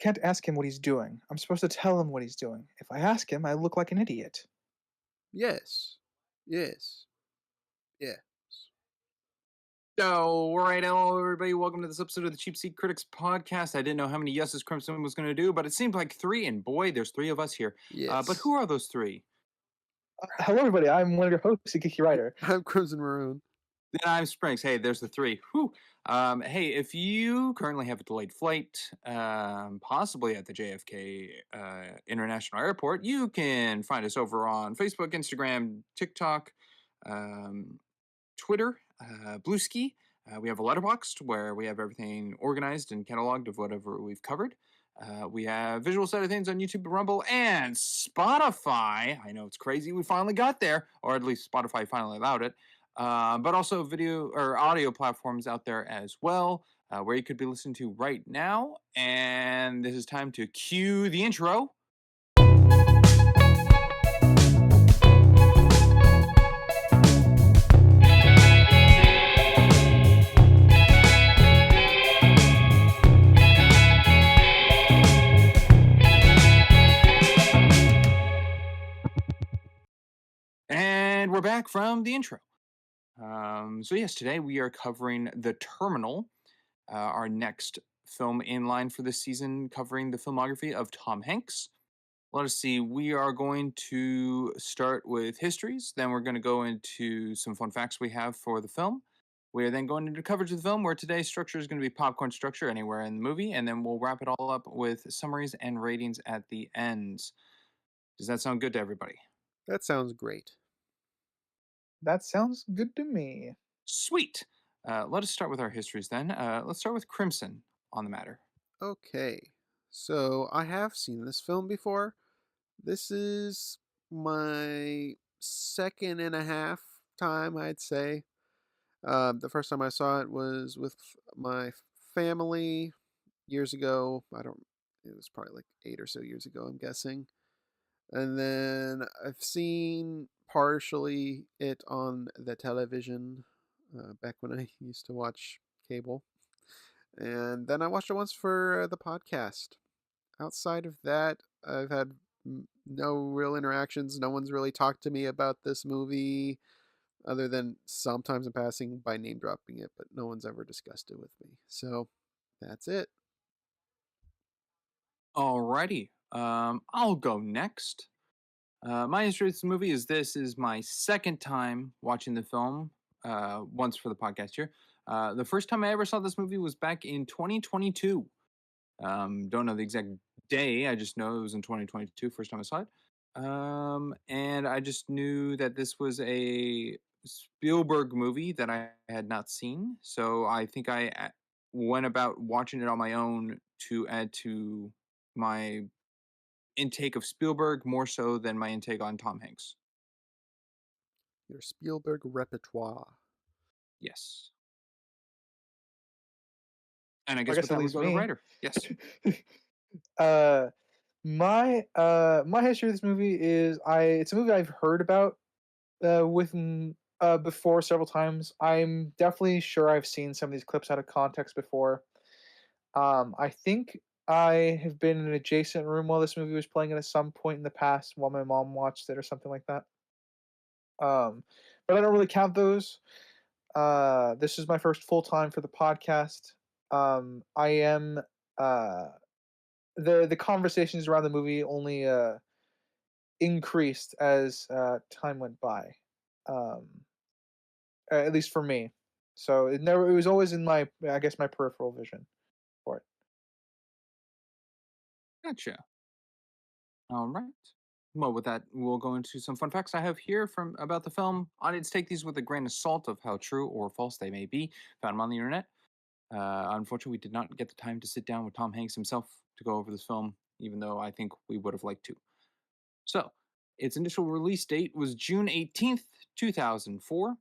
can't ask him what he's doing. I'm supposed to tell him what he's doing. If I ask him, I look like an idiot. Yes. Yes. Yeah. All right, hello everybody. Welcome to this episode of the Cheap Seat Critics Podcast. I didn't know how many yeses Crimson was going to do, but it seemed like 3, and boy, there's 3 of us here. Yes. But who are those 3? Hello, everybody. I'm one of your hosts, a geeky writer. I'm Crimson Maroon. Then I'm Springs. Hey, there's the 3. Whew. Hey, if you currently have a delayed flight, possibly at the JFK International Airport, you can find us over on Facebook, Instagram, TikTok, Twitter, Blueski. We have a LetterBoxd where we have everything organized and cataloged of whatever we've covered. We have visual side of things on YouTube, Rumble, and Spotify. I know it's crazy. We finally got there, or at least Spotify finally allowed it. But also video or audio platforms out there as well, where you could be listening to right now. And this is time to cue the intro. And we're back from the intro. So yes, today we are covering The Terminal, our next film in line for this season, covering the filmography of Tom Hanks. Let us see, we are going to start with histories, then we're going to go into some fun facts we have for the film. We are then going into coverage of the film, where today's structure is going to be popcorn structure anywhere in the movie, and then we'll wrap it all up with summaries and ratings at the ends. Does that sound good to everybody? That sounds great. That sounds good to me. Sweet. Let us start with our histories then. Let's start with Crimson on the matter. Okay. So I have seen this film before. This is my second and a half time, I'd say. The first time I saw it was with my family years ago. It was probably like 8 or so years ago, I'm guessing. And then I've seen partially it on the television back when I used to watch cable. And then I watched it once for the podcast. Outside of that, I've had no real interactions. No one's really talked to me about this movie other than sometimes in passing by name dropping it, but no one's ever discussed it with me. So that's it. Alrighty. I'll go next. My history with this movie is this is my second time watching the film, once for the podcast here. The first time I ever saw this movie was back in 2022. Don't know the exact day. I just know it was in 2022, first time I saw it. And I just knew that this was a Spielberg movie that I had not seen. So I think I went about watching it on my own to add to my intake of Spielberg more so than my intake on Tom Hanks. Your Spielberg repertoire. Yes. And I guess with that we go to writer. Yes. My history of this movie is it's a movie I've heard about before several times. I'm definitely sure I've seen some of these clips out of context before. I think I have been in an adjacent room while this movie was playing it at some point in the past while my mom watched it or something like that. But I don't really count those. This is my first full time for the podcast. I am the conversations around the movie only increased as time went by. At least for me. So it was always in my peripheral vision for it. Gotcha. All right. Well, with that, we'll go into some fun facts I have here about the film. Audience, take these with a grain of salt of how true or false they may be. Found them on the internet. Unfortunately, we did not get the time to sit down with Tom Hanks himself to go over this film, even though I think we would have liked to. So, its initial release date was June 18th, 2004.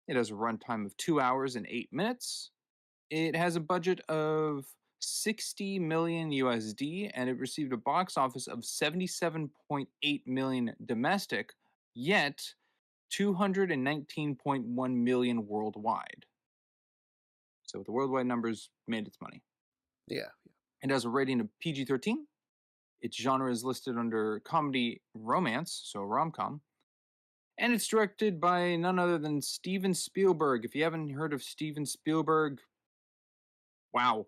It has a runtime of 2 hours and 8 minutes. It has a budget of 60 million USD, and it received a box office of 77.8 million domestic, yet 219.1 million worldwide. So the worldwide numbers made its money. Yeah. It has a rating of PG-13. Its genre is listed under comedy romance, so rom-com. And it's directed by none other than Steven Spielberg. If you haven't heard of Steven Spielberg, wow.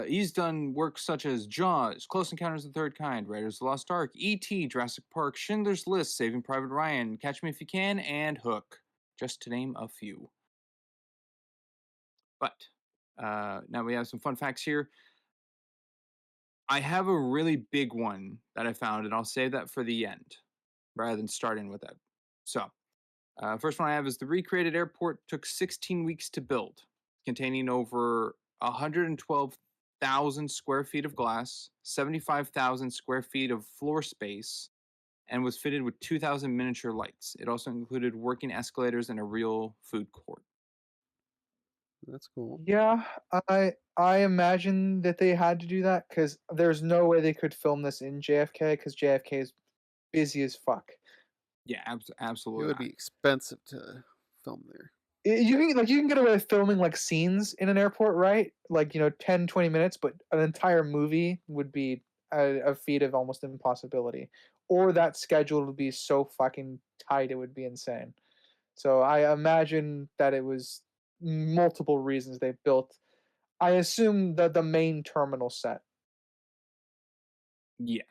He's done work such as Jaws, Close Encounters of the Third Kind, Raiders of the Lost Ark, E.T., Jurassic Park, Schindler's List, Saving Private Ryan, Catch Me If You Can, and Hook, just to name a few. But now we have some fun facts here. I have a really big one that I found, and I'll save that for the end rather than starting with that. So, first one I have is the recreated airport took 16 weeks to build, containing over 112,000 square feet of glass, 75,000 square feet of floor space, and was fitted with 2,000 miniature lights. It also included working escalators and a real food court. That's cool. Yeah, I imagine that they had to do that because there's no way they could film this in JFK because JFK is busy as fuck. Yeah, It absolutely. would be expensive to film there. You can get away with filming like scenes in an airport, right? Like 10, 20 minutes, but an entire movie would be a feat of almost impossibility. Or that schedule would be so fucking tight it would be insane. So I imagine that it was multiple reasons they built. I assume the main terminal set. Yes.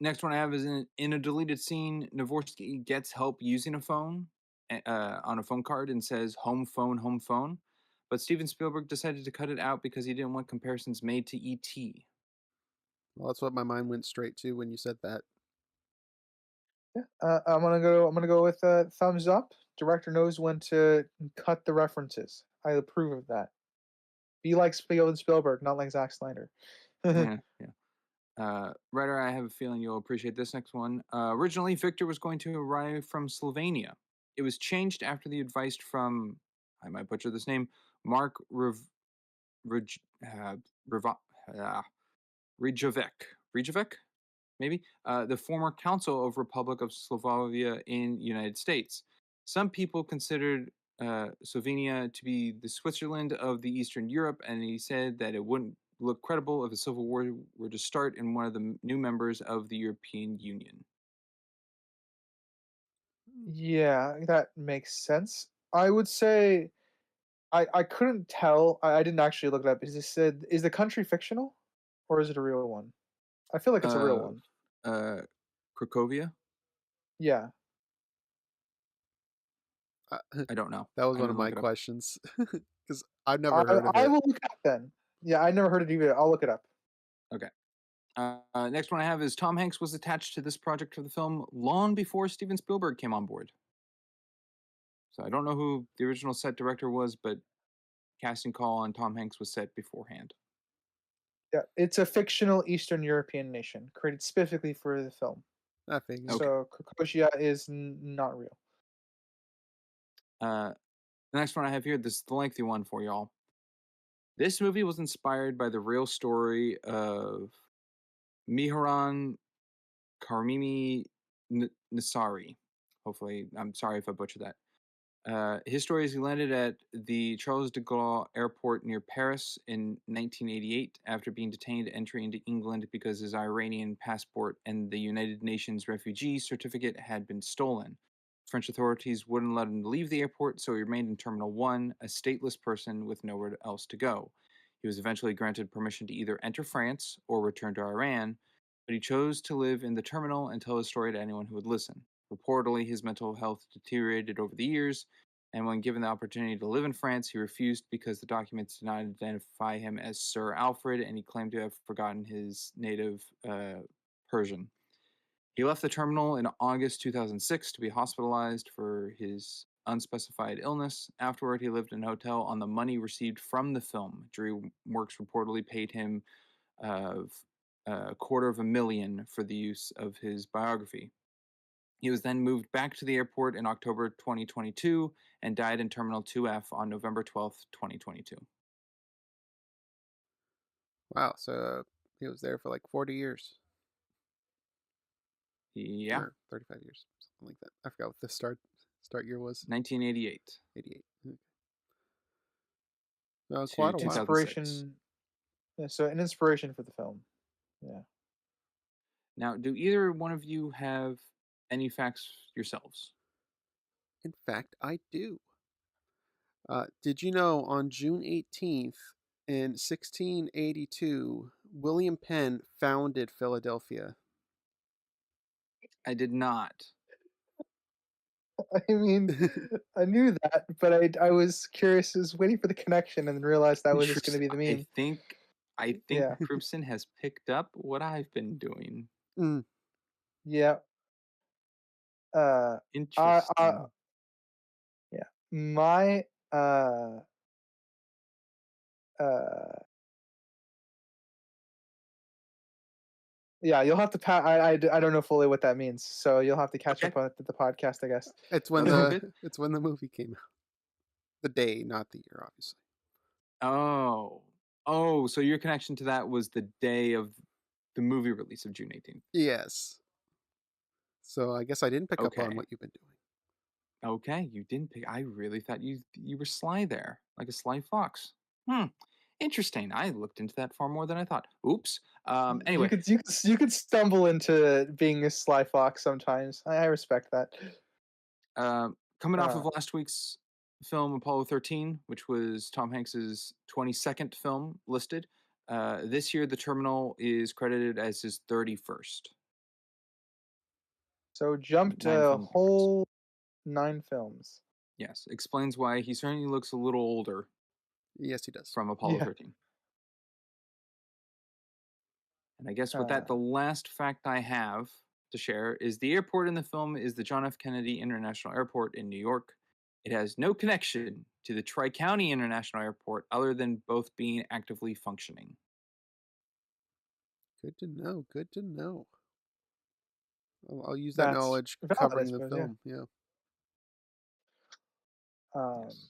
Next one I have is in a deleted scene, Navorsky gets help using a phone on a phone card and says home phone, home phone. But Steven Spielberg decided to cut it out because he didn't want comparisons made to E.T. Well, that's what my mind went straight to when you said that. Yeah, I'm gonna go with thumbs up. Director knows when to cut the references. I approve of that. Be like Steven Spielberg, not like Zack Snyder. Yeah. Ryder, I have a feeling you'll appreciate this next one. Originally, Victor was going to arrive from Slovenia. It was changed after the advice from, I might butcher this name, Mark Rej, Reva- Rejovic, maybe, the former consul of Republic of Slovakia in United States. Some people considered Slovenia to be the Switzerland of the Eastern Europe, and he said that it wouldn't look credible if a civil war were to start in one of the new members of the European Union. Yeah, that makes sense. I would say I couldn't tell. I didn't actually look it up. Is the country fictional or is it a real one? I feel like it's a real Uh, one. uh, Cracovia? Yeah. Uh, I don't know. that was I one of didn't look my it up. questions because I've I never heard of I it. will look it up then. Yeah, I never heard it either. I'll look it up. Okay. Next one I have is Tom Hanks was attached to this project for the film long before Steven Spielberg came on board. So I don't know who the original set director was, but casting call on Tom Hanks was set beforehand. Yeah, it's a fictional Eastern European nation created specifically for the film. I figured. Okay. So Krakosia is not real. The next one I have here, this is the lengthy one for y'all. This movie was inspired by the real story of Mihran Karmimi Nasari. Hopefully, I'm sorry if I butchered that. His story is he landed at the Charles de Gaulle airport near Paris in 1988 after being detained entry into England because his Iranian passport and the United Nations refugee certificate had been stolen. French authorities wouldn't let him leave the airport, so he remained in Terminal 1, a stateless person with nowhere else to go. He was eventually granted permission to either enter France or return to Iran, but he chose to live in the terminal and tell his story to anyone who would listen. Reportedly, his mental health deteriorated over the years, and when given the opportunity to live in France, he refused because the documents did not identify him as Sir Alfred, and he claimed to have forgotten his native Persian. He left the terminal in August 2006 to be hospitalized for his unspecified illness. Afterward, he lived in a hotel on the money received from the film. DreamWorks reportedly paid him $250,000 for the use of his biography. He was then moved back to the airport in October 2022 and died in Terminal 2F on November 12th, 2022. Wow, so he was there for like 40 years. Yeah. Or 35 years, something like that. I forgot what the start year was. 1988. 88. Quite to a while. 2006. Inspiration. Yeah, so an inspiration for the film. Yeah. Now, do either one of you have any facts yourselves? In fact, I do. Did you know on June 18th in 1682, William Penn founded Philadelphia? I did not. I mean, I knew that, but I was curious, I was waiting for the connection and then realized that was just going to be the I meme. think Yeah. Cribson has picked up what I've been doing. Mm, Yeah. Uh, Interesting. yeah. My, uh, yeah, you'll have to I don't know fully what that means, so you'll have to catch Okay. up on the podcast, I guess. it's when That's all good. it's when the movie came out. The day, not the year, obviously. Oh, so your connection to that was the day of the movie release of June 18th. Yes. So I guess I didn't pick up on Okay. what you've been doing. Okay, you didn't pick. I really thought you were sly there, like a sly fox. Interesting. I looked into that far more than I thought. Oops. You Anyway, could stumble into being a sly fox sometimes. I respect that. coming off of Uh, last week's film Apollo 13, which was Tom Hanks's 22nd film listed, this year the Terminal is credited as his 31st. so jump 9 to a film difference. whole 9 films. Yes, explains why he certainly looks a little older Yes, he does. from Apollo Yeah. 13. And I guess with that, the last fact I have to share is the airport in the film is the John F. Kennedy International Airport in New York. It has no connection to the Tri-County International Airport other than both being actively functioning. Good to know. Good to know. I'll use that That's knowledge valid, I covering the suppose, film. Yeah. Yes.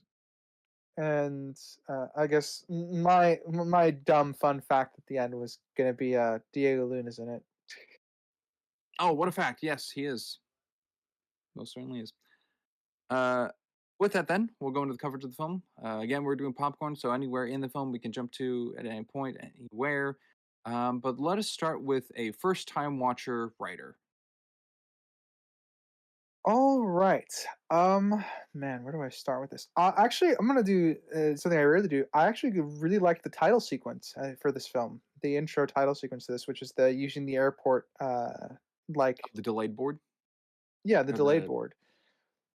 And I guess my dumb fun fact at the end was gonna be Diego Luna's in it. Oh, what a fact. Yes, he is. Most certainly is. With that, then, we'll go into the coverage of the film. Again, we're doing popcorn, so anywhere in the film we can jump to at any point, anywhere. But let us start with a first-time watcher writer. All right. Man, where do I start with this? Actually, I'm gonna do something I rarely do. I actually really like the title sequence for this film, the intro title sequence to this, which is the using the airport, like The delayed board? yeah, the Or delayed the board.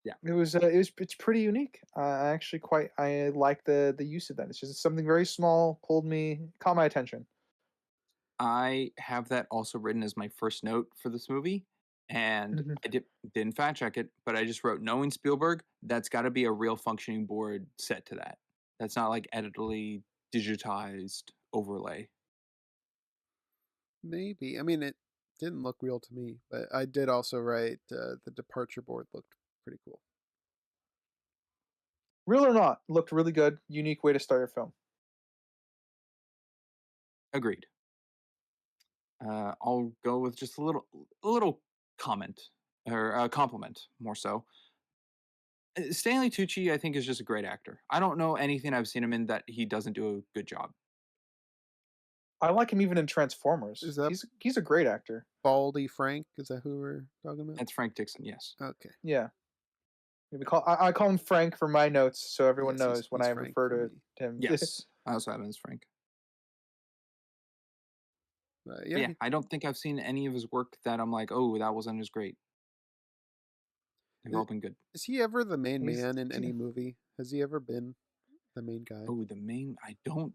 Yeah. It's pretty unique. I actually I like the use of that. It's just something very small, caught my attention. I have that also written as my first note for this movie, and Mhm. I didn't fact check it, but I just wrote, knowing Spielberg, that's got to be a real functioning board set to that. That's not like editally digitized overlay. Maybe. I mean, it didn't look real to me, but I did also write the departure board looked pretty cool. Real or not, looked really good. Unique way to start your film. Agreed. I'll go with just a little comment or a compliment more so. Stanley Tucci, I think, is just a great actor. I don't know anything I've seen him in that he doesn't do a good job. I like him even in Transformers. Is that He's a great actor. Baldy Frank? Is that who we're talking about? That's Frank Dixon, yes. Okay. Yeah. I call him Frank for my notes, so everyone Yes, knows when he's I Frank refer for to me. him. Yes, I also have him as Frank. But yeah, I don't think I've seen any of his work that I'm like, oh, that wasn't as great. They've all been good. Is he ever the main man in any movie? Has he ever been the main guy? Oh, the main. I don't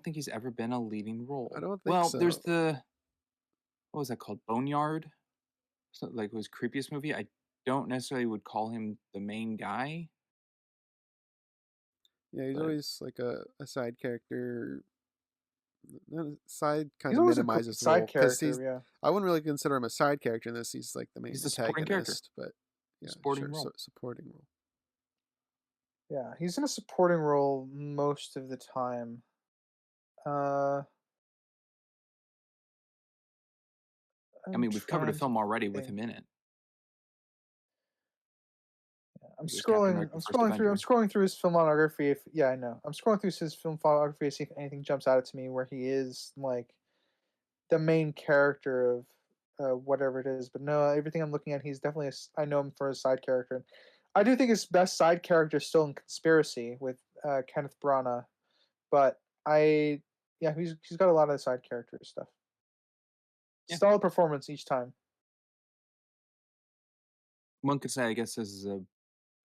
think he's ever been a leading role. I don't think well, so. there's the what was that called? Boneyard, so, like his creepiest movie. I don't necessarily would call him the main guy. Yeah, he's but always like a side character. Side kind He's of always a minimizes the side role because character, yeah. I wouldn't really consider him a side character in this. He's like the main He's the supporting character. antagonist, but yeah, Supporting sure, role. supporting role. Yeah, he's in a supporting role most of the time. I mean, we've covered a trying to film already with think. him in it. Yeah. I'm He was Captain scrolling. America: First I'm Avenger. scrolling through his filmography. If yeah, I know. I'm scrolling through his filmography to see if anything jumps out to me where he is like the main character of whatever it is. But no, everything I'm looking at, he's definitely I know him for a side character. I do think his best side character is still in Conspiracy with Kenneth Branagh, but yeah, he's got a lot of the side character stuff. Yeah. Solid performance each time. One could say, I guess,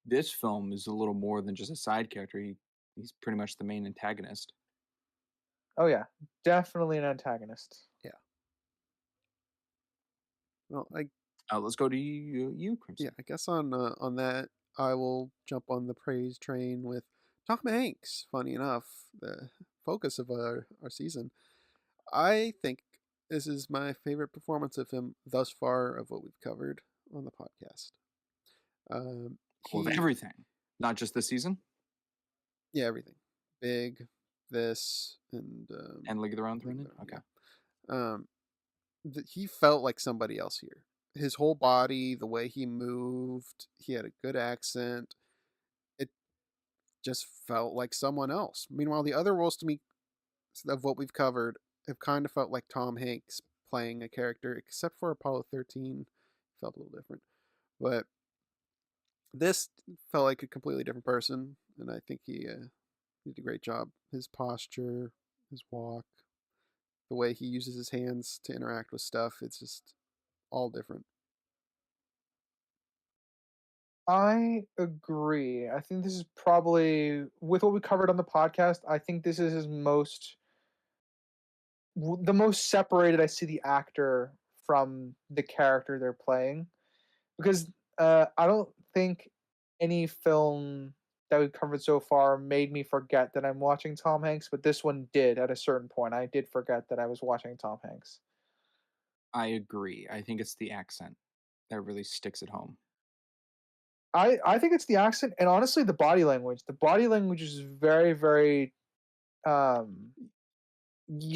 this film is a little more than just a side character. He's pretty much the main antagonist. Oh yeah, definitely an antagonist. Yeah. Well, let's go to you, Crimson. yeah, I guess on that I will jump on the praise train with Tom Hanks. Funny enough, the focus of our season. I think this is my favorite performance of him thus far of what we've covered on the podcast. Of everything, not just this season. Yeah, everything. Big, this, and League of Their Own thrown in. Okay. He felt like somebody else here. His whole body, the way he moved, he had a good accent. It just felt like someone else. Meanwhile, the other roles to me of what we've covered have kind of felt like Tom Hanks playing a character, except for Apollo 13. Felt a little different. But this felt like a completely different person, and I think he did a great job. His posture, his walk, the way he uses his hands to interact with stuff, it's just all different. I agree. I think this is probably, with what we covered on the podcast, I think this is his the most separated I see the actor from the character they're playing. Because I don't think any film that we've covered so far made me forget that I'm watching Tom Hanks, but this one did at a certain point. I did forget that I was watching Tom Hanks. I agree. I think it's the accent that really sticks at home. I think it's the accent and honestly the body language. The body language is very, very key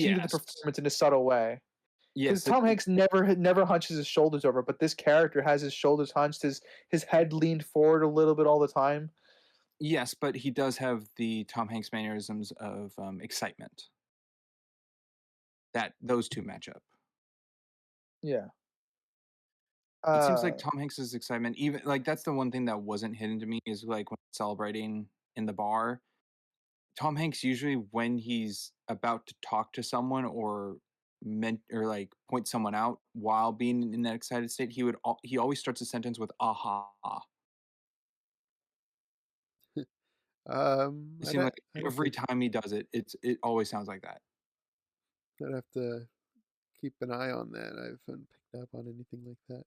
to the performance in a subtle way. Because Yes, Tom Hanks never hunches his shoulders over, but this character has his shoulders hunched, his head leaned forward a little bit all the time. yes, but he does have the Tom Hanks mannerisms of excitement. Those two match up. Yeah. It seems like Tom Hanks's excitement, even like that's the one thing that wasn't hidden to me is like when celebrating in the bar. Tom Hanks usually when he's about to talk to someone or like point someone out while being in that excited state, he always starts a sentence with "aha." It seems like every time he does it, it always sounds like that. I'd have to keep an eye on that. I haven't picked up on anything like that,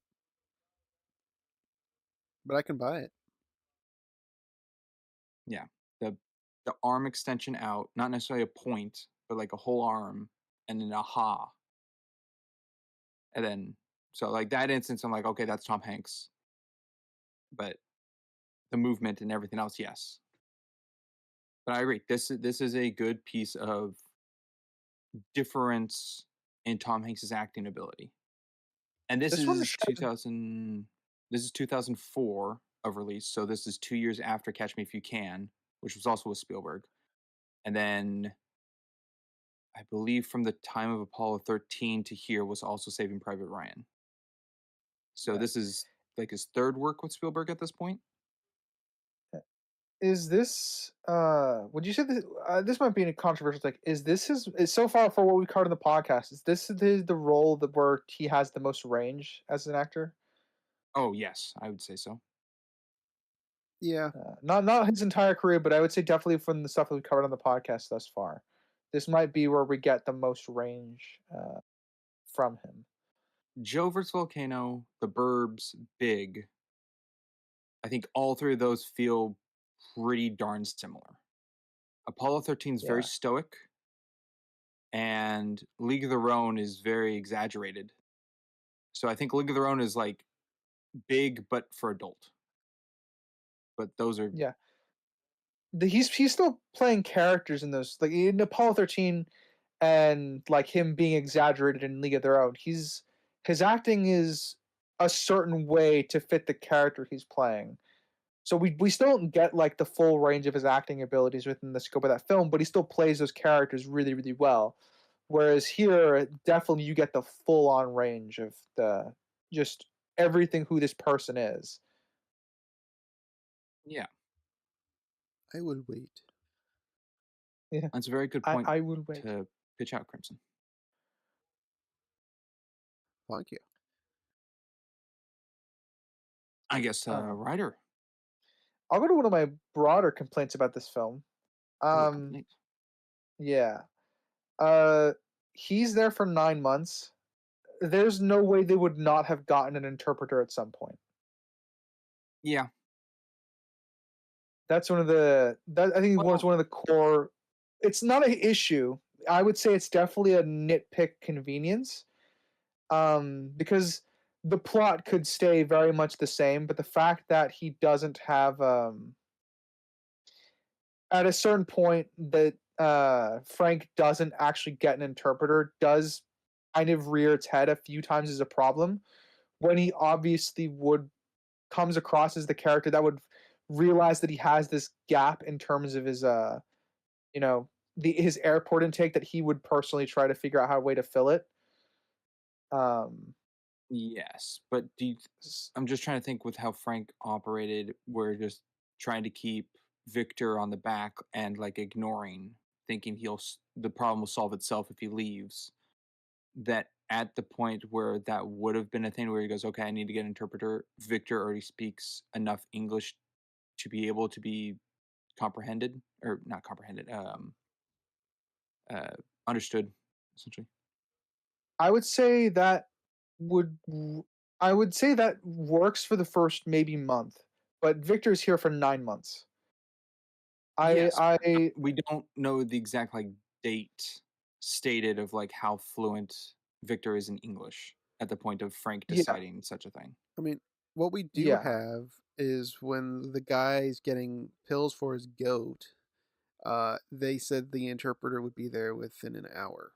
but I can buy it. Yeah, the arm extension out, not necessarily a point, but like a whole arm, and then aha, and then so like that instance, I'm like, okay, that's Tom Hanks, but the movement and everything else, yes. But I agree. This is a good piece of difference in Tom Hanks's acting ability. And this is 2000. This is 2004 of release, so this is 2 years after Catch Me If You Can, which was also with Spielberg, and then I believe from the time of Apollo 13 to here was also Saving Private Ryan. So this is like his third work with Spielberg at this point. Is this would you say this this might be a controversial take, is this his is so far for what we covered in the podcast, is this the role that where he has the most range as an actor? Oh yes, I would say so. Yeah. Not his entire career, but I would say definitely from the stuff that we covered on the podcast thus far. This might be where we get the most range from him. Joe vs. Volcano, The Burbs, Big. I think all three of those feel pretty darn similar. Apollo 13 is very stoic, and League of Their Own is very exaggerated. So I think League of Their Own is like big, but for adult. But those are He's still playing characters in those, like in Apollo 13, and like him being exaggerated in League of Their Own. His acting is a certain way to fit the character he's playing. So we still don't get like the full range of his acting abilities within the scope of that film, but he still plays those characters really, really well. Whereas here, definitely you get the full on range of the just everything who this person is. Yeah, I will wait. Yeah, that's a very good point I would wait. to pitch out, Crimson. Thank you. I guess, Ryder. I'll go to one of my broader complaints about this film. Ooh, complaint. Yeah. He's there for 9 months. There's no way they would not have gotten an interpreter at some point. Yeah. That's one of the that I think was Well, one of the core. It's not an issue. I would say it's definitely a nitpick convenience. Because the plot could stay very much the same, but the fact that he doesn't have at a certain point that Frank doesn't actually get an interpreter does kind of rear its head a few times as a problem when he obviously would comes across as the character that would realize that he has this gap in terms of his you know his airport intake that he would personally try to figure out how a way to fill it. Um, yes, but I'm just trying to think with how Frank operated. We're just trying to keep Victor on the back and like ignoring, thinking the problem will solve itself if he leaves. That at the point where that would have been a thing where he goes, okay, I need to get an interpreter. Victor already speaks enough English to be able to be comprehended, or not comprehended, understood, essentially. I would say that would I would say that works for the first maybe month, but Victor's here for 9 months. Yes, I we don't know the exact like date stated of like how fluent Victor is in English at the point of Frank yeah, deciding such a thing. I mean, what we do yeah. have is when the guy's getting pills for his goat, they said the interpreter would be there within an hour.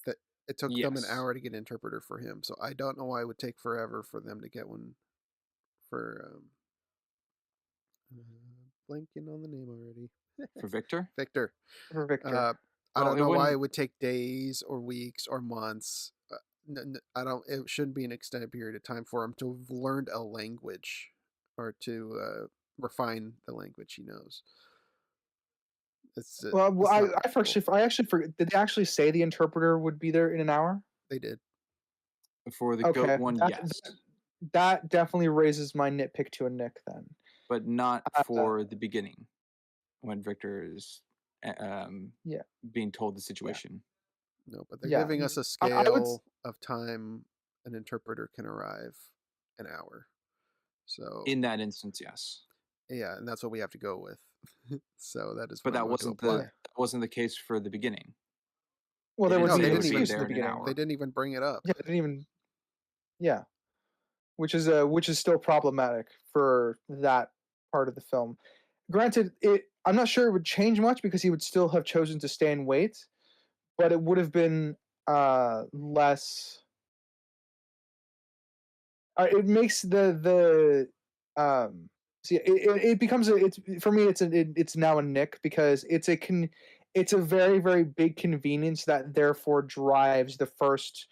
That it took them an Yes. hour to get an interpreter for him, so I don't know why it would take forever for them to get one for blanking on the name already. For Victor? Victor. For Victor. Uh, I Well, don't it know why wouldn't it would take days or weeks or months. I don't. It shouldn't be an extended period of time for him to have learned a language or to refine the language he knows. Well, it's not I actually forget. Did they actually say the interpreter would be there in an hour? They did. for the goat Okay, one, yes, that definitely raises my nitpick to a nick then. but not Uh, for the beginning when Victor is yeah, being told the yeah, situation. No, but they're yeah. giving us a I would. scale of time an interpreter can arrive, an hour. So In that instance, yes, yeah, and that's what we have to go with. So that is but what I'm that going to wasn't apply. that wasn't the case for the beginning. Well, They there didn't was No, say they no they didn't would be even. excuse in there the in an beginning. They hour. didn't even bring it up. Yeah, they didn't even. Yeah, which is problematic for that part of the film. Granted, I'm not sure it would change much because he would still have chosen to stay and wait, but it would have been less. It makes see it becomes it's for me it's now a nick because it's a very very big convenience that therefore drives the first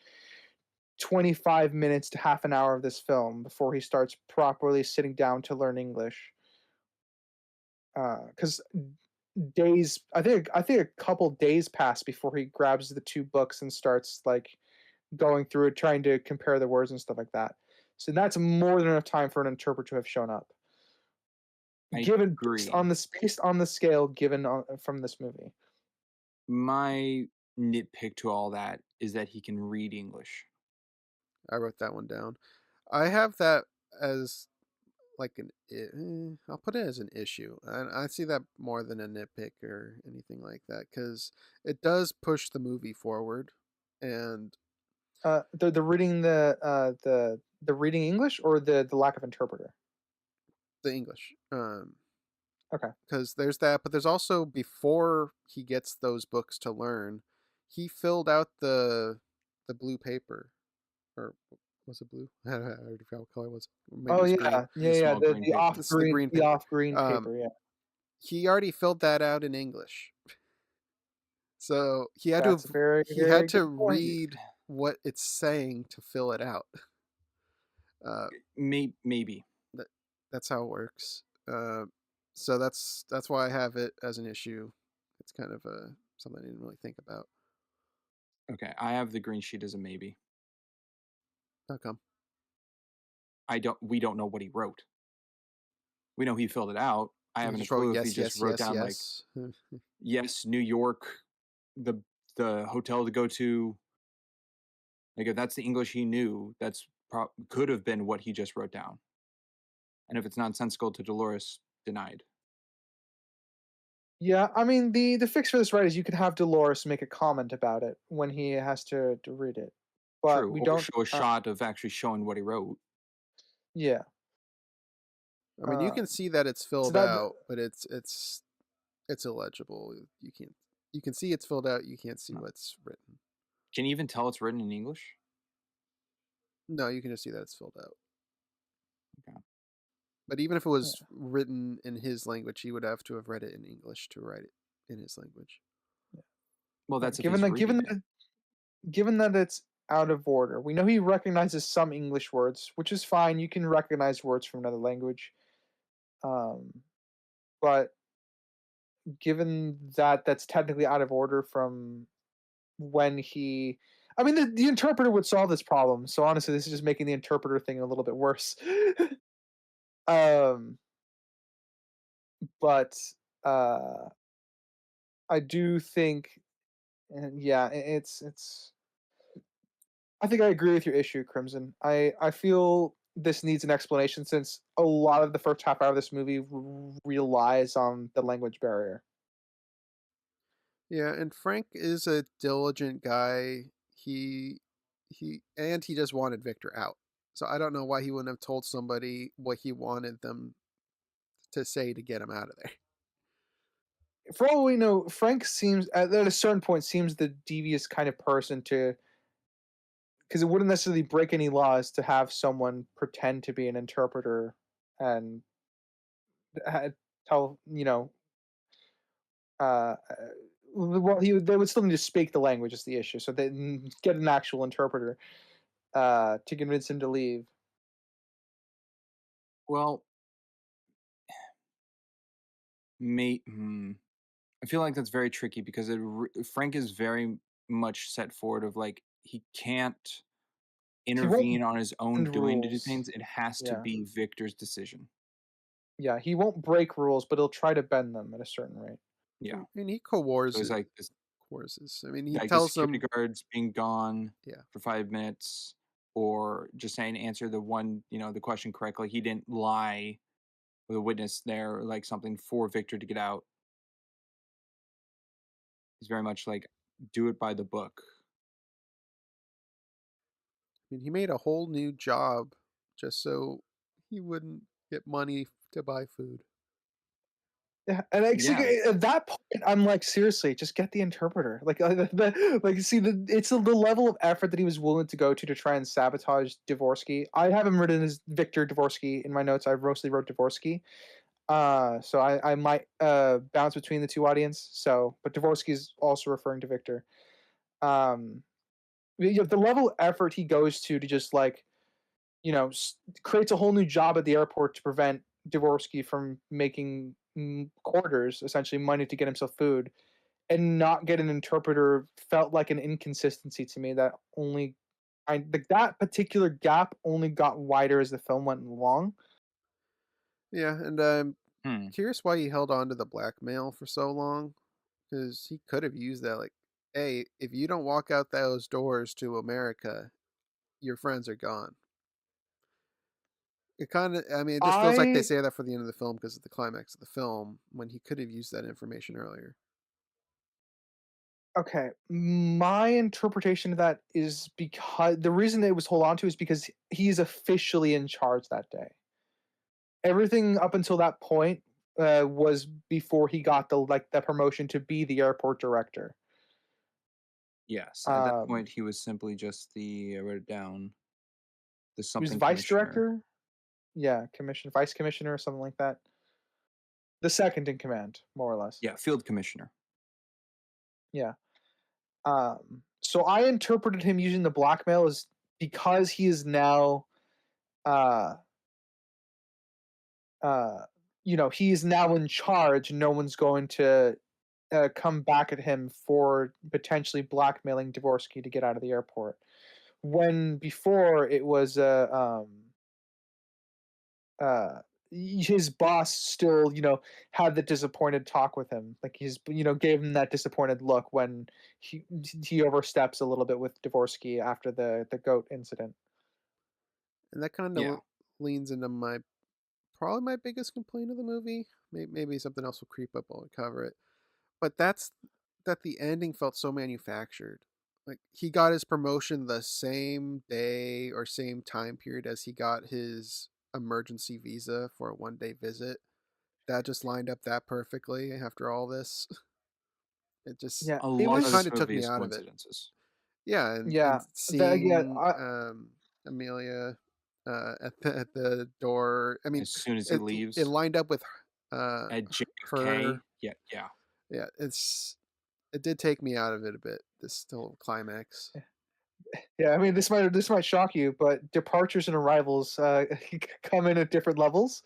25 minutes to half an hour of this film before he starts properly sitting down to learn English. Because I think a couple days pass before he grabs the two books and starts like going through it, trying to compare the words and stuff like that. So that's more than enough time for an interpreter to have shown up. I Given agree. based on the scale given from this movie. My nitpick to all that is that he can read English. I wrote that one down. I have that as like I'll put it as an issue, and I see that more than a nitpick or anything like that because it does push the movie forward, and The reading the reading English or the lack of interpreter. the English. Okay. Because there's that, but there's also before he gets those books to learn, he filled out the blue paper, or Was it blue? I already forgot what color it was. Maybe it Oh was green. yeah, The yeah. small green The paper. off This is the green, green the paper. off green paper. Yeah, He already filled that out in English, so that's a very he very had to good point. read what it's saying to fill it out. Uh, Maybe. that, that's how it works. So that's why I have it as an issue. It's kind of something I didn't really think about. Okay, I have the green sheet as a maybe. How come? We don't know what he wrote. We know he filled it out. I He haven't a just wrote clue if he yes, just yes, wrote yes, down like yes. yes, New York, the hotel to go to. Like if that's the English he knew, that's could have been what he just wrote down. And if it's nonsensical to Dolores, denied. Yeah, I mean the fix for this, right, is you could have Dolores make a comment about it when he has to read it, but True, we or don't. show a shot of actually showing what he wrote. Yeah. I mean, you Uh, can see that it's so filled that out, but it's illegible. You can see it's filled out. You can't see No. what's written. Can you even tell it's written in English? No, you can just see that it's filled out. Okay. But even if it was written in his language, he would have to have read it in English to write it in his language. Well, that's if given he's that reading it. given that it's out of order, we know he recognizes some English words, which is fine. You can recognize words from another language, um, but given that that's technically out of order from when he. I mean, the interpreter would solve this problem. So honestly, this is just making the interpreter thing a little bit worse. um, but uh, I do think, and yeah, it's. I think I agree with your issue, Crimson. I feel this needs an explanation since a lot of the first half hour of this movie relies on the language barrier. Yeah, and Frank is a diligent guy. He he just wanted Victor out. So I don't know why he wouldn't have told somebody what he wanted them to say to get him out of there. For all we know, Frank seems at a certain point seems the devious kind of person to, because it wouldn't necessarily break any laws to have someone pretend to be an interpreter and tell uh, well they would still need to speak the language is the issue, so they get an actual interpreter to convince him to leave. Well, I feel like that's very tricky because Frank is very much set forward of like he can't He won't intervene on his own bend doing to do rules. things. It has to Yeah, be Victor's decision. yeah, he won't break rules, but he'll try to bend them at a certain rate. Yeah. And he So it's like this, coerces. I mean, he like the tells security them, guards being gone yeah, for 5 minutes, or just saying answer the one, the question correctly. He didn't lie with a witness there, or like something for Victor to get out. He's very much like do it by the book. I mean, he made a whole new job just so he wouldn't get money to buy food. Yeah, and Yeah. at that point, I'm like, seriously, just get the interpreter. Like, see, it's the level of effort that he was willing to go to try and sabotage Dvorsky. I have him written as Victor Dvorsky in my notes. I mostly wrote Dvorsky, so I might bounce between the two audience. So, but Dvorsky is also referring to Victor. Um, the level of effort he goes to just like creates a whole new job at the airport to prevent Dvorsky from making quarters, essentially money to get himself food, and not get an interpreter felt like an inconsistency to me that only like that particular gap only got wider as the film went along. Yeah, and I'm Hmm. curious why he held on to the blackmail for so long, because he could have used that. Like, hey, if you don't walk out those doors to America, your friends are gone. It kind of, I mean, it just feels like they I say that for the end of the film because of the climax of the film when he could have used that information earlier. Okay, my interpretation of that is because the reason it was hold on to is because he's officially in charge that day. Everything up until that point was before he got the promotion to be the airport director. Yes. At that Um, point, he was simply just I wrote it down. The He was something vice commissioner. director. Yeah, vice commissioner or something like that. The second in command, more or less. Yeah, field commissioner. Yeah. So I interpreted him using the blackmail as because he is now, uh, he is now in charge. No one's going to come back at him for potentially blackmailing Dvorsky to get out of the airport. When before it was uh his boss still had the disappointed talk with him, like he's gave him that disappointed look when he oversteps a little bit with Dvorsky after the goat incident. And that kind Yeah. of leans into probably my biggest complaint of the movie. Maybe something else will creep up while we cover it. But that's that the ending felt so manufactured. Like he got his promotion the same day or same time period as he got his emergency visa for a 1-day visit. That just lined up that perfectly after all this. It just Yeah, A it lot of was. this kind of took movie me is out of it. coincidences. Yeah, Yeah, and yeah, seeing Amelia at the door. I mean, As soon as he it leaves lined up with uh at her. JFK. Yeah. Yeah, it did take me out of it a bit. This whole climax. yeah. I mean, this might shock you, but departures and arrivals come in at different levels.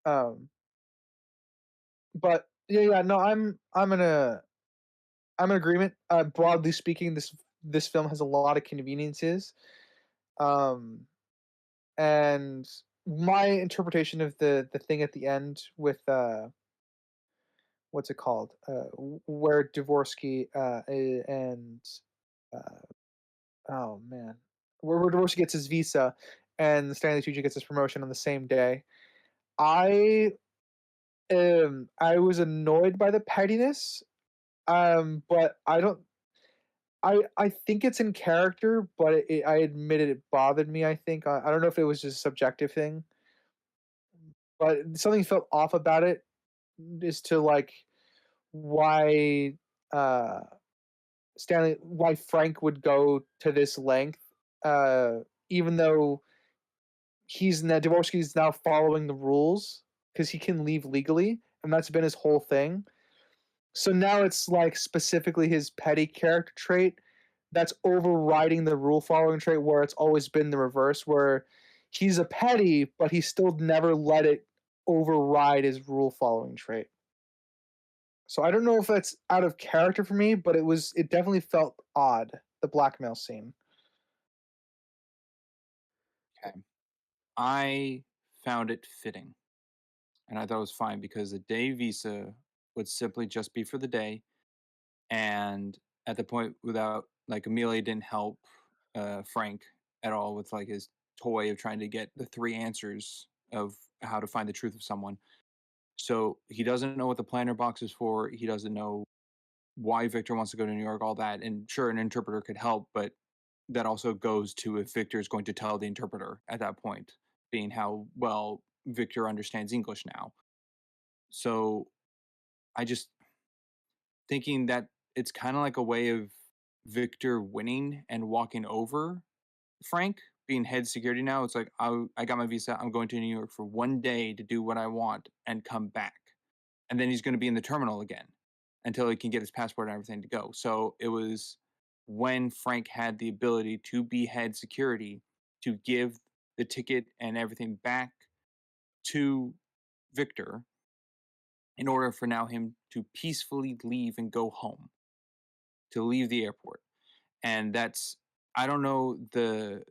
um, but yeah, no, I'm in agreement. Broadly speaking, this film has a lot of conveniences, um, and my interpretation of the thing at the end with what's it called, where Dvorsky and oh man, where Dvorsky gets his visa and Stanley Tucci gets his promotion on the same day. I I was annoyed by the pettiness, but I don't. I think it's in character, but I admitted it bothered me. I think I don't know if it was just a subjective thing, but something felt off about it. As to like why uh why Frank would go to this length, uh, even though Dvorsky's now following the rules because he can leave legally, and that's been his whole thing. So now it's like specifically his petty character trait that's overriding the rule following trait, where it's always been the reverse, where he's a petty, but he still never let it override his rule following trait. So I don't know if that's out of character for me, but it definitely felt odd, the blackmail scene. Okay. I found it fitting. And I thought it was fine because the day visa would simply just be for the day. And at the point without like Amelia didn't help Frank at all with like his toy of trying to get the 3 answers of how to find the truth of someone. So he doesn't know what the planner box is for. He doesn't know why Victor wants to go to New York, all that. And sure, an interpreter could help, but that also goes to if Victor is going to tell the interpreter at that point, being how well Victor understands English now. So I just thinking that it's kind of like a way of Victor winning and walking over Frank, being head security now. It's like, I got my visa. I'm going to New York for 1 day to do what I want and come back. And then he's going to be in the terminal again until he can get his passport and everything to go. So it was when Frank had the ability to be head security to give the ticket and everything back to Victor in order for now him to peacefully leave and go home, to leave the airport. And that's, I don't know the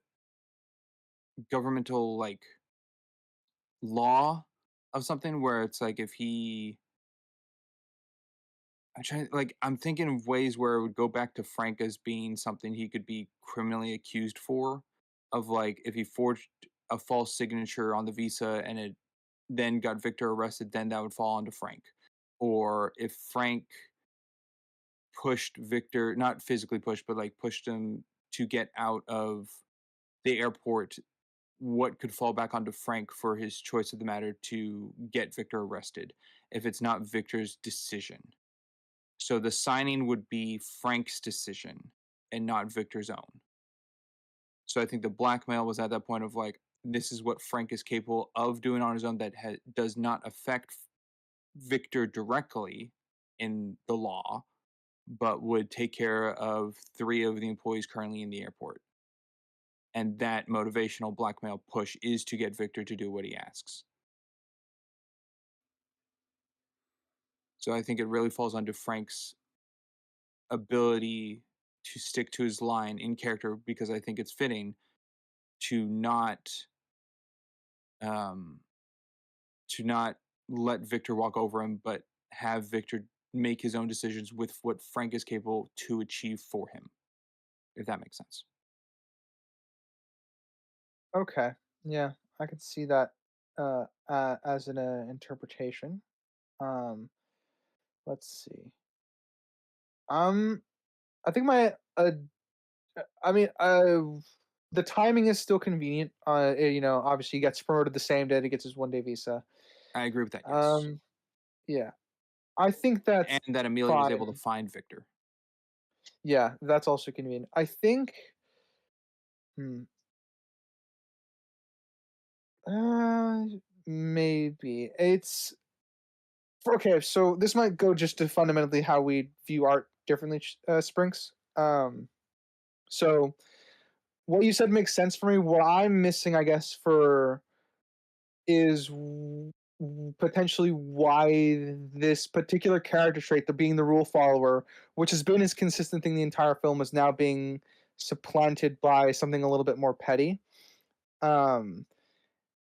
governmental like law of something where it's like if he, I'm thinking of ways where it would go back to Frank as being something he could be criminally accused for, of like if he forged a false signature on the visa and it then got Victor arrested, then that would fall onto Frank. Or if Frank pushed Victor, not physically pushed, but like pushed him to get out of the airport, what could fall back onto Frank for his choice of the matter to get Victor arrested if it's not Victor's decision. So the signing would be Frank's decision. and not Victor's own. So I think the blackmail was at that point of like, this is what Frank is capable of doing on his own that does not affect Victor directly in the law, but would take care of 3 of the employees currently in the airport. And that motivational blackmail push is to get Victor to do what he asks. So I think it really falls onto Frank's ability to stick to his line in character, because I think it's fitting to not um to not let Victor walk over him, but have Victor make his own decisions with what Frank is capable to achieve for him, if that makes sense. Okay. Yeah, I could see that as an interpretation. Um, let's see. Um, I think I mean, the timing is still convenient. Obviously, he gets promoted the same day that he gets his 1-day visa. I agree with that, yes. Um, yeah, I think that's And that Amelia was able to fine. find Victor. Yeah, that's also convenient. I think. Hmm. Uh, maybe it's okay. So this might go just to fundamentally how we view art differently, Sprinks. So what you said makes sense for me. What I'm missing, I guess, for is potentially why this particular character trait, the being the rule follower, which has been his consistent thing the entire film, is now being supplanted by something a little bit more petty. Um,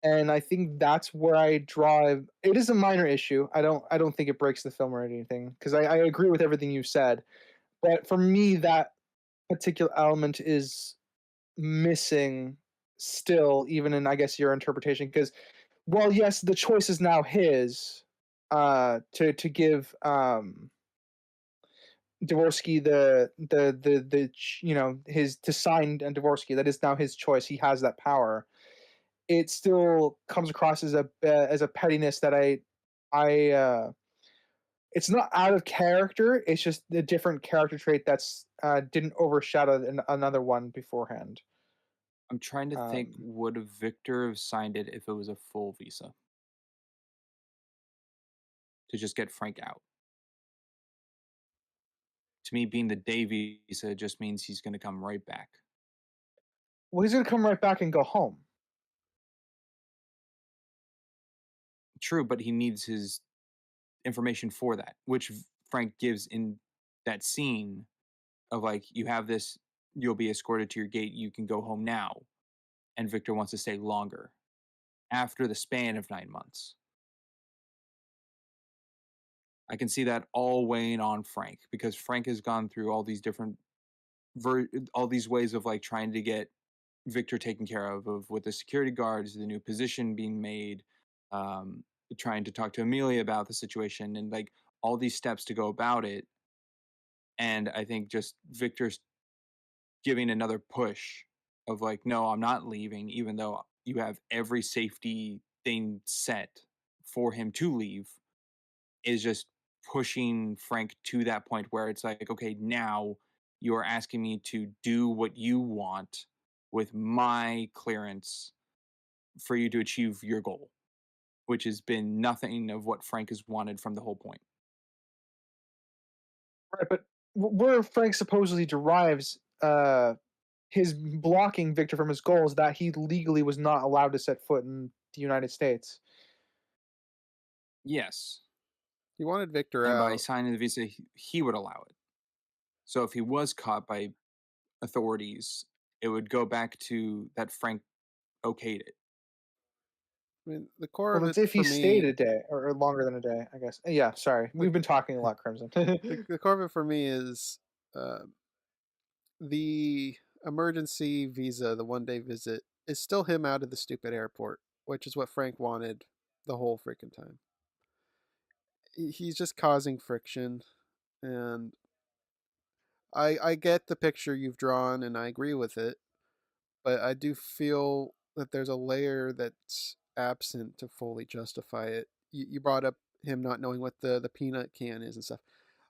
and I think that's where I draw. It is a minor issue. I don't think it breaks the film or anything, because I agree with everything you said. But for me, that particular element is missing still, even in, I guess, your interpretation. Because, well, yes, the choice is now his, to give Dvorsky his to sign Dvorsky. That is now his choice. He has that power. It still comes across as a pettiness that I it's not out of character. It's just a different character trait that's didn't overshadow another one beforehand. I'm trying to think, Um, would Victor have signed it if it was a full visa to just get Frank out? To me, being the day visa just means he's going to come right back. well, he's gonna come right back and go home. True, but he needs his information for that, which Frank gives in that scene of like, you have this, you'll be escorted to your gate, you can go home now. And Victor wants to stay longer after the span of 9 months. I can see that all weighing on Frank, because Frank has gone through all these different all these ways of like trying to get Victor taken care of with the security guards, the new position being made, um, trying to talk to Amelia about the situation, and like all these steps to go about it. And I think just Victor's giving another push of like, no, I'm not leaving, even though you have every safety thing set for him to leave, is just pushing Frank to that point where it's like, okay, now you are asking me to do what you want with my clearance for you to achieve your goal, which has been nothing of what Frank has wanted from the whole point. Right, but where Frank supposedly derives his blocking Victor from his goal is that he legally was not allowed to set foot in the United States. Yes. He wanted Victor And by out. signing the visa, he would allow it. So if he was caught by authorities, it would go back to that Frank okayed it. I mean, the core Well, of that's it if he for stayed me, a day or longer than a day, I guess. Yeah, sorry, the we've been talking a lot, Crimson. the core of it for me is uh, the emergency visa, the 1-day visit, is still him out of the stupid airport, which is what Frank wanted the whole freaking time. He's just causing friction, and I get the picture you've drawn, and I agree with it, but I do feel that there's a layer that's absent to fully justify it. You brought up him not knowing what the peanut can is and stuff.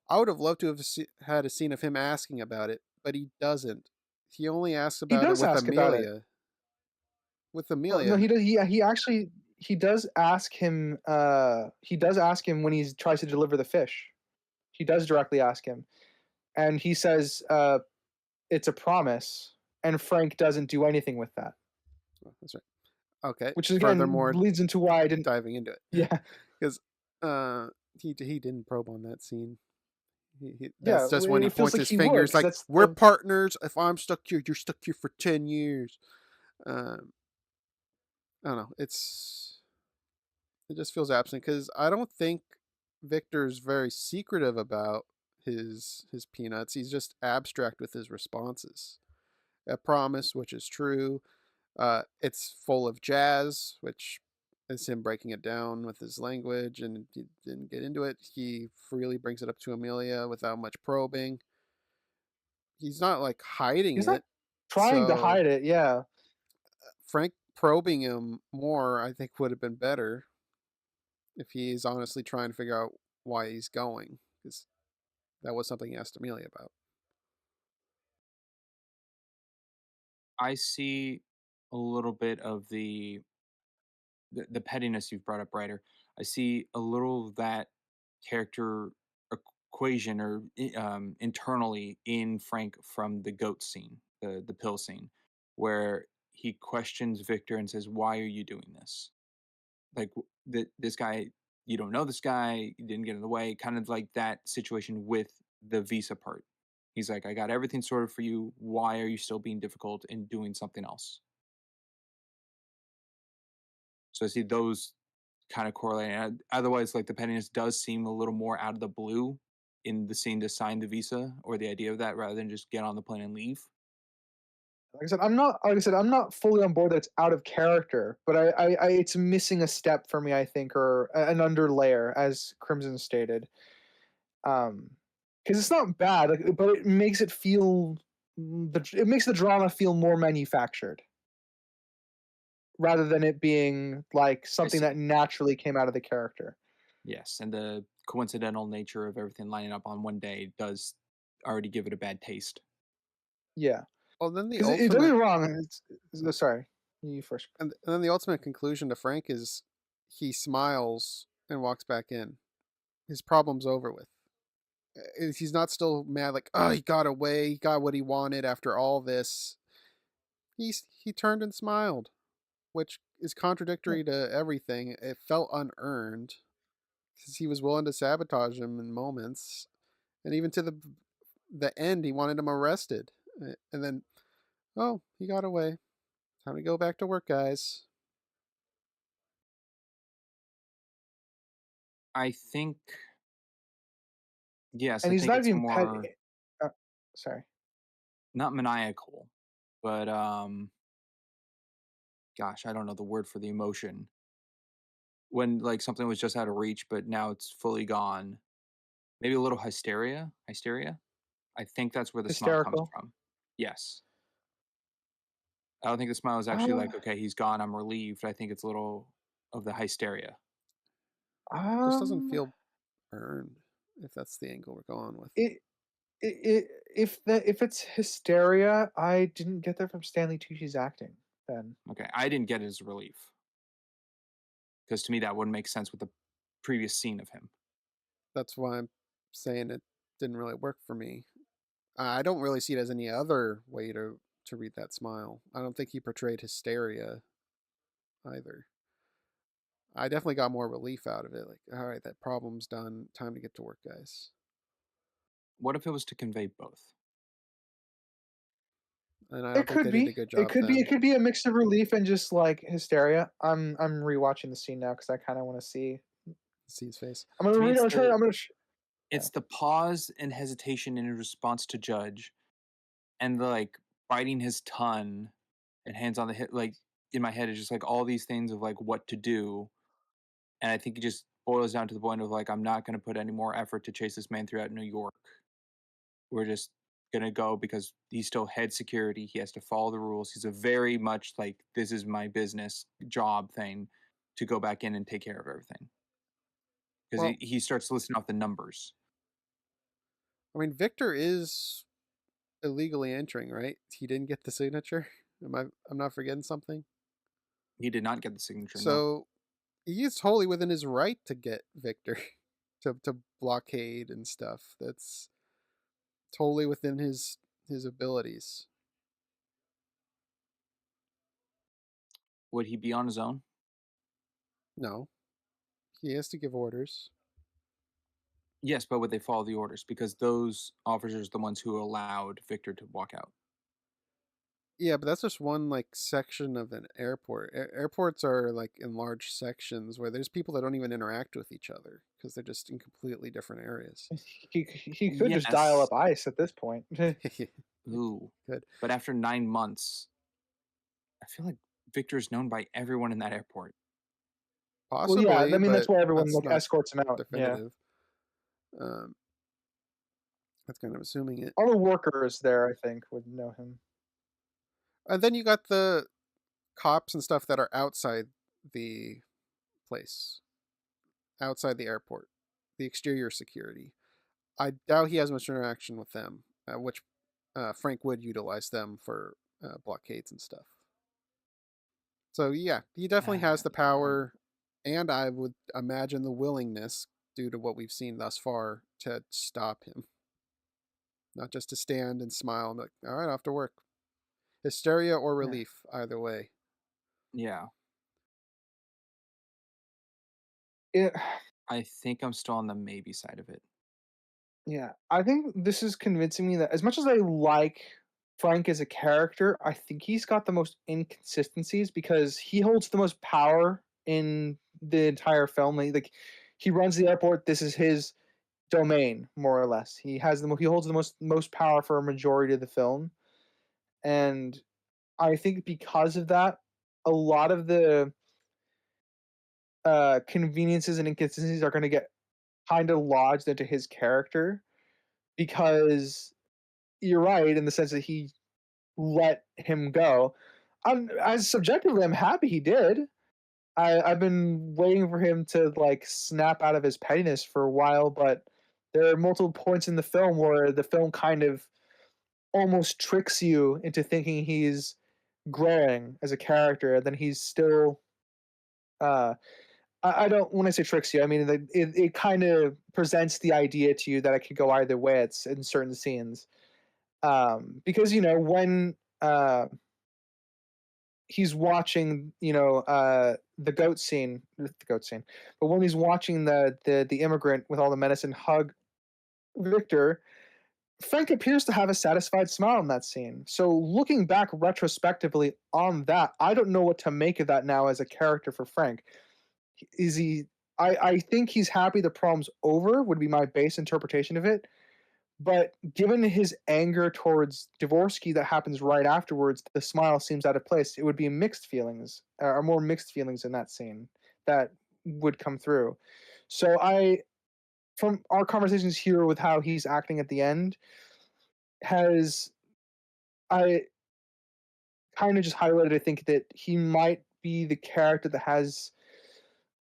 I would have loved to have had a scene of him asking about it, but he doesn't. He only asks He about it does with ask about it. Amelia. With Well, no, Amelia. he actually he does ask him. He does ask him when he tries to deliver the fish. He does directly ask him, and he says, "It's a promise." And Frank doesn't do anything with that, Oh, that's right. Okay. which again Furthermore, leads into why I didn't. diving into it, Yeah, because he didn't probe on that scene. yeah. That's just when he It feels points like his he would, fingers because like, that's we're the partners. If I'm stuck here, you're stuck here for 10 years. Um, I don't know. It just feels absent because I don't think Victor's very secretive about his peanuts. He's just abstract with his responses. A promise, which is true. It's full of jazz, which is him breaking it down with his language, and he didn't get into it. He freely brings it up to Amelia without much probing. He's not like hiding he's not it. trying to So hide it. Yeah, Frank probing him more, I think, would have been better if he's honestly trying to figure out why he's going, because that was something he asked Amelia about. I see a little bit of the pettiness you've brought up, Ryder. I see a little of that character equation or internally in Frank from the goat scene, the pill scene, where he questions Victor and says, "Why are you doing this? Like this guy, you don't know this guy, you didn't get in the way." Kind of like that situation with the visa part. He's like, "I got everything sorted for you. Why are you still being difficult and doing something else?" So I see those kind of correlating. Otherwise, like the pettiness does seem a little more out of the blue in the scene to sign the visa or the idea of that rather than just get on the plane and leave. like I said, I'm not fully on board that it's out of character, but it's missing a step for me, I think, or an underlayer, as Crimson stated. Because it's not bad, like, but it makes it feel it makes the drama feel more manufactured rather than it being like I something that see. naturally came out of the character. Yes, and the coincidental nature of everything lining up on one day does already give it a bad taste. Yeah, Well, then the because it don't get ultimate me wrong. Sorry, you first. and then the ultimate conclusion to Frank is he smiles and walks back in. His problem's over with. He's not still mad like, oh, he got away, he got what he wanted after all this. He turned and smiled, which is Yeah. contradictory to everything. It felt unearned because he was willing to sabotage him in moments, and even to the end, he wanted him arrested, and then, oh, he got away. Time to go back to work, guys. I think, yes, And I he's think not it's even more uh, sorry. not maniacal, but gosh, I don't know the word for the emotion. When like something was just out of reach, but now it's fully gone. Maybe a little hysteria. Hysteria. I think that's where the smile comes Hysterical. from. Yes. I don't think the smile is actually Uh, like, okay, he's gone, I'm relieved. I think it's a little of the hysteria. Just doesn't um, feel earned, if that's the angle we're going with. it if it's hysteria, I didn't get that from Stanley Tucci's acting. Then Okay. I didn't get it as a relief. Because to me that wouldn't make sense with the previous scene of him. That's why I'm saying it didn't really work for me. I don't really see it as any other way to read that smile. I don't think he portrayed hysteria either. I definitely got more relief out of it. Like, all right, that problem's done. Time to get to work, guys. What if it was to convey both? And I it don't think could they did a be. good It job could be. It then. could be a mix of relief and just like hysteria. I'm rewatching the scene now because I kind of want to see. See his face. I'm gonna To me read. it's I'm trying. the I'm gonna. Yeah. it's the pause and hesitation in his response to Judge and the like biting his tongue and hands on the hip like in my head it's just like all these things of like what to do. And I think it just boils down to the point of like, I'm not gonna put any more effort to chase this man throughout New York. We're just gonna go because he's still head security. He has to follow the rules. He's a very much like this is my business job thing to go back in and take care of everything. Because Well, he starts listing off the numbers. I mean, Victor is illegally entering, right? He didn't get the signature. I'm not forgetting something. He did not get the signature. No. So he is totally within his right to get Victor to blockade and stuff. That's totally within his abilities. Would he be on his own? No, he has to give orders. Yes, but would they follow the orders? Because those officers are the ones who allowed Victor to walk out. Yeah, but that's just one like section of an airport. Airports are like in large sections where there's people that don't even interact with each other because they're just in completely different areas. He could just dial Yes. up ICE at this point. Ooh. Good. But after 9 months, I feel like Victor's known by everyone in that airport. Well, Possibly, yeah, I mean that's but why everyone that's like not escorts him out. Yeah, definitive. That's kind of assuming it. all the workers there, I think, would know him. And then you got the cops and stuff that are outside the place, outside the airport, the exterior security. I doubt he has much interaction with them, which Frank would utilize them for blockades and stuff. So yeah, he definitely has the power, and I would imagine the willingness, due to what we've seen thus far, to stop him. Not just to stand and smile and be like, all right, off to work. Hysteria or relief, either way. Yeah. It, I think I'm still on the maybe side of it. yeah, I think this is convincing me that as much as I like Frank as a character, I think he's got the most inconsistencies because he holds the most power in the entire film. Like he runs the airport. This is his domain, more or less. He holds the most power for a majority of the film, and I think because of that, a lot of the conveniences and inconsistencies are going to get kind of lodged into his character because you're right in the sense that he let him go. As subjectively, I'm happy he did. I've been waiting for him to like snap out of his pettiness for a while, but there are multiple points in the film where the film kind of almost tricks you into thinking he's growing as a character, and then he's still. I don't when I say tricks you, I mean it kind of presents the idea to you that it could go either way. It's in certain scenes, because when he's watching, the goat scene, but when he's watching the immigrant with all the medicine hug Victor, Frank appears to have a satisfied smile in that scene. So looking back retrospectively on that, I don't know what to make of that now as a character for Frank. Is he? I think he's happy the problem's over. Would be my base interpretation of it. But given his anger towards Dvorsky that happens right afterwards, the smile seems out of place. It would be mixed feelings, or more mixed feelings in that scene that would come through. So from our conversations here with how he's acting at the end, I kind of just highlighted, I think, that he might be the character that has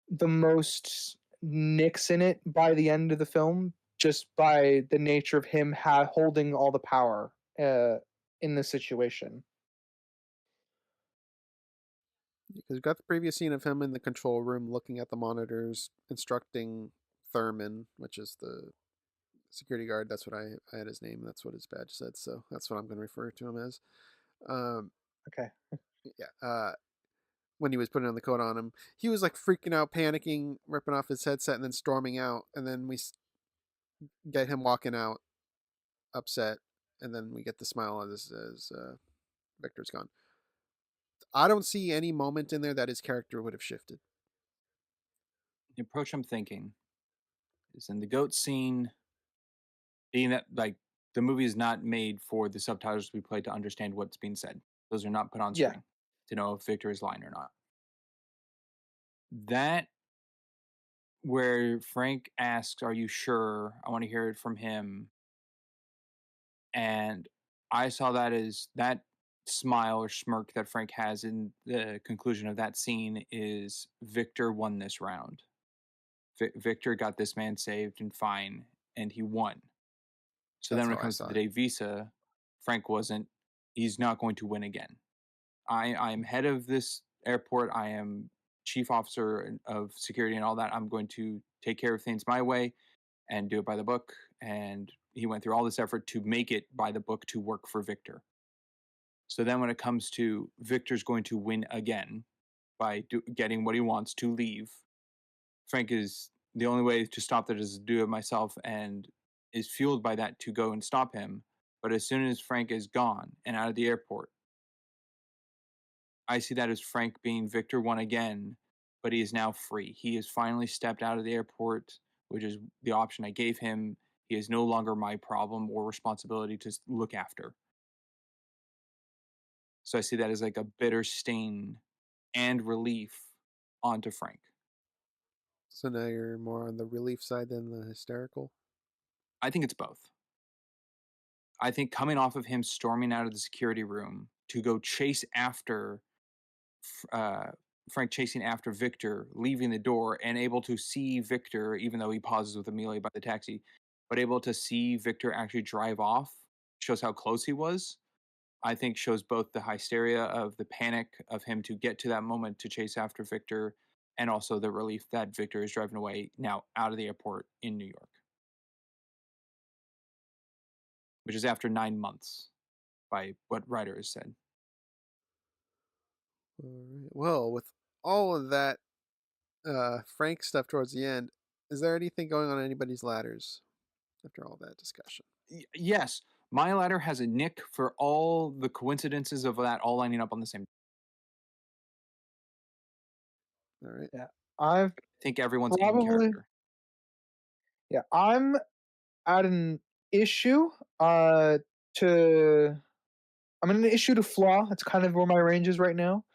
the most nicks in it by the end of the film, just by the nature of him holding all the power in the situation. Because we've got the previous scene of him in the control room looking at the monitors, instructing Thurman, which is the security guard. That's what I had his name. That's what his badge said. So that's what I'm going to refer to him as. Okay. Yeah. When he was putting on the coat on him, he was like freaking out, panicking, ripping off his headset, and then storming out. And then we get him walking out, upset, and then we get the smile as Victor's gone. I don't see any moment in there that his character would have shifted. The approach I'm thinking is in the goat scene, being that like the movie is not made for the subtitles to be played to understand what's being said. Those are not put on screen to know if Victor is lying or not. That where Frank asks, "Are you sure?" I want to hear it from him. And I saw that as that smile or smirk that Frank has in the conclusion of that scene is Victor won this round. Victor got this man saved and fine, and he won. So That's then when how it I comes to saw the it. day visa, Frank wasn't. He's not going to win again. I'm head of this airport. I am chief officer of security and all that. I'm going to take care of things my way and do it by the book. And he went through all this effort to make it by the book to work for Victor. So then when it comes to Victor's going to win again by getting what he wants to leave, Frank is the only way to stop that is to do it myself, and is fueled by that to go and stop him. But as soon as Frank is gone and out of the airport, I see that as Frank being Victor won again, but he is now free. He has finally stepped out of the airport, which is the option I gave him. He is no longer my problem or responsibility to look after. So I see that as like a bitter stain and relief onto Frank. So now you're more on the relief side than the hysterical? I think it's both. I think coming off of him storming out of the security room to go chase after Frank chasing after Victor, leaving the door and able to see Victor, even though he pauses with Amelia by the taxi, but able to see Victor actually drive off, shows how close he was. I think shows both the hysteria of the panic of him to get to that moment to chase after Victor, and also the relief that Victor is driving away now out of the airport in New York, which is after 9 months by what writer has said. All right. Well, with all of that Frank stuff towards the end, is there anything going on anybody's ladders after all that discussion? Yes, my ladder has a nick for all the coincidences of that all lining up on the same. All right. Yeah, I think everyone's in probably character. yeah. I'm at an issue to I'm in an issue to flaw. That's kind of where my range is right now.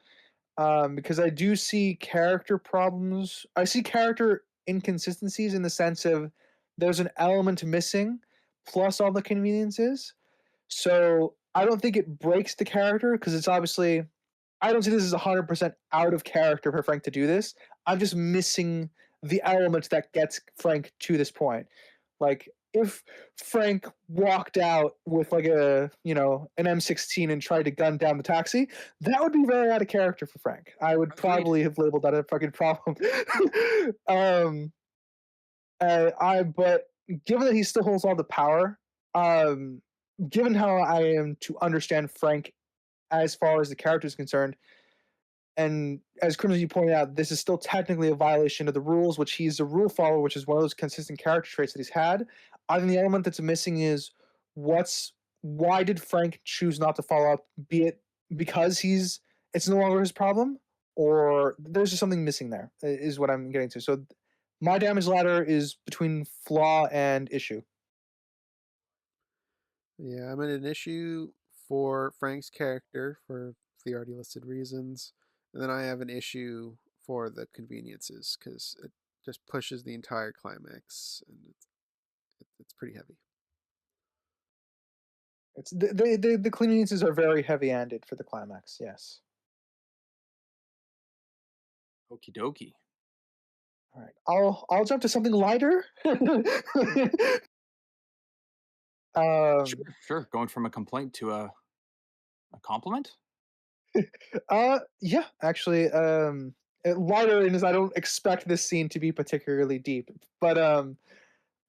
Because I do see character problems. I see character inconsistencies in the sense of there's an element missing, plus all the conveniences. So I don't think it breaks the character because it's obviously. I don't see this as 100% out of character for Frank to do this. I'm just missing the element that gets Frank to this point. Like if Frank walked out with like an M16 and tried to gun down the taxi, that would be very out of character for Frank. I would probably have labeled that a fucking problem. But given that he still holds all the power, given how I am to understand Frank as far as the character is concerned, and as Crimson, you pointed out, this is still technically a violation of the rules, which he's a rule follower, which is one of those consistent character traits that he's had. I think the element that's missing is why did Frank choose not to follow up? Be it because it's no longer his problem, or there's just something missing there, is what I'm getting to. So my damage ladder is between flaw and issue. Yeah, I'm in an issue for Frank's character for the already listed reasons. And then I have an issue for the conveniences because it just pushes the entire climax, and it's pretty heavy. It's the conveniences are very heavy-handed for the climax. Yes. Okie dokie. All right, I'll jump to something lighter. Sure. Going from a complaint to a compliment. Yeah, actually, lighter in is I don't expect this scene to be particularly deep, but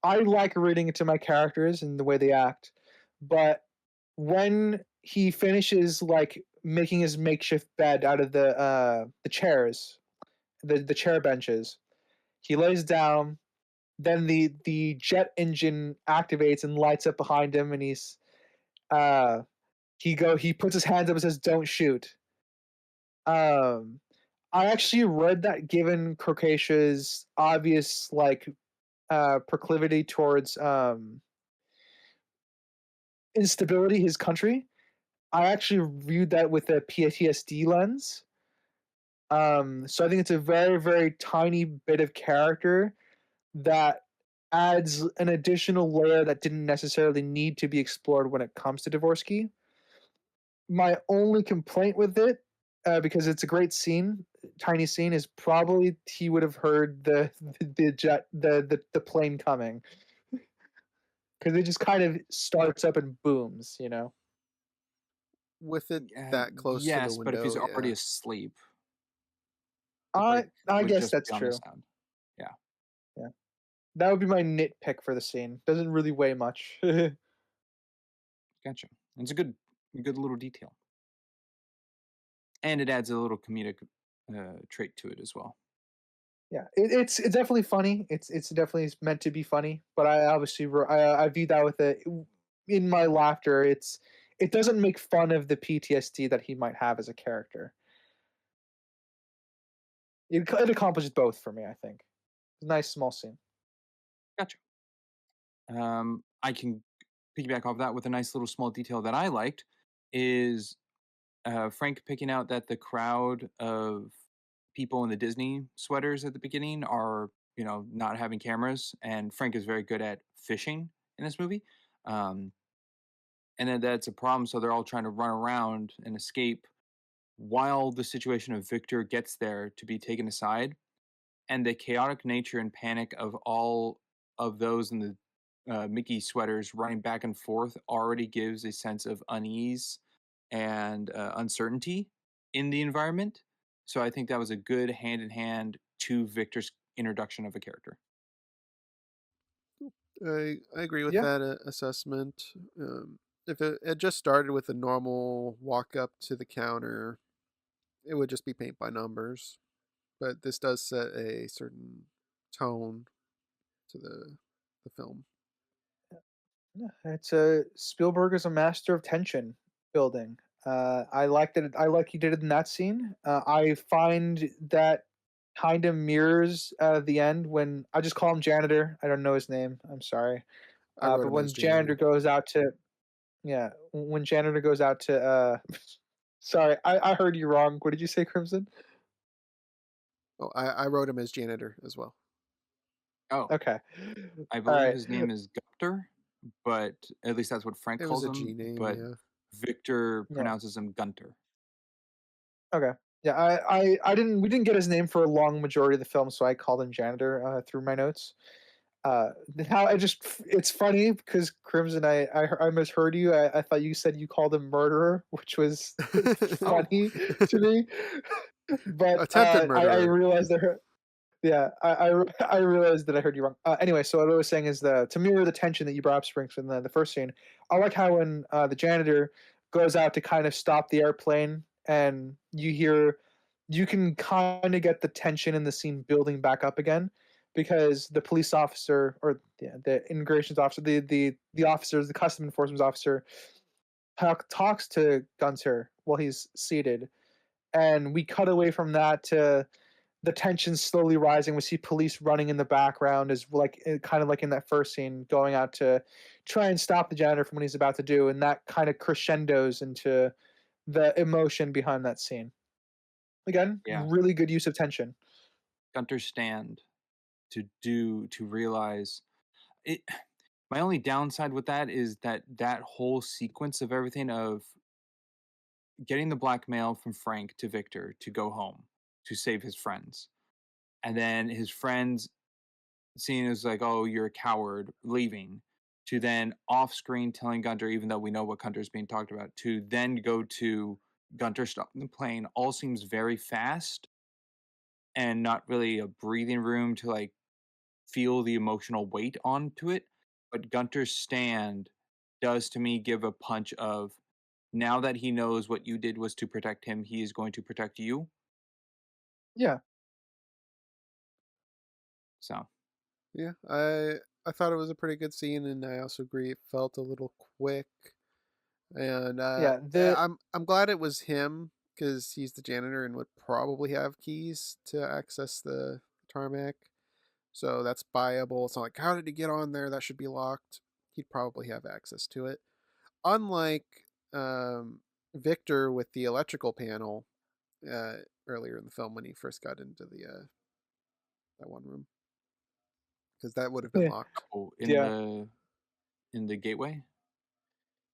I like reading into my characters and the way they act. But when he finishes like making his makeshift bed out of the chairs, the chair benches, he lays down. Then the jet engine activates and lights up behind him, and he puts his hands up and says, "Don't shoot." I actually read that given Crocatia's obvious proclivity towards instability, his country, I actually viewed that with a PTSD lens. So I think it's a very, very tiny bit of character that adds an additional layer that didn't necessarily need to be explored when it comes to Dvorsky. My only complaint with it, because it's a great scene, tiny scene, is probably he would have heard the plane coming, because it just kind of starts up and booms, you know. with it that close to the Yes, but if he's window, already yeah. asleep, the I break I would guess just that's be on the true. sound. Yeah, Yeah, that would be my nitpick for the scene. Doesn't really weigh much. gotcha. It's a good little detail, and it adds a little comedic trait to it as well. Yeah, it's definitely funny. It's definitely meant to be funny, but I obviously I view that with it in my laughter. It doesn't make fun of the PTSD that he might have as a character. It accomplishes both for me. I think. Nice small scene. Gotcha. I can piggyback off that with a nice little small detail that I liked is Frank picking out that the crowd of people in the Disney sweaters at the beginning are, not having cameras, and Frank is very good at fishing in this movie. Um, and then that's a problem, so they're all trying to run around and escape while the situation of Victor gets there to be taken aside. And the chaotic nature and panic of all of those in the Mickey sweaters running back and forth already gives a sense of unease and uncertainty in the environment. So I think that was a good hand in hand to Victor's introduction of a character. I agree with Yeah, that assessment. If it had just started with a normal walk up to the counter, it would just be paint by numbers. But this does set a certain tone to the film. yeah. It's a Spielberg is a master of tension building. I like that. I like he did it in that scene. I find that kind of mirrors the end when I just call him janitor. I don't know his name. I'm sorry. I wrote But him as when janitor janitor. goes out to yeah, when janitor goes out to sorry, I heard you wrong. What did you say, Crimson? Oh, I wrote him as janitor as well. Oh, Okay. I All believe right. his name is Gunter, but at least that's what Frank It was calls a G him. name, But yeah. Victor Yeah. pronounces him Gunter. Okay. Yeah, I didn't we didn't get his name for a long majority of the film, so I called him janitor through my notes. Uh, how I just it's funny because Crimson, I misheard you. I thought you said you called him murderer, which was Oh, funny to me. But Attempted I murderer. realized that yeah, I realized that I heard you wrong. Anyway, so what I was saying is to mirror the tension that you brought up, Springs, in the first scene. I like how when the janitor goes out to kind of stop the airplane, and you can kind of get the tension in the scene building back up again, because the police officer or the immigrations officer, the officers, the custom enforcement officer, talks to Gunter while he's seated, and we cut away from that to the tension slowly rising. We see police running in the background, as like kind of like in that first scene, going out to try and stop the janitor from what he's about to do, and that kind of crescendos into the emotion behind that scene. Again, yeah. really good use of tension. Gunter stand to realize it. My only downside with that is that whole sequence of everything of getting the blackmail from Frank to Victor to go home to save his friends, and then his friends seeing as like, oh, you're a coward, leaving, to then off screen telling Gunter, even though we know what Gunter is being talked about, to then go to Gunter stopping the plane, all seems very fast and not really a breathing room to like feel the emotional weight onto it. But Gunter's stand does to me give a punch of now that he knows what you did was to protect him, he is going to protect you. Yeah, So Yeah, I thought it was a pretty good scene, and I also agree it felt a little quick. And yeah. The I'm glad it was him because he's the janitor and would probably have keys to access the tarmac. So that's buyable. It's not like how did he get on there? That should be locked. He'd probably have access to it. Unlike um, Victor with the electrical panel uh, earlier in the film when he first got into the that one room because that would have been yeah, locked. oh, yeah. in the gateway,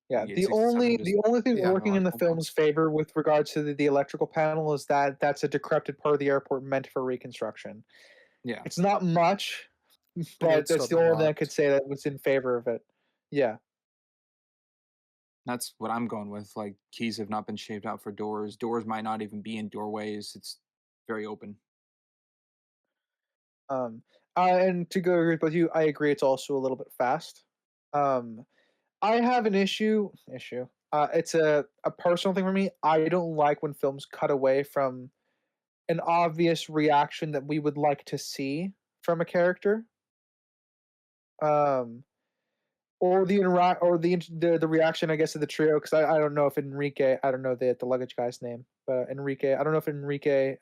Yeah, the gate 67, just the only thing Yeah. working in the unlockable door. film's favor with regards to the electrical panel is that that's a decrepit part of the airport meant for reconstruction. Yeah. It's not much, But it but would still that's have the been only thing I could locked. say that was in favor of it. Yeah. That's what I'm going with. Like keys have not been shaped out for doors. Doors might not even be in doorways. It's very open. Um, and to go with you, I agree. It's also a little bit fast. Um, I have an issue. It's a personal thing for me. I don't like when films cut away from an obvious reaction that we would like to see from a character. Um, or the reaction, I guess, of the trio. Because I don't know if Enrique, I don't know the luggage guy's name, but Enrique, I don't know if Enrique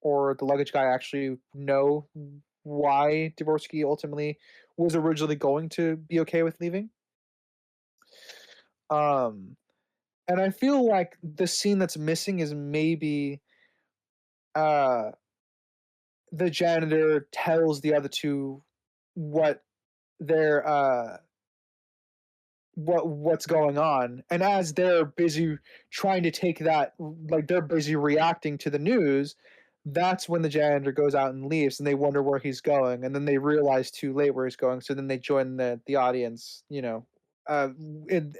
or the luggage guy actually know why Dvorsky ultimately was originally going to be okay with leaving. Um, and I feel like the scene that's missing is maybe uh the janitor tells the other two what their what's going on, and as they're busy trying to take that, like they're busy reacting to the news, that's when the janitor goes out and leaves and they wonder where he's going, and then they realize too late where he's going, so then they join the audience, uh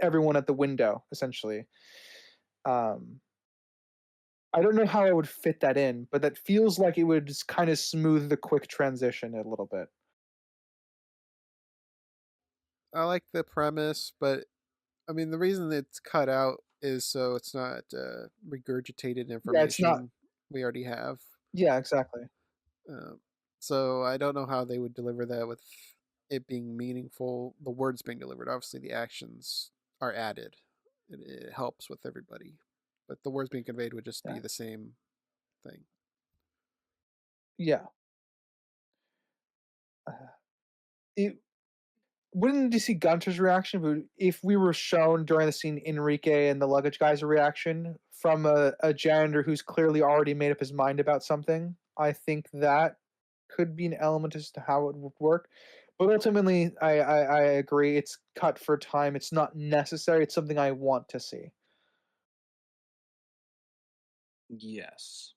everyone at the window essentially. um I don't know how I would fit that in, but that feels like it would just kind of smooth the quick transition a little bit. I like the premise, but I mean, the reason it's cut out is so it's not regurgitated Yeah, it's not. information we already have. Yeah, exactly. Um, so I don't know how they would deliver that with it being meaningful. The words being delivered, obviously, the actions are added. It helps with everybody, but the words being conveyed would just be Yeah. the same thing. Yeah. Uh, it wouldn't need to see Gunter's reaction, but if we were shown during the scene Enrique and the luggage guy's reaction from a janitor who's clearly already made up his mind about something, I think that could be an element as to how it would work. But ultimately, I agree. It's cut for time. It's not necessary. It's something I want to see. Yes.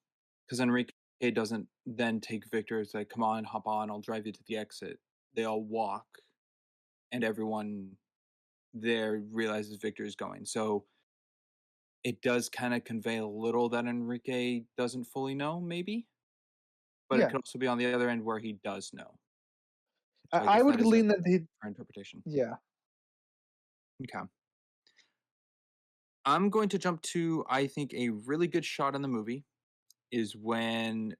Because Enrique doesn't then take Victor. It's like, come on, hop on, I'll drive you to the exit. They all walk, and everyone there realizes Victor is going. So it does kind of convey a little that Enrique doesn't fully know, maybe. But it Yeah, could also be on the other end where he does know. So I I guess would that is a lean that he. fair interpretation. Yeah, Okay. I'm going to jump to, I think, a really good shot in the movie is when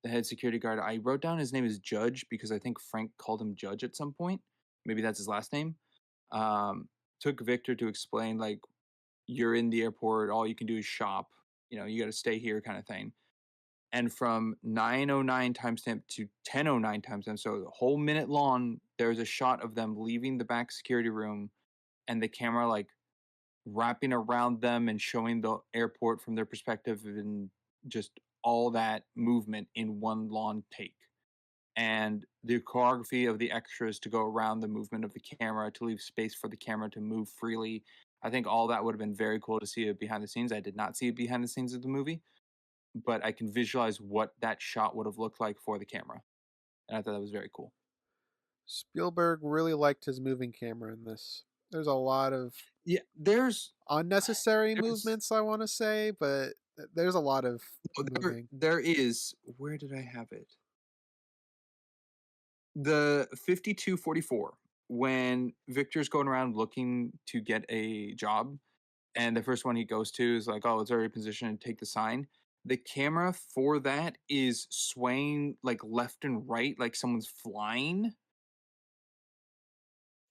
the head security guard, I wrote down his name is Judge because I think Frank called him Judge at some point. Maybe that's his last name. Um, took Victor to explain, like, you're in the airport, all you can do is shop. You got to stay here, kind of thing. And from 9:09 timestamp to 10:09 timestamp, so the whole minute long, there's a shot of them leaving the back security room, and the camera like wrapping around them and showing the airport from their perspective, and just all that movement in one long take. And the choreography of the extras to go around the movement of the camera to leave space for the camera to move freely. I think all that would have been very cool to see it behind the scenes. I did not see it behind the scenes of the movie, but I can visualize what that shot would have looked like for the camera. And I thought that was very cool. Spielberg really liked his moving camera in this. There's a lot of Yeah, there's unnecessary there's movements, I want to say, but there's a lot of there moving. there is, where did I have it? The 52:44, when Victor's going around looking to get a job, and the first one he goes to is like, oh, it's already positioned, take the sign. The camera for that is swaying like left and right, like someone's flying.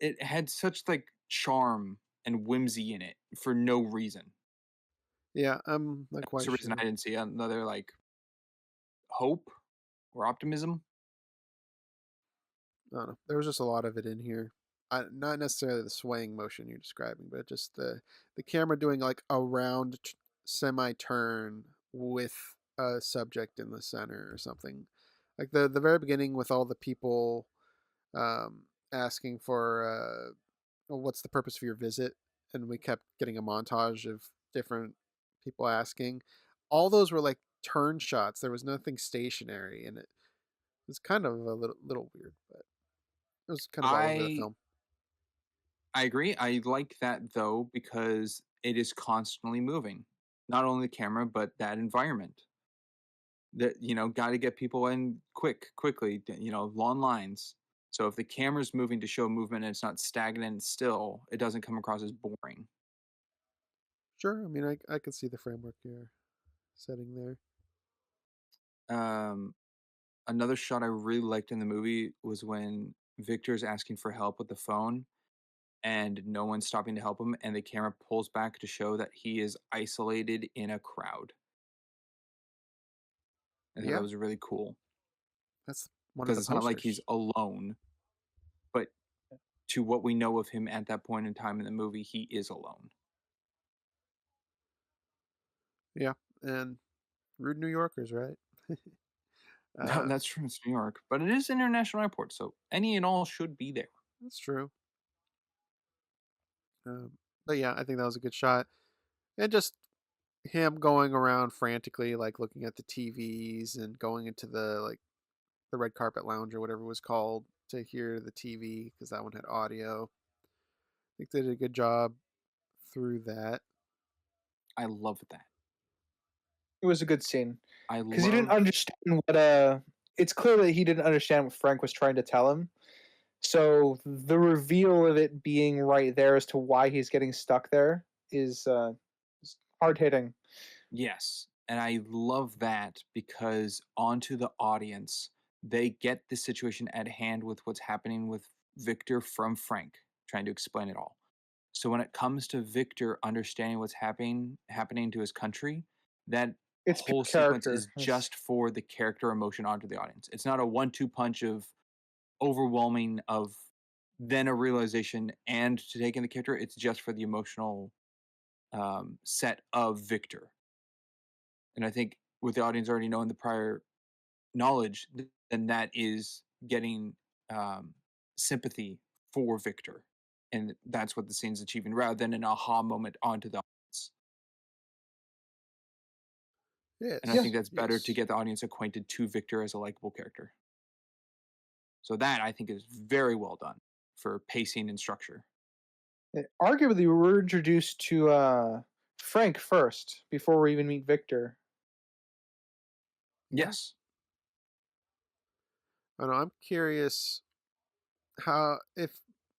It had such like charm and whimsy in it for no reason. Yeah, I'm not That's quite the reason I sure. didn't see another like hope or optimism. I don't know. There was just a lot of it in here. Not necessarily the swaying motion you're describing, but just the camera doing like a round semi turn with a subject in the center or something. Like the very beginning with all the people um, asking for well, what's the purpose of your visit, and we kept getting a montage of different people asking. All those were like turn shots. There was nothing stationary, and it was kind of a little weird, but it was kind of all over the I film. I agree. I like that though because it is constantly moving. Not only the camera, but that environment. That got to get people in quickly. Long lines. So if the camera's moving to show movement and it's not stagnant and still, it doesn't come across as boring. Sure. I mean, I can see the framework you're setting there. Another shot I really liked in the movie was when Victor's asking for help with the phone and no one's stopping to help him, and the camera pulls back to show that he is isolated in a crowd. I thought that Yeah, was really cool that's one of because the it's not like he's posters. alone, but to what we know of him at that point in time in the movie, he is alone. Yeah, and rude New Yorkers, right? No, that's true. It's New York, but it is an international airport, so any and all should be there. That's true. But yeah, I think that was a good shot, and just him going around frantically, like looking at the TVs and going into the red carpet lounge or whatever it was called to hear the TV because that one had audio. I think they did a good job through that. I love that. It was a good scene I because he didn't love. understand what. It's clear that he didn't understand what Frank was trying to tell him. So the reveal of it being right there as to why he's getting stuck there is hard hitting. Yes, and I love that because onto the audience, they get the situation at hand with what's happening with Victor from Frank, trying to explain it all. So when it comes to Victor understanding what's happening to his country, that It's pure whole sequence is character. just for the character emotion onto the audience. It's not a 1-2 punch of overwhelming of then a realization and to take in the character. It's just for the emotional set of Victor. And I think with the audience already knowing the prior knowledge, then that is getting sympathy for Victor. And that's what the scene's achieving rather than an aha moment onto the audience. And I Yes, think that's better to yes. get the audience acquainted to Victor as a likable character. So that I think is very well done for pacing and structure. Arguably, we were introduced to Frank first before we even meet Victor. Yeah. Yes. I don't know. I'm curious how if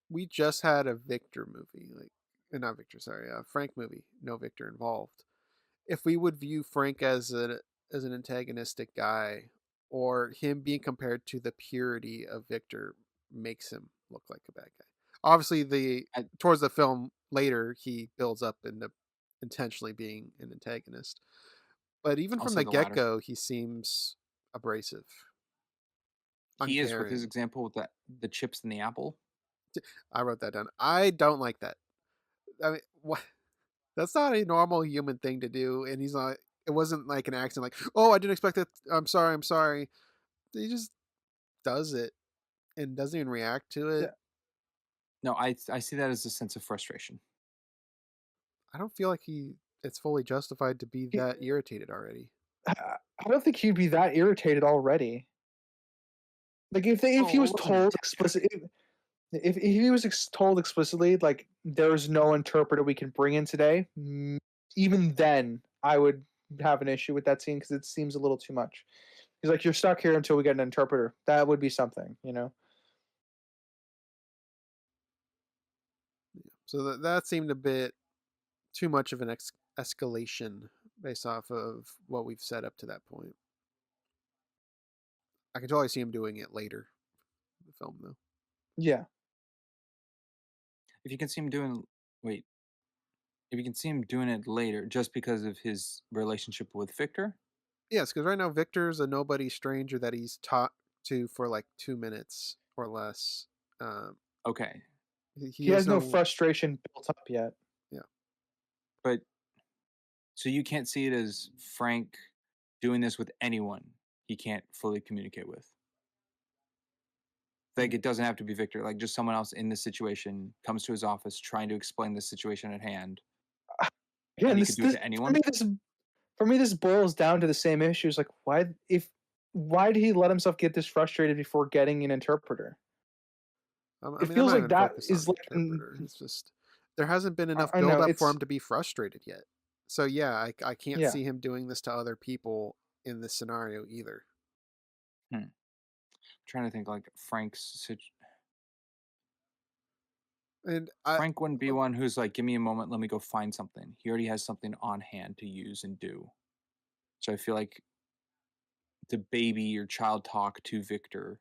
we just had a Victor movie, like not Victor, sorry, a Frank movie, no Victor involved. If we would view Frank as an antagonistic guy, or him being compared to the purity of Victor makes him look like a bad guy. Obviously, the I, towards the film later he builds up into intentionally being an antagonist, but even I'll from say the the get latter. go, he seems abrasive, He is with his uncaring. example with the chips in the apple. I wrote that down. I don't like that. I mean, what? That's not a normal human thing to do. And he's not. It wasn't like an accident. Like, oh, I didn't expect it. I'm sorry. I'm sorry. He just does it and doesn't even react to it. Yeah, No, I see that as a sense of frustration. I don't feel like it's fully justified to be he, that irritated already. I don't think he'd be that irritated already. Like if he Well, it was wasn't told explicit, if he was told explicitly, like there's no interpreter we can bring in today, even then I would have an issue with that scene because it seems a little too much. He's like, you're stuck here until we get an interpreter. That would be something, you know. So that seemed a bit too much of an escalation based off of what we've set up to that point. I can totally see him doing it later in the film, though. Yeah, If you can see him doing wait, if you can see him doing it later just because of his relationship with Victor. Yes, because right now Victor's a nobody stranger that he's talked to for like 2 minutes or less. Um, Okay. he he has has no no, frustration built up yet. yeah. But so you can't see it as Frank doing this with anyone he can't fully communicate with. Like it doesn't have to be Victor, like just someone else in the situation comes to his office trying to explain the situation at hand and Again, he could do it this to for me anyone. this boils down to the same issues. Like why did he let himself get this frustrated before getting an interpreter? I It mean, I'm feels not like even that focused on is the like interpreter. It's just there hasn't been enough I know build up for it's him to be frustrated yet. So yeah, I can't yeah. see him doing this to other people in this scenario either. Hmm. Trying to think like And Frank wouldn't be one who's like, give me a moment, let me go find something. He already has something on hand to use and do. So I feel like the baby or child talk to Victor,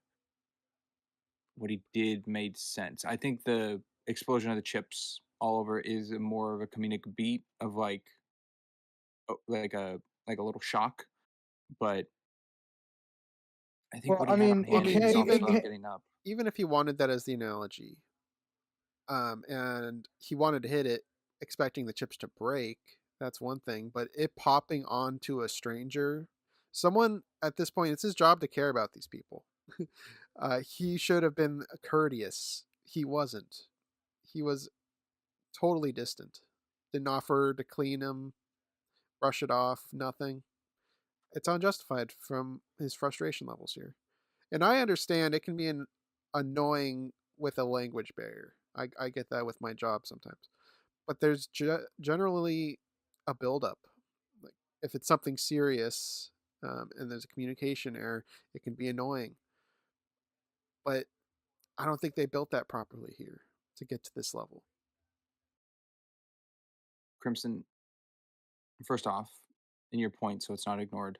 what he did made sense. I think the explosion of the chips all over is more of a comedic beat of like like a little shock, but I think Well, what I he had on mean, it hand okay, when can't he's off it even without can't getting up. even if he wanted that as the analogy, and he wanted to hit it expecting the chips to break, that's one thing. But it popping onto a stranger, someone at this point, it's his job to care about these people. He should have been courteous. He wasn't. He was totally distant. Didn't offer to clean him, brush it off, nothing. It's unjustified from his frustration levels here. And I understand it can be annoying with a language barrier. I get that with my job sometimes. But there's generally a buildup. Like if it's something serious and there's a communication error, it can be annoying. But I don't think they built that properly here to get to this level. Crimson, first off, in your point, so it's not ignored.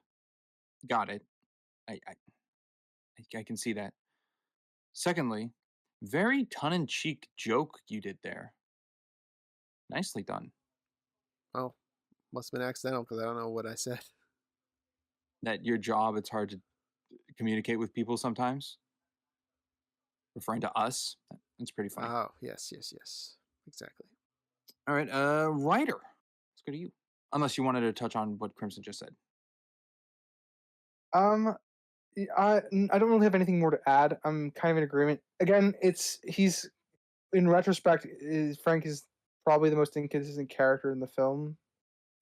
Got it. I can see that. Secondly, very tongue-in-cheek joke you did there. Nicely done. Well, must have been accidental because I don't know what I said. That your job, it's hard to communicate with people sometimes. Referring to us, that's pretty funny. Oh, yes. Exactly. All right, writer, let's go to you. Unless you wanted to touch on what Crimson just said. um I don't really have anything more to add. I'm kind of in agreement. Again, he's in retrospect, Frank is probably the most inconsistent character in the film,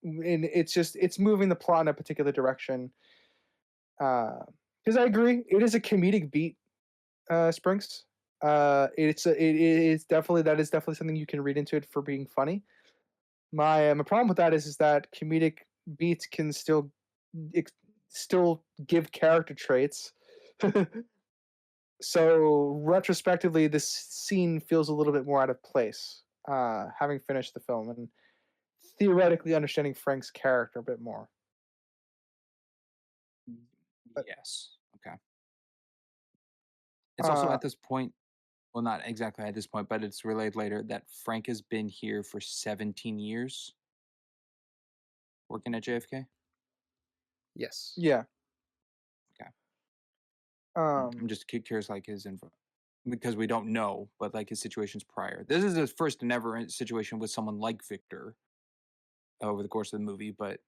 and it's moving the plot in a particular direction. Because I agree, it is a comedic beat, Sprinks. It is definitely that is definitely something you can read into it for being funny. My problem with that is that comedic beats can ex- still give character traits. So retrospectively, this scene feels a little bit more out of place. Having finished the film and theoretically understanding Frank's character a bit more. But Yes. Okay. It's also uh, at this point, well, not exactly at this point, but it's relayed later that Frank has been here for 17 years working at JFK. Yes. yeah. Okay. I'm Um, just curious, like his info, because we don't know, but like his situations prior. This is his first and ever situation with someone like Victor over the course of the movie, but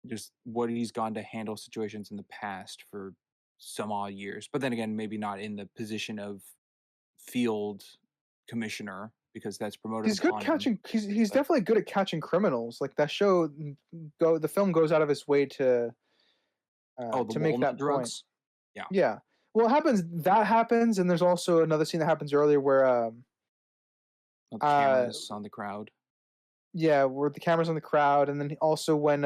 just what he's gone to handle situations in the past for some odd years. But then again, maybe not in the position of field commissioner because that's promoted he's good upon him. catching. He's But definitely good at catching criminals. Like that show, the film goes out of its way the to make walnut that point. drugs. Yeah. Yeah. Well, it happens. That happens, and there's also another scene that happens earlier where The uh cameras on the crowd. yeah, where the camera's on the crowd, and then also when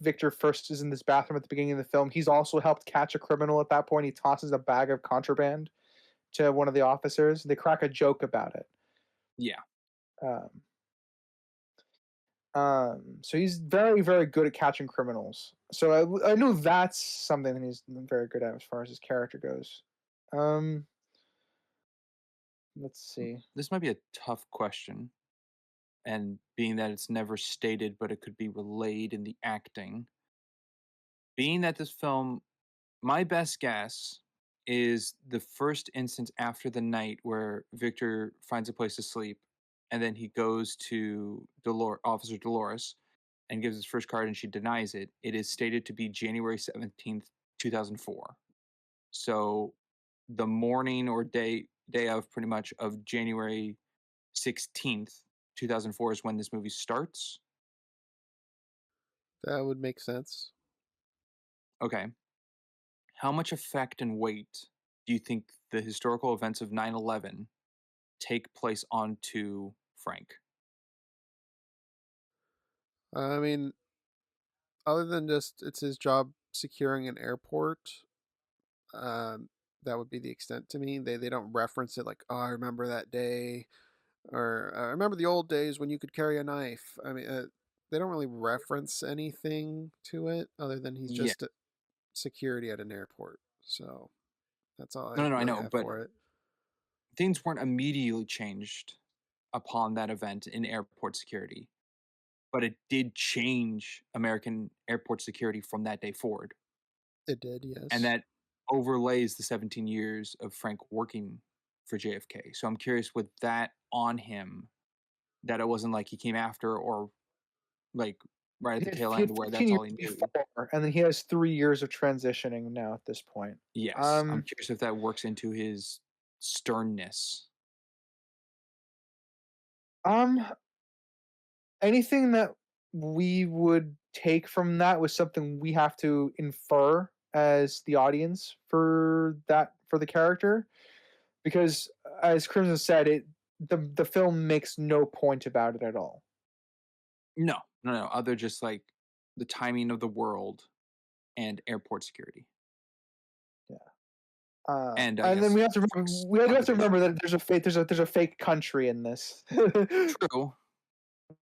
Victor first is in this bathroom at the beginning of the film, he's also helped catch a criminal at that point. He tosses a bag of contraband to one of the officers. They crack a joke about it. Yeah. Um, so he's very, very good at catching criminals. So I know that's something that he's very good at as far as his character goes. Um, let's see. This might be a tough question. And being that it's never stated, but it could be relayed in the acting. Being that this film, my best guess is the first instance after the night where Victor finds a place to sleep, and then he goes to Officer Dolores and gives his first card, and she denies it. It is stated to be January 17th, 2004. So the morning or day of pretty much of January 16th, 2004 is when this movie starts. That would make sense. Okay. How much effect and weight do you think the historical events of 9/11 take place onto Frank? I mean, other than just it's his job securing an airport, um, that would be the extent to me. They don't reference it like, oh, I remember that day, or I remember the old days when you could carry a knife. I mean, they don't really reference anything to it other than he's Yeah. just security at an airport. So that's all I No, I really know, have but for it. things weren't immediately changed upon that event in airport security, but it did change American airport security from that day forward. It did, And yes. that overlays the 17 years of Frank working for JFK. So I'm curious with that on him, that it wasn't like he came after or like right at the tail He had end where 15 that's years all he knew. before, and then he has 3 years of transitioning now at this point. Yes, I'm curious if that works into his sternness. Um, anything that we would take from that was something we have to infer as the audience for the character, because as Crimson said, the film makes no point about it at all. No. Other just like the timing of the world and airport security. Yeah. And I And then guess we have to Frank's we do have to observation. remember that there's a fake country in this. True.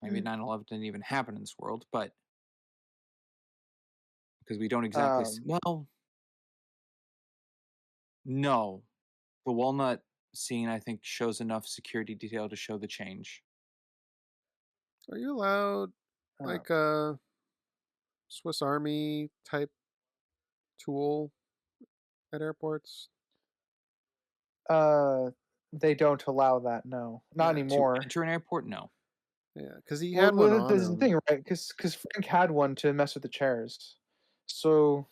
Maybe 9/11 didn't even happen in this world, but because we don't exactly Um, well, no. The walnut scene I think shows enough security detail to show the change. Are you allowed uh, like a Swiss Army type tool at airports? uh, they don't allow that. No, not Yeah, To anymore. enter an airport, no. yeah, because he Well, had one well, on this is the thing, him. right? Because Frank had one to mess with the chairs, so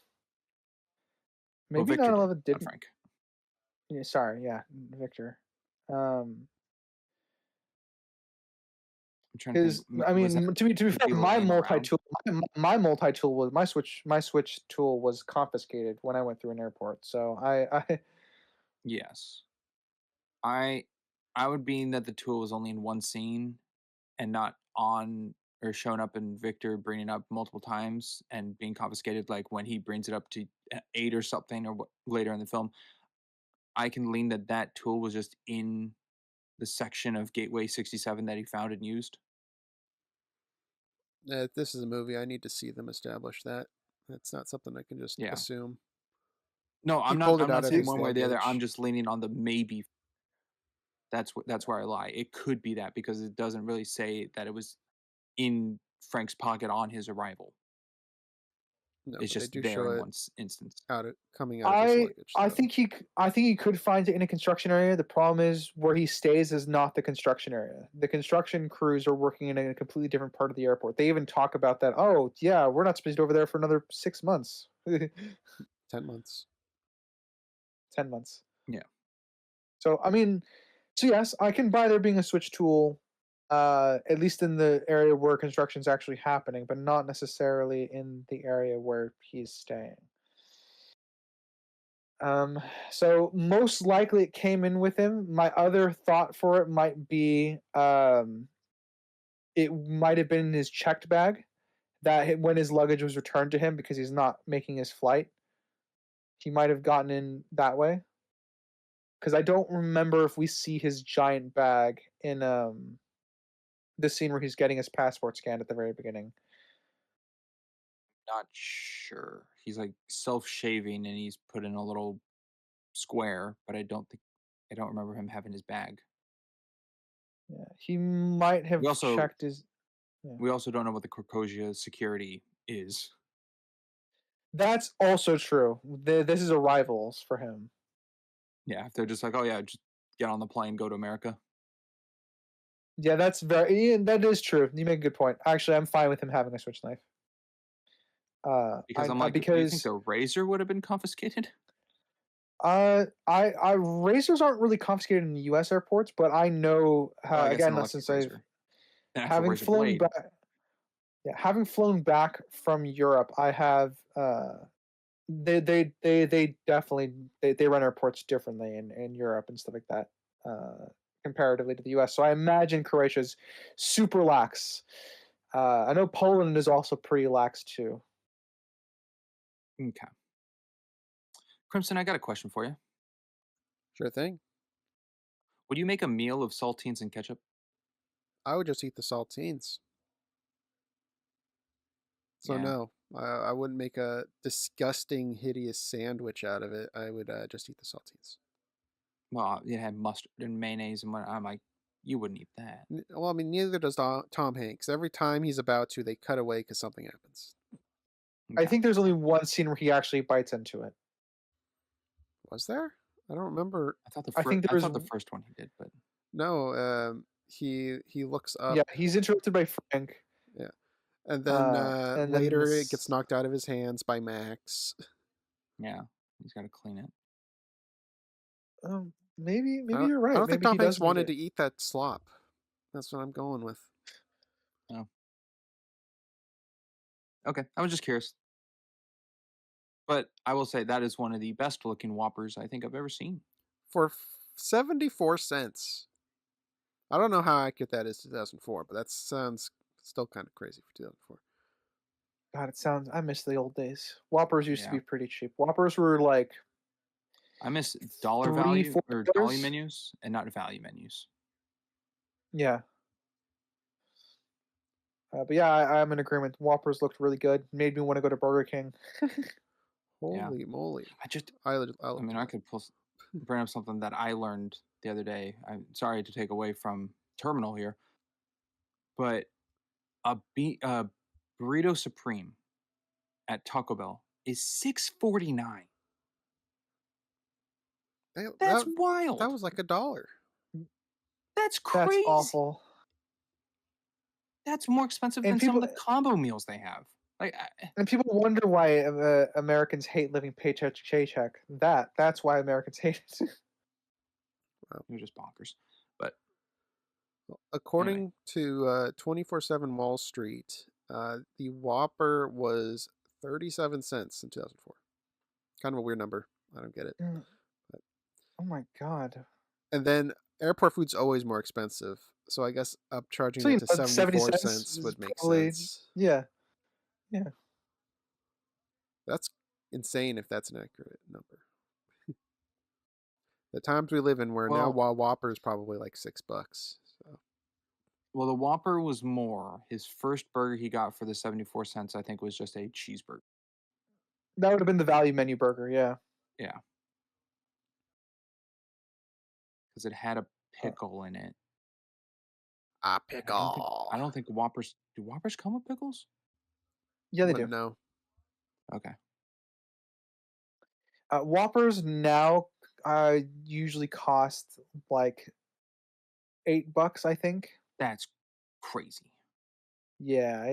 Well, maybe Victor did, 9/11 not didn't. Frank. Yeah, sorry, yeah, Victor. Um, I'm trying to think. because I Was that mean, to be with fair, people laying around? my multi tool was my switch tool was confiscated when I went through an airport. So I Yes. I I would mean that the tool was only in one scene and not on or shown up in Victor bringing it up multiple times and being confiscated, like when he brings it up to 8 or something or later in the film. I can lean that that tool was just in the section of Gateway 67 that he found and used. If this is a movie, I need to see them establish that. That's not something I can just Yeah. assume. No, He pulled it I'm out not of saying his one way or the other. I'm luggage. just leaning on the maybe. That's where I lie. It could be that because it doesn't really say that it was in Frank's pocket on his arrival. No, It's but they just do there show in it one instance. coming out of his luggage, I though. think I think he could find it in a construction area. The problem is where he stays is not the construction area. The construction crews are working in a completely different part of the airport. They even talk about that. Oh yeah, we're not supposed to be over there for another 6 months, 10 months. 10 months. Yeah. So I mean, so yes, I can buy there being a switch tool, at least in the area where construction's actually happening, but not necessarily in the area where he's staying. So most likely it came in with him. My other thought for it might be, it might have been in his checked bag when his luggage was returned to him because he's not making his flight. He might have gotten in that way. Because I don't remember if we see his giant bag in the scene where he's getting his passport scanned at the very beginning. Not sure. He's like self-shaving and he's put in a little square, but I don't remember him having his bag. Yeah, he might have We also checked his. Yeah. we also don't know what the Krakosia security is. That's also true. This is arrivals for him. Yeah, if they're just like, oh yeah, just get on the plane, go to America. Yeah, that is true. You make a good point. Actually, I'm fine with him having a switch knife. Because I'm I like, do you think because the razor would have been confiscated? I razors aren't really confiscated in U.S. airports, but I know Well, I guess an again electric since I've razor, an actual having razor flown blade. back, yeah, having flown back from Europe, I have They definitely they run airports differently in Europe and stuff like that, comparatively to the US. So I imagine Croatia's super lax. I know Poland is also pretty lax too. Okay. Crimson, I got a question for you. Sure thing. Would you make a meal of saltines and ketchup? I would just eat the saltines. So Yeah. no, I wouldn't make a disgusting, hideous sandwich out of it. I would just eat the saltines. Well, it had mustard and mayonnaise and what. I'm like, you wouldn't eat that. Well, I mean, neither does Tom Hanks. Every time he's about to, they cut away because something happens. I Okay. think there's only one scene where he actually bites into it. Was there? I don't remember. I thought the I think there was I thought the first one he did, but No, he looks up. yeah, he's interrupted by Frank. Yeah, and then And then later it this, gets knocked out of his hands by Max. yeah, he's got to clean it. maybe I don't, you're I right. don't think Maybe Tom he Hanks does need wanted it. to eat that slop. That's what I'm going with. Oh. Okay, I was just curious. But I will say that is one of the best looking Whoppers I think I've ever seen. For 74 cents. I don't know how accurate that is 2004, but that sounds still kind of crazy for 2004. God, it sounds. I miss the old days. Whoppers used to Yeah. be pretty cheap. Whoppers were like I miss dollar $3, value or dolly $4. menus and not value menus. Yeah. But yeah, I'm in agreement. Whoppers looked really good. Made me want to go to Burger King. Holy moly! I mean, I could bring up something that I learned the other day. I'm sorry to take away from Terminal here, but a burrito supreme at Taco Bell is $6.49. That's wild. That was like $1. That's crazy. That's awful. That's more expensive than some of the combo meals they have. Like, and people wonder why Americans hate living paycheck to paycheck. That's why Americans hate it. They're just bonkers. But according to 24/7 Wall Street, the Whopper was 37 cents in 2004. Kind of a weird number. I don't get it. But, oh my god! And then airport food's always more expensive, so I guess upcharging it to 74 cents would make sense. Yeah. That's insane if that's an accurate number. The times we live in, where now Whopper is probably like $6. So. Well, the Whopper was more. His first burger he got for the 74 cents, I think, was just a cheeseburger. That would have been the value menu burger, yeah. Yeah. Because it had a pickle in it. A pickle. I don't think Whoppers... Do Whoppers come with pickles? Yeah, they do. No. Okay. Whoppers now usually cost like $8, I think. That's crazy. Yeah,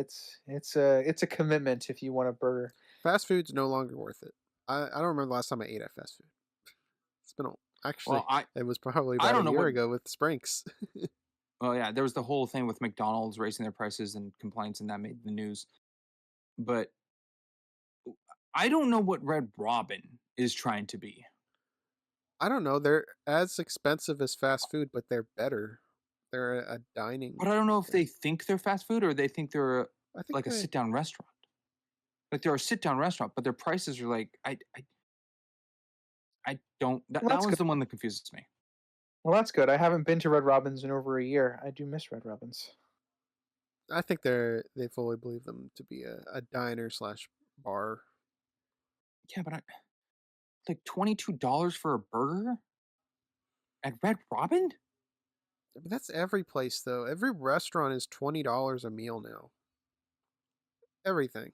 it's a commitment if you want a burger. Fast food's no longer worth it. I don't remember the last time I ate at fast food. It's been actually it was probably about a year ago with Sprinks. Well, yeah, there was the whole thing with McDonald's raising their prices and complaints, and that made the news. But I don't know what Red Robin is trying to be. I don't know. They're as expensive as fast food, but they're better. They're a dining. But I don't know if they think they're fast food or they think they're like a sit-down restaurant. Like they're a sit-down restaurant, but their prices are like I don't. That was the one that confuses me. Well, that's good. I haven't been to Red Robin's in over a year. I do miss Red Robin's. I think they fully believe them to be a diner / bar. Yeah, but like $22 for a burger at Red Robin? But that's every place, though. Every restaurant is $20 a meal now. Everything.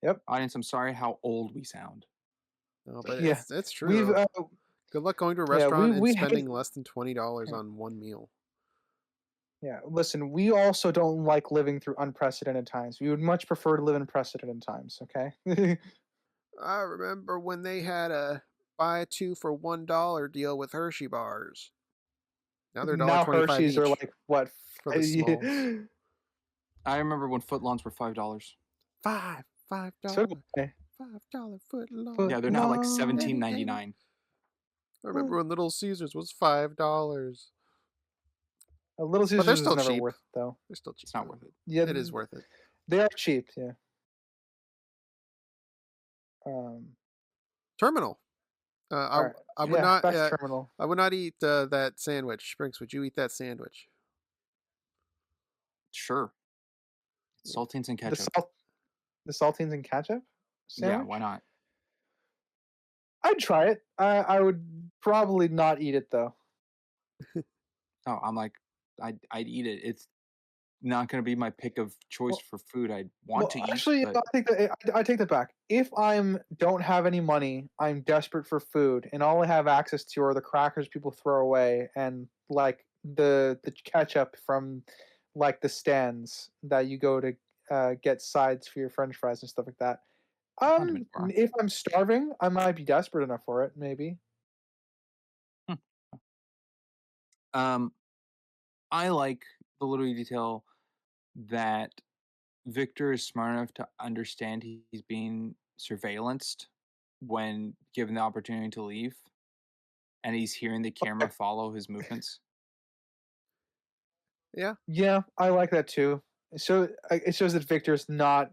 Yep. Audience, I'm sorry how old we sound. No, but it's true. Good luck going to a restaurant and spending less than $20 on one meal. Yeah, listen, we also don't like living through unprecedented times. We would much prefer to live in precedented times, okay? I remember when they had a buy 2 for $1 deal with Hershey bars. Now they're $1.25 Hershey's each are like what? for the smalls. I remember when footlongs were $5. $5, So do I. $5 foot long. Foot Yeah, they're now like long. $17.99. I remember when Little Caesars was $5. A Little But they're Caesars is still never cheap. worth it, though. They're still cheap. It's not worth it. Yeah, It is worth it. They are cheap. Yeah. Terminal. Alright. I would Yeah, not. best terminal. I would not eat that sandwich. Sprinks, would you eat that sandwich? Sure. Saltines and ketchup. The saltines and ketchup sandwich? Yeah, why not? I'd try it. I would probably not eat it though. Oh, I'm like, I'd eat it. It's not going to be my pick of choice Well- for food I want to eat. Actually, but I take that back. If don't have any money, I'm desperate for food, and all I have access to are the crackers people throw away, and like the ketchup from like the stands that you go to get sides for your French fries and stuff like that. Condiment bar. If I'm starving, I might be desperate enough for it. Maybe. I like the little detail that Victor is smart enough to understand he's being surveillanced when given the opportunity to leave, and he's hearing the camera follow his movements. Yeah. Yeah, I like that too. So it shows that Victor's not,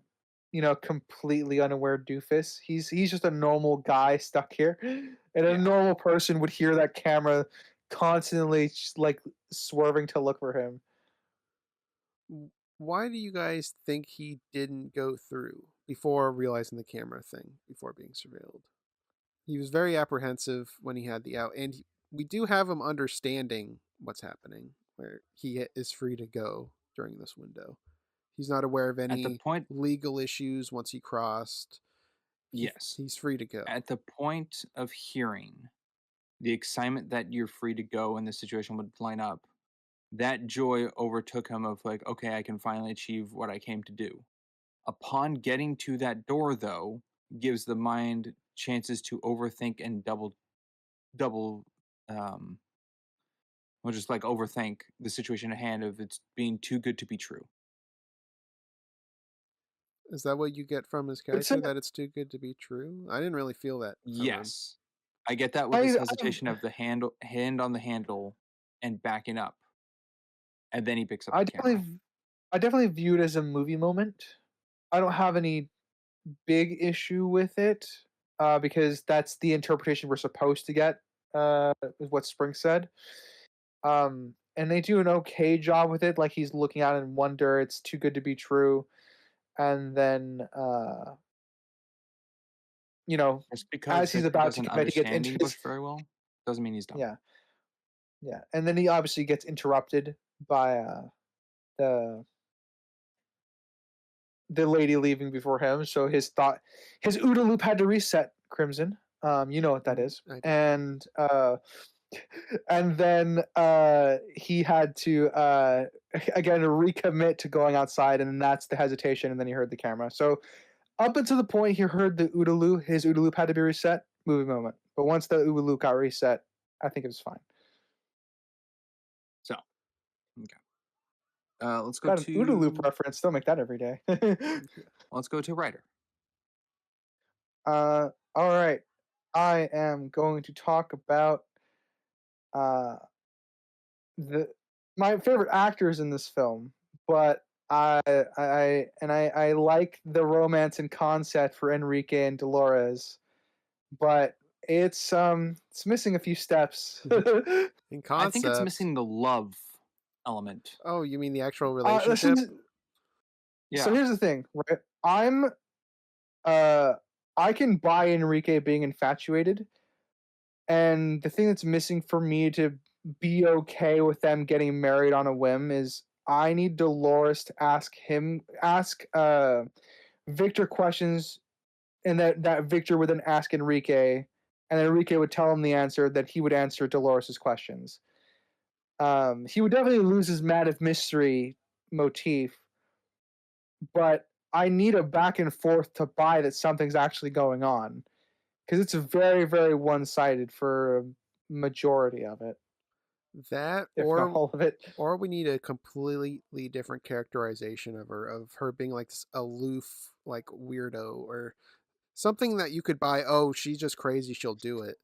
completely unaware doofus. He's just a normal guy stuck here, and Yeah. a normal person would hear that camera constantly like swerving to look for him. Why do you guys think he didn't go through before realizing the camera thing, before being surveilled? He was very apprehensive when he had the out, and we do have him understanding what's happening, where he is free to go during this window. He's not aware of At the any point, legal issues once he crossed. yes, He's free to go. at the point of hearing the excitement that you're free to go and the situation would line up, that joy overtook him of like, okay, I can finally achieve what I came to do. Upon getting to that door, though, gives the mind chances to overthink and well, just like overthink the situation at hand of it's being too good to be true. Is that what you get from his It's character, that it's too good to be true? I didn't really feel that from him. Yes, I get that with I- his I- hesitation of the hand on the handle and backing up, and then he picks up I the camera. definitely view it as a movie moment. I don't have any big issue with it because that's the interpretation we're supposed to get. Is what Spring said. And they do an okay job with it. Like he's looking at it and wonder, it's too good to be true, and then Just because as he's Victor about to doesn't commit, he gets understand into English very well doesn't mean he's dumb. yeah, and then he obviously gets interrupted by the lady leaving before him. So his OODA loop had to reset. Crimson, you know what that is, I do. and then he had to again recommit to going outside, and that's the hesitation, and then he heard the camera. So up until the point he heard the OODA loop, his OODA loop had to be reset. Movie moment. But once the OODA loop got reset, I think it was fine. So, okay. Let's go Got to an OODA loop reference. Don't make that every day. Let's go to writer. All right. I am going to talk about my favorite actors in this film, but I like the romance and concept for Enrique and Dolores, but it's missing a few steps. In concept. I think it's missing the love element. Oh, you mean the actual Listen, relationship? Yeah. So here's the thing, right? I can buy Enrique being infatuated, and the thing that's missing for me to be okay with them getting married on a whim is I need Dolores to ask Victor questions, and that Victor would then ask Enrique, and Enrique would tell him the answer, that he would answer Dolores's questions. He would definitely lose his mad of mystery motif, but I need a back and forth to buy that something's actually going on, because it's very, very one-sided for a majority of it, That if not all of it. or we need a completely different characterization of her being like this aloof like weirdo or something that you could buy. Oh, she's just crazy. She'll do it.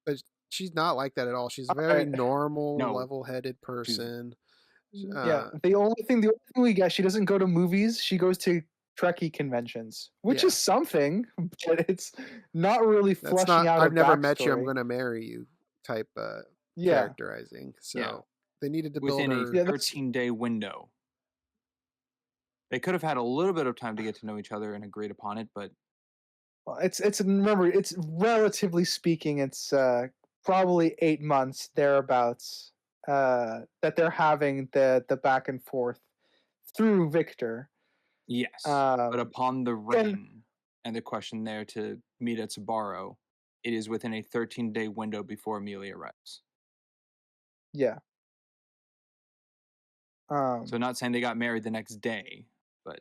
But she's not like that at all. She's a very Alright. normal, No, level-headed she's person. Yeah, Uh, the only thing we get, she doesn't go to movies, she goes to Trekkie conventions, which yeah, is something, but it's not really that's fleshing not. out a I've never met you. I'm backstory. gonna marry you type Yeah. characterizing. yeah, So they needed to build within a her. Yeah, that's 13-day window. They could have had a little bit of time to get to know each other and agreed upon it, but well, it's remember, it's relatively speaking, it's probably 8 months thereabouts that they're having the back and forth through Victor. yes. But Um, upon the and ring and the question there to meet at Sabaro, it is within a 13-day window before Amelia arrives. yeah. So Um, not saying they got married the next day, but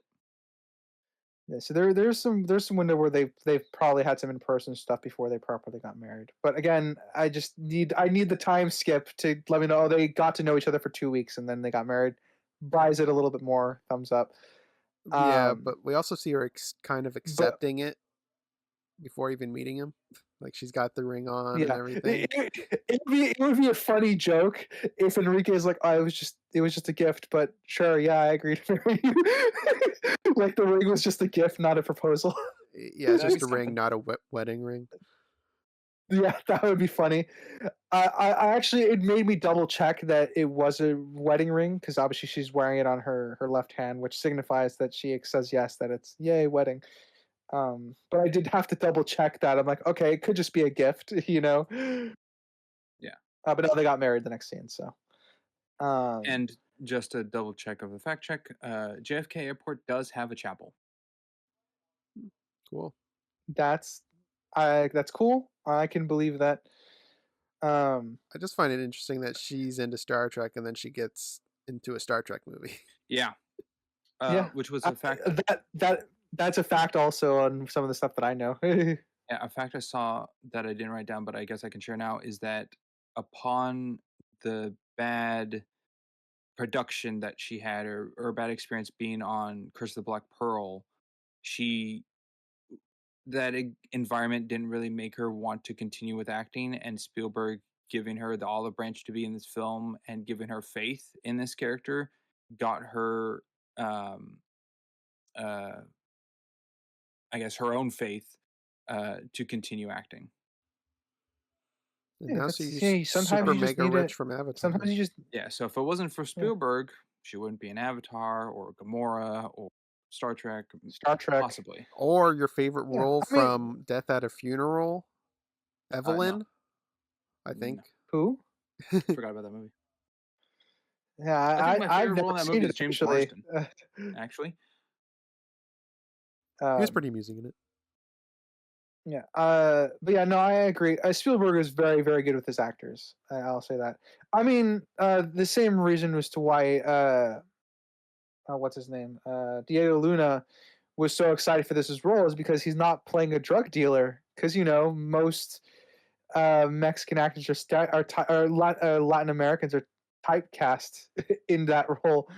Yeah, so there's some window where they've probably had some in person stuff before they properly got married. But again, I need the time skip to let me know, oh, they got to know each other for 2 weeks and then they got married. Buys it a little bit more thumbs up. Yeah, Um, but we also see her kind of but accepting it before even meeting him. Like she's got the ring on and yeah, everything. it would be a funny joke if Enrique is like, oh, it was just a gift, but sure, yeah, I agree to marry you. Like the ring was just a gift, not a proposal. Yeah, it's that'd be just a ring, something. not a wedding ring. Yeah, that would be funny. I actually, it made me double check that it was a wedding ring because obviously she's wearing it on her left hand, which signifies that she says yes, that it's yay wedding. But I did have to double check that. I'm like, okay, it could just be a gift, you know. Yeah. But no, they got married the next scene. So, And just a double check of the fact check, JFK Airport does have a chapel. Cool. that's that's cool. I can believe that. Um, I just find it interesting that she's into Star Trek and then she gets into a Star Trek movie. Yeah. yeah, Which was I, a fact. that's a fact also on some of the stuff that I know. Yeah, a fact I saw that I didn't write down, but I guess I can share now is that upon the bad production that she had or a bad experience being on Curse of the Black Pearl, she that environment didn't really make her want to continue with acting, and Spielberg giving her the olive branch to be in this film and giving her faith in this character got her um uh I guess her own faith to continue acting. And Yeah, now that's she's yeah. Sometimes super you just mega need rich it. from Sometimes Avatar. you just Yeah, so if it wasn't for yeah. Spielberg, she wouldn't be an Avatar or Gamora or Star Trek, Star Trek. possibly. Or your favorite Yeah, role I mean, from Death at a Funeral, No, Evelyn, I no, think. who? forgot about that movie. Yeah, I think my I've favorite never role in that seen movie it is James actually. Marsden. Actually, He was Um, pretty amusing in it. yeah. But yeah, no, I agree. Spielberg is very, very good with his actors. I'll say that. I mean, the same reason as to why what's his name? Diego Luna was so excited for this role is because he's not playing a drug dealer. Because you know most Mexican actors Latin Americans are typecast in that role.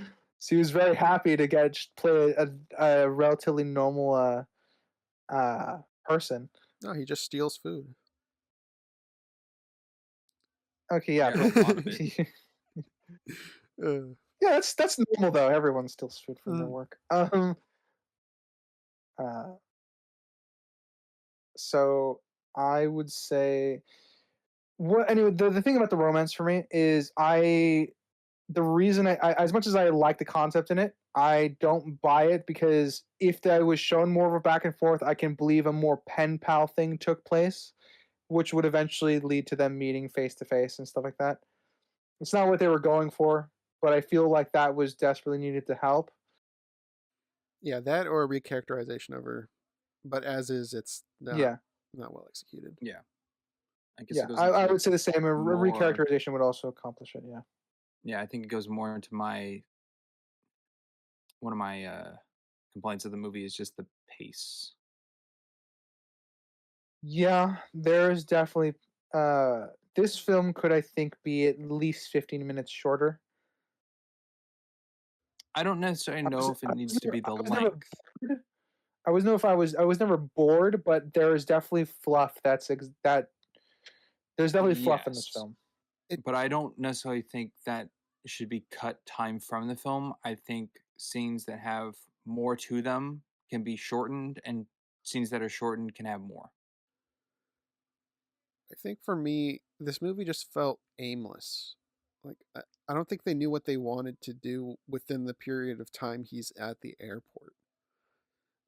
So he was very happy to get just play a relatively normal person. No, he just steals food. Okay, yeah, yeah, a lot of it. Uh, yeah, that's normal though. Everyone steals food from their mm. work. Uh, so I would say what anyway. The thing about the romance for me is the reason I as much as I like the concept in it, I don't buy it because if that was shown more of a back and forth, I can believe a more pen pal thing took place, which would eventually lead to them meeting face to face and stuff like that. It's not what they were going for, but I feel like that was desperately needed to help. Yeah, that or a recharacterization of her. But as is, it's Yeah, not well executed. Yeah, I guess yeah, it goes I into would say the same. A more. recharacterization would also accomplish it. Yeah. Yeah, I think it goes more into one of my complaints of the movie is just the pace. Yeah, there is definitely this film could I think be at least 15 minutes shorter. I don't necessarily know if it needs to be I the was never length. bored. I was know if I was never bored, but there is definitely fluff that there's definitely fluff in this Yes, film. but I don't necessarily think that should be cut time from the film. I think scenes that have more to them can be shortened, and scenes that are shortened can have more. I think for me, this movie just felt aimless. Like I don't think they knew what they wanted to do within the period of time he's at the airport.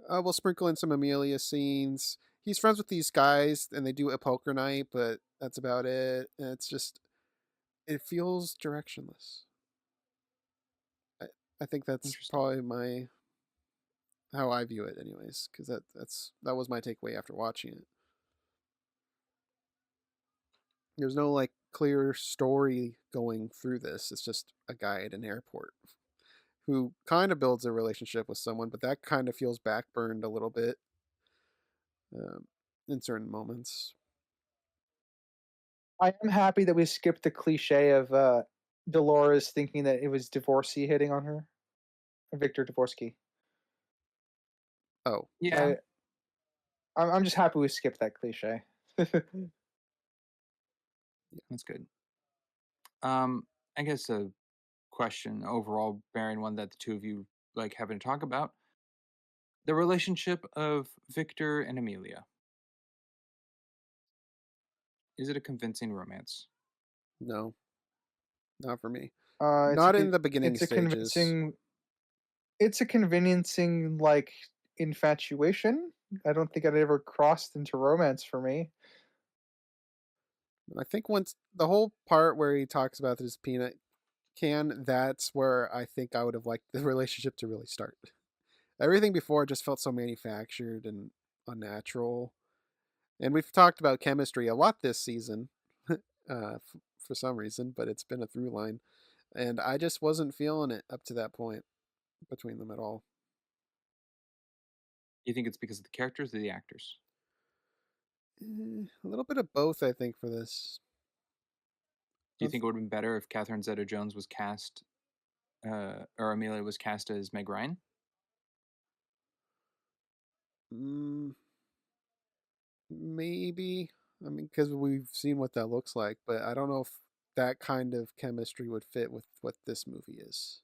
We'll sprinkle in some Amelia scenes. He's friends with these guys, and they do a poker night, but that's about it. And it's just it feels directionless. I, I think that's Interesting. probably my how I view it, anyways, because that was my takeaway after watching it. There's no like clear story going through this. It's just a guy at an airport who kind of builds a relationship with someone, but that kind of feels backburned a little bit um, in certain moments. I am happy that we skipped the cliche of Dolores thinking that it was Dvorsky hitting on her, Victor Dvorsky. Oh, Yeah, I I'm just happy we skipped that cliche. that's good. I guess a question overall, bearing one that the two of you like having to talk about the relationship of Victor and Amelia. Is it a convincing romance? no, not for me. It's a Not in the beginning it's a stages. convincing like infatuation. I don't think it ever crossed into romance for me. I think once the whole part where he talks about his peanut can, that's where I think I would have liked the relationship to really start. Everything before just felt so manufactured and unnatural. And we've talked about chemistry a lot this season, for some reason, but it's been a through line. And I just wasn't feeling it up to that point between them at all. You think it's because of the characters or the actors? A little bit of both, I think, for this. Do you think it would have been better if Catherine Zeta-Jones was cast, or Amelia was cast as Meg Ryan? Mm, maybe. I mean, because we've seen what that looks like, but I don't know if that kind of chemistry would fit with what this movie is.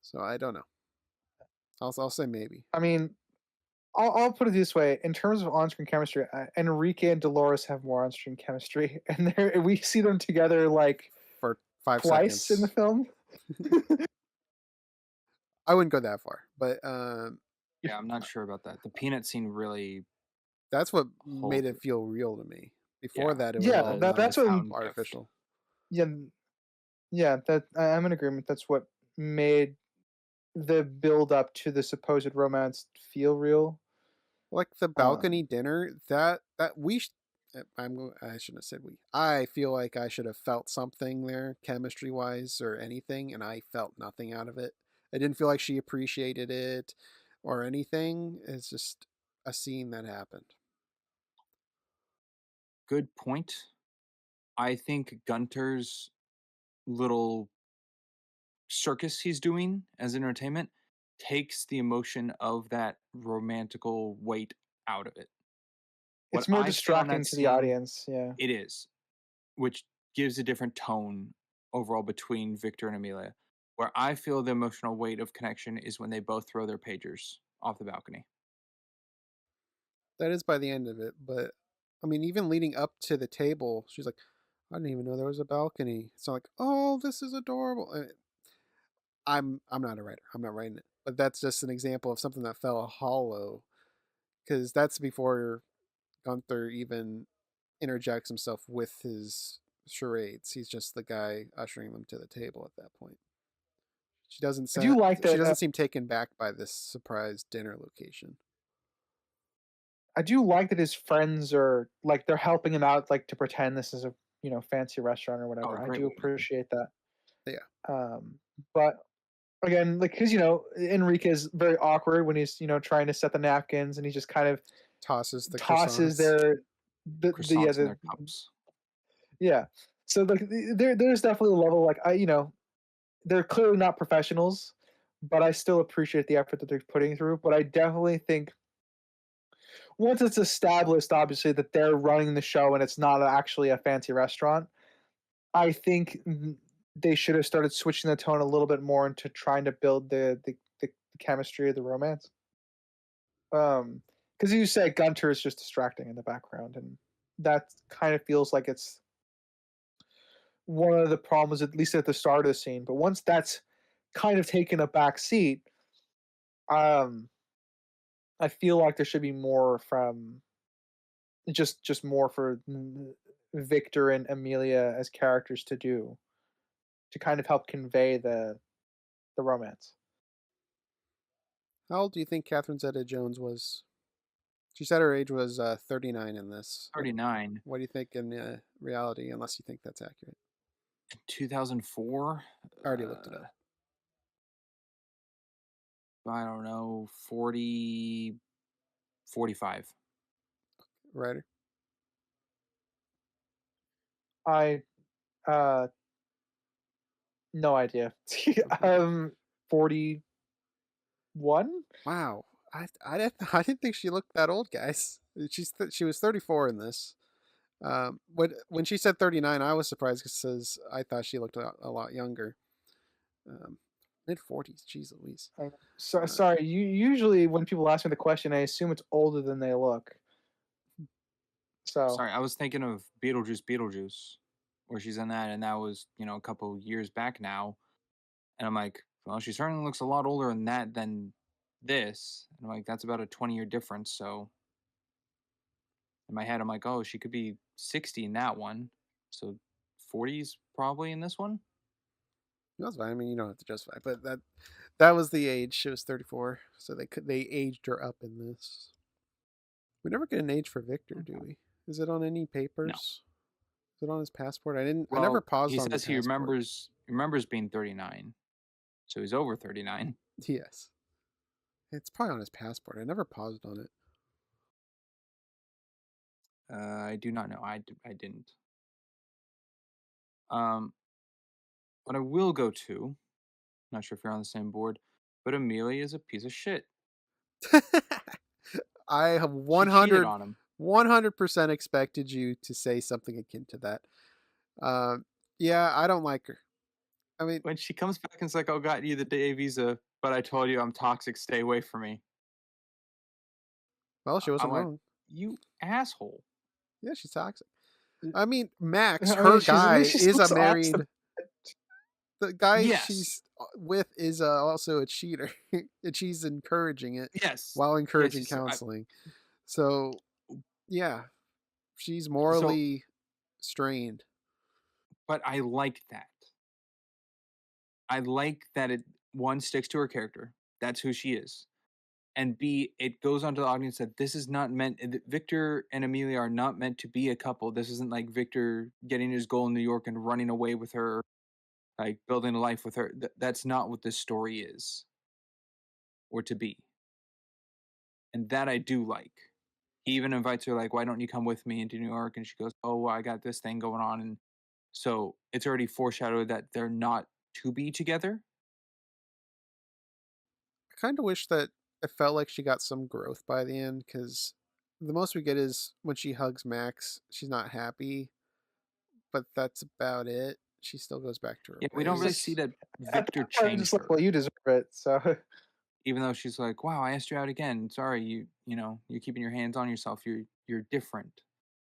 So I don't know. I'll say maybe I mean, I'll put it this way: in terms of on-screen chemistry, Enrique and Dolores have more on-screen chemistry, and we see them together like for 5 seconds. twice in the film. I wouldn't go that far, but Yeah, I'm not sure about that. The peanut scene really that's what pulled made it. it feel real to me. Before Yeah. that, it was Yeah, all that's what sound artificial. Yeah, yeah, that I'm in agreement. That's what made the build up to the supposed romance feel real. Like the balcony dinner, that I shouldn't have said we. I feel like I should have felt something there, chemistry wise or anything, and I felt nothing out of it. I didn't feel like she appreciated it or anything. It's just a scene that happened. Good point. I think Gunter's little circus he's doing as entertainment takes the emotion of that romantical weight out of it. It's What more I feel in distracting that to the scene, audience. Yeah, it is, which gives a different tone overall between Victor and Amelia. Where I feel the emotional weight of connection is when they both throw their pagers off the balcony. That is by the end of it, but I mean, even leading up to the table, she's like, "I didn't even know there was a balcony." It's not like, "Oh, this is adorable." I'm not a writer. I'm not writing it, but that's just an example of something that fell hollow because that's before Gunther even interjects himself with his charades. He's just the guy ushering them to the table at that point. She doesn't I do like she that. doesn't seem taken back by this surprise dinner location. I do like that his friends are like they're helping him out, like to pretend this is a fancy restaurant or Oh, whatever. a I great do woman. appreciate that. Yeah. But again, like because Enrique is very awkward when he's trying to set the napkins, and he just kind of Tosses the tosses croissants. Croissants in their cups. yeah. So like there's definitely a level like they're clearly not professionals, but I still appreciate the effort that they're putting through. But I definitely think once it's established, obviously, that they're running the show and it's not actually a fancy restaurant, I think they should have started switching the tone a little bit more into trying to build the chemistry of the romance. Because you say Gunter is just distracting in the background, and that kind of feels like it's one of the problems, at least at the start of the scene. But once that's kind of taken a back seat, um, I feel like there should be more from just more for Victor and Amelia as characters to do to kind of help convey the romance. How old do you think Catherine Zeta-Jones was? She said her age was 39 in this. 39. What do you think in reality, unless you think that's accurate? 2004. I already looked it up. I don't know, 40, 45. Ryder? I no idea. 41. Wow, I didn't think she looked that old, guys. She was 34 in this. When she said 39, I was surprised because I thought she looked a lot younger. Mid 40s, jeez Louise. So sorry. You usually when people ask me the question, I assume it's older than they look. So Sorry, I was thinking of Beetlejuice, where she's in that, and that was, a couple years back now. And I'm like, well, she certainly looks a lot older in that than this. And I'm like, that's about a 20-year difference. So in my head, I'm like, oh, she could be 60 in that one. So 40s probably in this one. That's fine. I mean, you don't have to justify, but that was the age. She was 34, so they aged her up in this. We never get an age for Victor, do we? Is it on any papers? No. Is it on his passport? I Well, never paused he on the says he passport. remembers being 39. So he's over 39. Yes. It's probably on his passport. I never paused on it. I do not know. I didn't. What I will go to, not sure if you're on the same board, but Amelia is a piece of shit. I have She cheated on him. 100% expected you to say something akin to that. Yeah, I don't like her. I mean, When she comes back and it's like, "Oh, got you the day visa, but I told you I'm toxic. Stay away from me." well, she I'm wasn't like, wrong. "You asshole." Yeah, she's toxic. I mean, Max, I her mean, guy, at least she is a looks honest. married. The guy Yes. she's with is also a cheater, and she's encouraging it Yes. while encouraging Yes, counseling. So, yeah, she's So, morally strained. but I like that. I like that it, one, sticks to her character. That's who she is. And B, it goes on to the audience that this is not meant. Victor and Amelia are not meant to be a couple. This isn't like Victor getting his goal in New York and running away with her, like building a life with her. That's not what this story is, or to be. And that I do like. He even invites her, like, "Why don't you come with me into New York?" And she goes, "Oh, well, I got this thing going on." And so it's already foreshadowed that they're not to be together. I kind of wish that it felt like she got some growth by the end, because the most we get is when she hugs Max, she's not happy, but that's about it. She still goes back to her Yeah, we don't really ways. see that At Victor that point, I'm changed just like, her. well, you deserve it. So Even though she's like, "Wow, I asked you out again. Sorry, you're keeping your hands on yourself. You're different."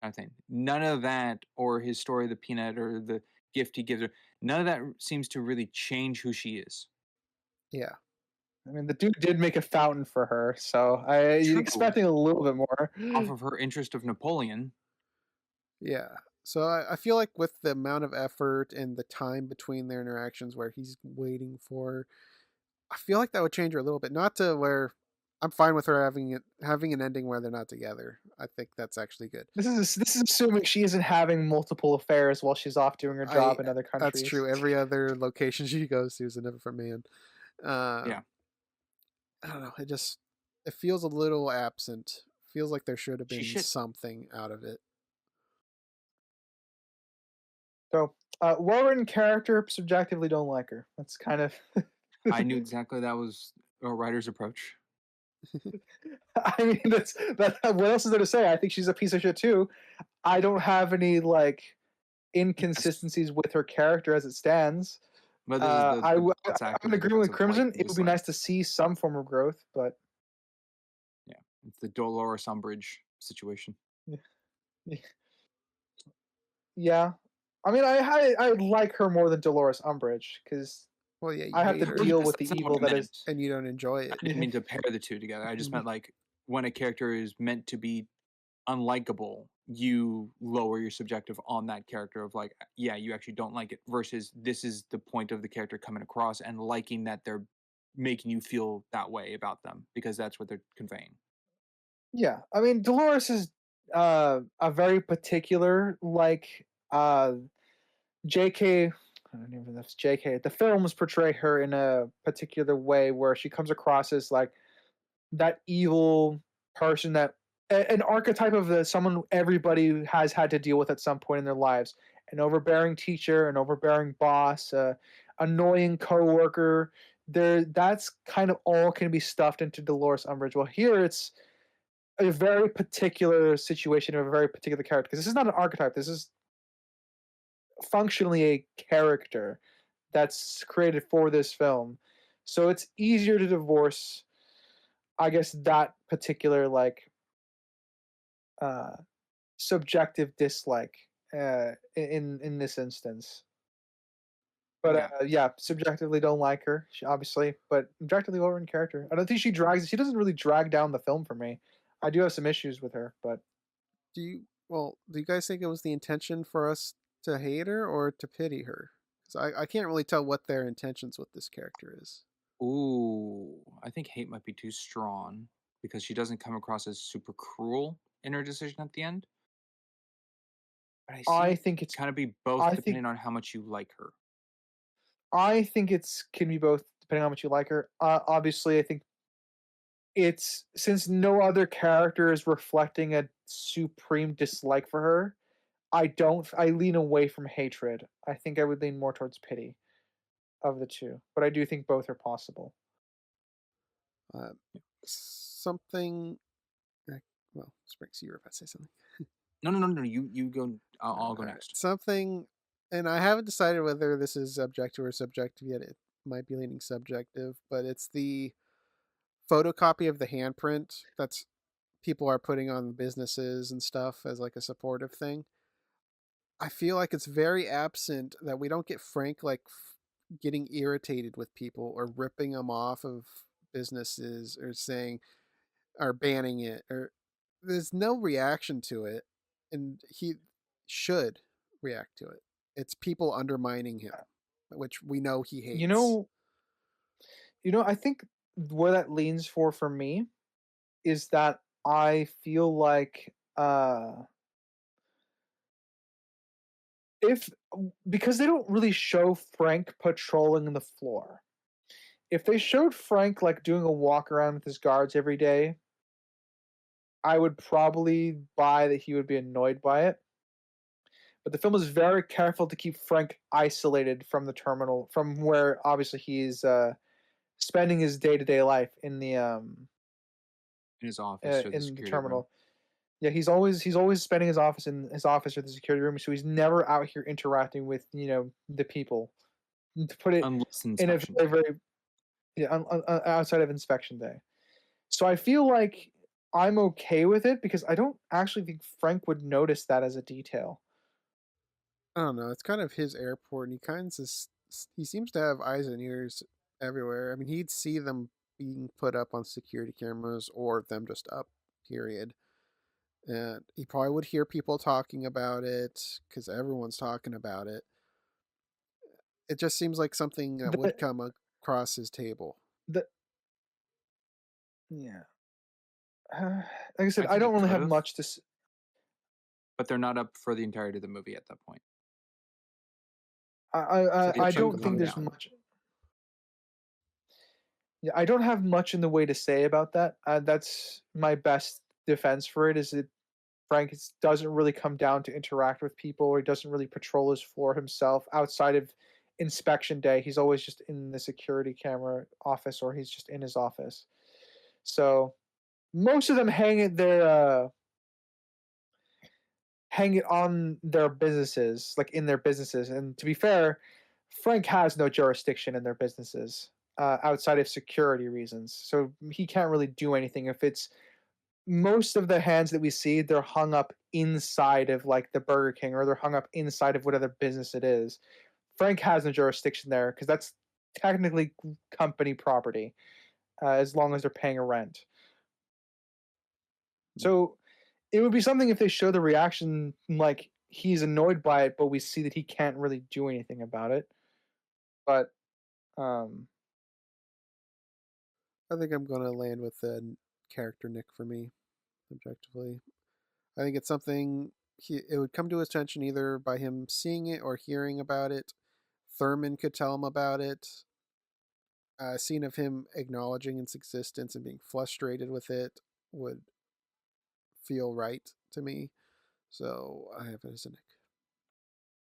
I think none of that, or his story, the peanut, or the gift he gives her, none of that seems to really change who she is. Yeah. I mean, the dude did make a fountain for her, so I True. expecting a little bit more. Off of her interest of Napoleon. Yeah. So I feel like with the amount of effort and the time between their interactions where he's waiting for her, I feel like that would change her a little bit. Not to where I'm fine with her having an ending where they're not together. I think that's actually good. This is assuming she isn't having multiple affairs while she's off doing her job in other That's countries. true. Every other location she goes to is a different man. Yeah. I don't know. It feels a little absent. Feels like there should have She been should. something out of it. So, well-written character, subjectively don't like her. That's kind of I knew exactly that was a writer's approach. I mean, that. What else is there to say? I think she's a piece of shit too. I don't have any like inconsistencies with her character as it stands. But this is the balance act I'm of agreeing with like Crimson. and It would be dislike. nice to see some form of growth, but Yeah, it's the Dolores Umbridge situation. yeah. I mean, I like her more than Dolores Umbridge because Well, yeah, you I have hate to her, deal That's with the not what evil I that is. meant. and you don't enjoy I it. didn't mean to pair the two together. I just meant like when a character is meant to be unlikable, you lower your subjective on that character of like, yeah, you actually don't like it, versus this is the point of the character coming across and liking that they're making you feel that way about them because that's what they're conveying. Yeah, I mean, Dolores is a very particular like JK. I don't even know if it's JK. The films portray her in a particular way where she comes across as like that evil person that an archetype of someone everybody has had to deal with at some point in their lives. An overbearing teacher, an overbearing boss, annoying coworker. That's kind of all can be stuffed into Dolores Umbridge. Well, here it's a very particular situation of a very particular character because this is not an archetype. This is functionally a character that's created for this film. So it's easier to divorce, I guess, that particular like uh subjective dislike in this instance. But Yeah. yeah, subjectively don't like her, obviously, but objectively well written character. I don't think she doesn't really drag down the film for me. I do have some issues with her, but Do you guys think it was the intention for us to hate her or to pity her? Because I can't really tell what their intentions with this character is. Ooh, I think hate might be too strong because she doesn't come across as super cruel in her decision at the end. But I see I it think it's kind of be both I think depending on how much you like her. I think it's can be both depending on how much you like her. Obviously, I think it's since no other character is reflecting a supreme dislike for her. I lean away from hatred. I think I would lean more towards pity of the two, but I do think both are possible. Uh, something. Well, Springs, you were about to say something. No. You go. I'll go Alright, next. something, and I haven't decided whether this is objective or subjective yet. It might be leaning subjective, but it's the photocopy of the handprint that's people are putting on businesses and stuff as like a supportive thing. I feel like it's very absent that we don't get Frank like getting irritated with people or ripping them off of businesses or saying or banning it, or there's no reaction to it, and he should react to it. It's people undermining him, which we know he You hates. know, I think where that leans for me is that I feel like if because they don't really show Frank patrolling the floor. If they showed Frank like doing a walk around with his guards every day, I would probably buy that he would be annoyed by it. But the film is very careful to keep Frank isolated from the terminal, from where obviously he's spending his day to day life In his office or the in the security room. terminal. Yeah, he's always spending his office in his office or the security room, so he's never out here interacting with the people. To put it Unless in a inspection very day. very yeah outside of inspection day. So I feel like I'm okay with it because I don't actually think Frank would notice that as a detail. I don't know. It's kind of his airport, and he seems to have eyes and ears everywhere. I mean, he'd see them being put up on security cameras or them just up. Period. And he probably would hear people talking about it because everyone's talking about it. It just seems like something that The would come across his table. the yeah. Like I said, I I think don't it really could have have, much to. but they're not up for the entirety of the movie at that point. I So they I chunk don't think them there's down. much. Yeah, I don't have much in the way to say about that. That's my best defense for it. Is it Frank doesn't really come down to interact with people, or he doesn't really patrol his floor himself outside of inspection day, he's always just in the security camera office, or he's just in his office. So most of them hang it on their businesses, like in their businesses. And to be fair, Frank has no jurisdiction in their businesses outside of security reasons. So he can't really do anything. If it's most of the hands that we see, they're hung up inside of like the Burger King, or they're hung up inside of whatever business it is. Frank has no jurisdiction there because that's technically company property as long as they're paying a rent. So it would be something if they show the reaction like he's annoyed by it, but we see that he can't really do anything about it. But I think I'm gonna land with character Nick for me, objectively. I think it's something it would come to his attention either by him seeing it or hearing about it. Thurman could tell him about it. A scene of him acknowledging its existence and being frustrated with it would feel right to me. So I have it as a Nick.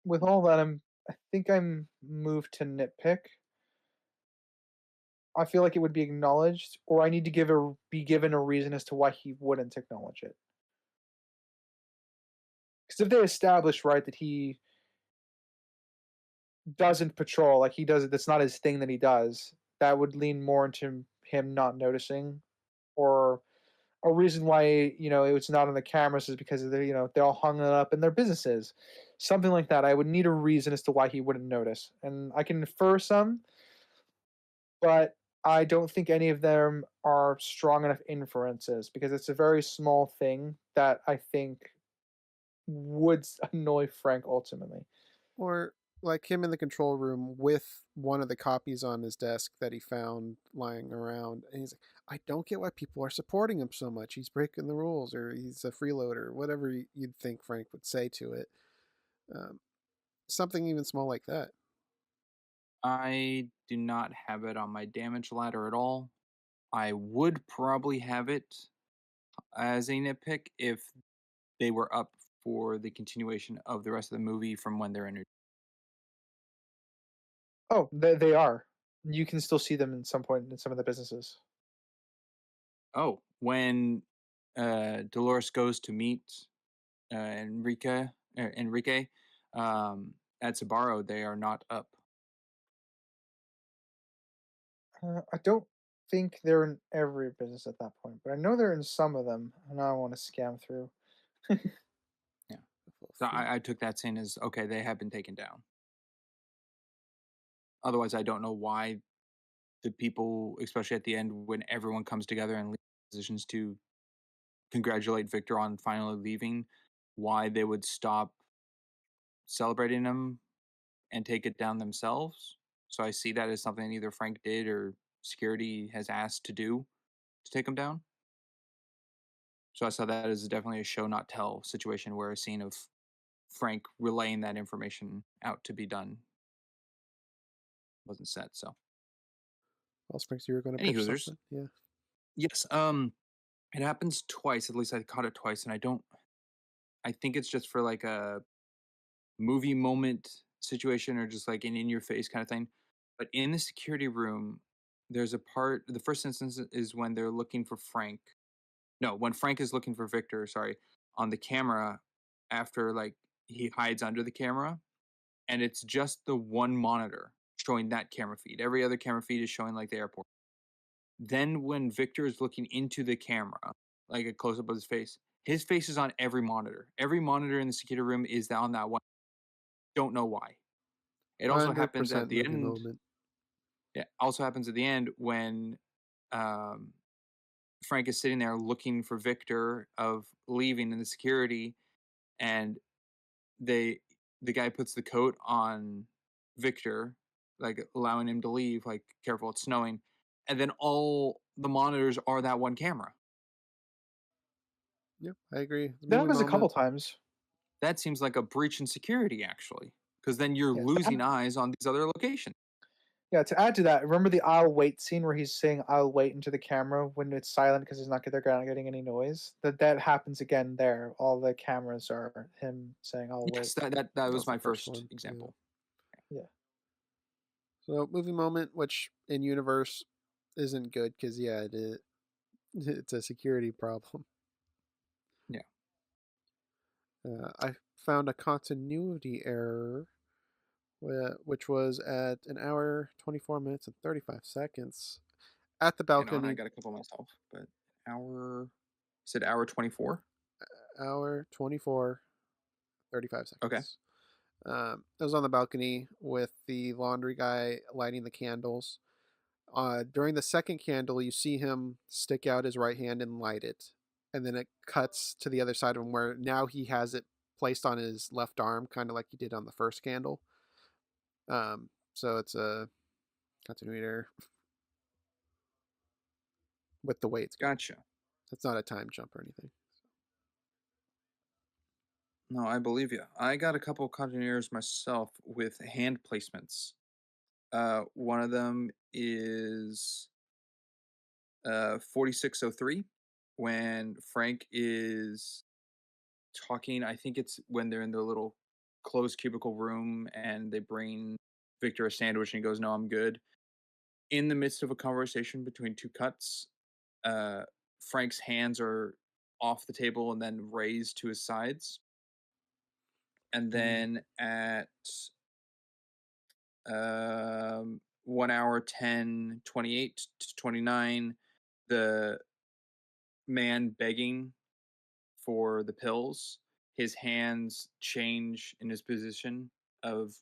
with all that, I think I'm moved to nitpick. I feel like it would be acknowledged, or I need to be given a reason as to why he wouldn't acknowledge it. Because if they establish right that he doesn't patrol, like he does it, that's not his thing that he does, that would lean more into him not noticing, or a reason why it's not on the cameras is because they're all hung up in their businesses, something like that. I would need a reason as to why he wouldn't notice, and I can infer some, but I don't think any of them are strong enough inferences because it's a very small thing that I think would annoy Frank ultimately. Or like him in the control room with one of the copies on his desk that he found lying around, and he's like, I don't get why people are supporting him so much. He's breaking the rules, or he's a freeloader, whatever you'd think Frank would say to it. Something even small like that. I do not have it on my damage ladder at all. I would probably have it as a nitpick if they were up for the continuation of the rest of the movie from when they're introduced. Oh, they are. You can still see them in some point in some of the businesses. Oh, when Dolores goes to meet Enrique at Sabaro, they are not up. I don't think they're in every business at that point, but I know they're in some of them, and I want to scam through. Yeah. So I took that scene as, okay, they have been taken down. Otherwise, I don't know why the people, especially at the end when everyone comes together and leaves positions to congratulate Victor on finally leaving, why they would stop celebrating him and take it down themselves. So I see that as something either Frank did or security has asked to do to take him down. So I saw that as definitely a show not tell situation where a scene of Frank relaying that information out to be done wasn't set. So Well, Springs, you were going to anywho, pitch there's something? Yeah. yes, it happens twice. At least I caught it twice, and I think it's just for like a movie moment situation or just like an in your face kind of thing. But in the security room, there's a part. The first instance is when they're looking for Frank. No, when Frank is looking for Victor. Sorry, on the camera after like he hides under the camera, and it's just the one monitor showing that camera feed. Every other camera feed is showing like the airport. Then when Victor is looking into the camera, like a close up of his face is on every monitor. Every monitor in the security room is on that one. Don't know why. It also happens at 100% the movie end. moment. Yeah, also happens at the end when Frank is sitting there looking for Victor of leaving in the security, and the guy puts the coat on Victor, like allowing him to leave, like careful, it's snowing, and then all the monitors are that one camera. Yep, I agree. That happens a couple times. That seems like a breach in security, actually, because then you're losing eyes on these other locations. Yeah, to add to that, remember the "I'll wait" scene where he's saying "I'll wait" into the camera when it's silent because they're not getting any noise? That happens again there. All the cameras are him saying "I'll Yes, wait." that was my the first first one, yeah. example. Yeah. So movie moment, which in universe isn't good because it's a security problem. Yeah. I found a continuity error, which was at an hour, 24 minutes, and 35 seconds at the You know, and I balcony. got a couple myself, but hour. Said hour 24. Hour, 24, 35 Okay. seconds. I was on the balcony with the laundry guy lighting the candles. During the second candle, you see him stick out his right hand and light it. And then it cuts to the other side of him where now he has it placed on his left arm, kind of like he did on the first candle. So it's a continuity error with the way it's going. Gotcha. It's not a time jump or anything. No, I believe you. I got a couple continuity errors myself with hand placements. One of them is 4603 when Frank is talking. I think it's when they're in the little closed cubicle room and they bring Victor a sandwich and he goes, "No, I'm good." In the midst of a conversation between two cuts, Frank's hands are off the table and then raised to his sides. And then at 1 hour 10:28 to 29, the man begging for the pills, his hands change in his position of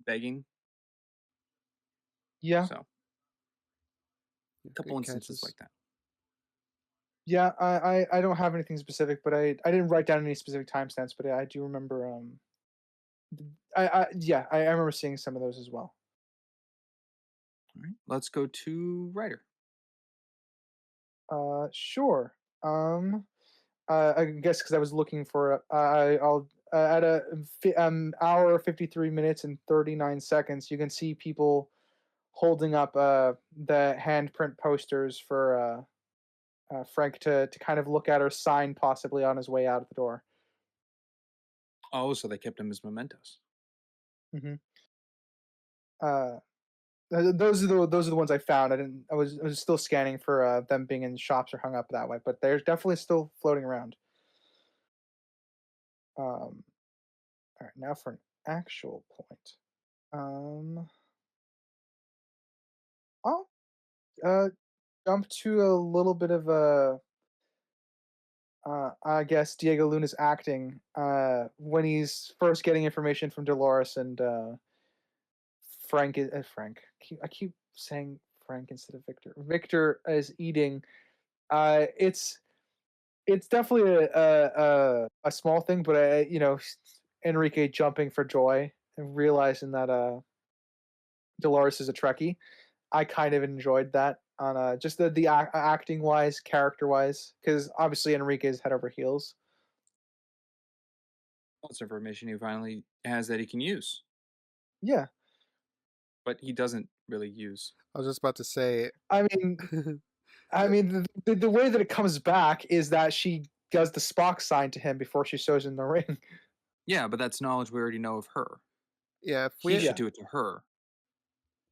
begging. Yeah. So a couple Great instances catches. like that. Yeah, I don't have anything specific, but I didn't write down any specific timestamps, but I do remember I remember seeing some of those as well. All right, let's go to writer. Sure. I guess because I was looking for I'll at a hour 53 minutes and 39 seconds, you can see people holding up the handprint posters for Frank to kind of look at or sign possibly on his way out of the door. Oh, so they kept him as mementos. Hmm. Uh, those are the ones I found. I was still scanning for them being in shops or hung up that way, but they're definitely still floating around. All right, now for an actual point. I'll jump to a little bit of a I guess Diego Luna's acting when he's first getting information from Dolores and Frank. I keep saying Frank instead of Victor. Victor is eating. It's definitely a small thing, but Enrique jumping for joy and realizing that Dolores is a Trekkie. I kind of enjoyed that on just the acting wise, character wise, because obviously Enrique is head over heels. That's information he finally has that he can use, Yeah, but he doesn't really use. I was just about to say. I mean, the way that it comes back is that she does the Spock sign to him before she sews in the ring. Yeah, but that's knowledge we already know of her. Yeah, He Yeah. should do it to her.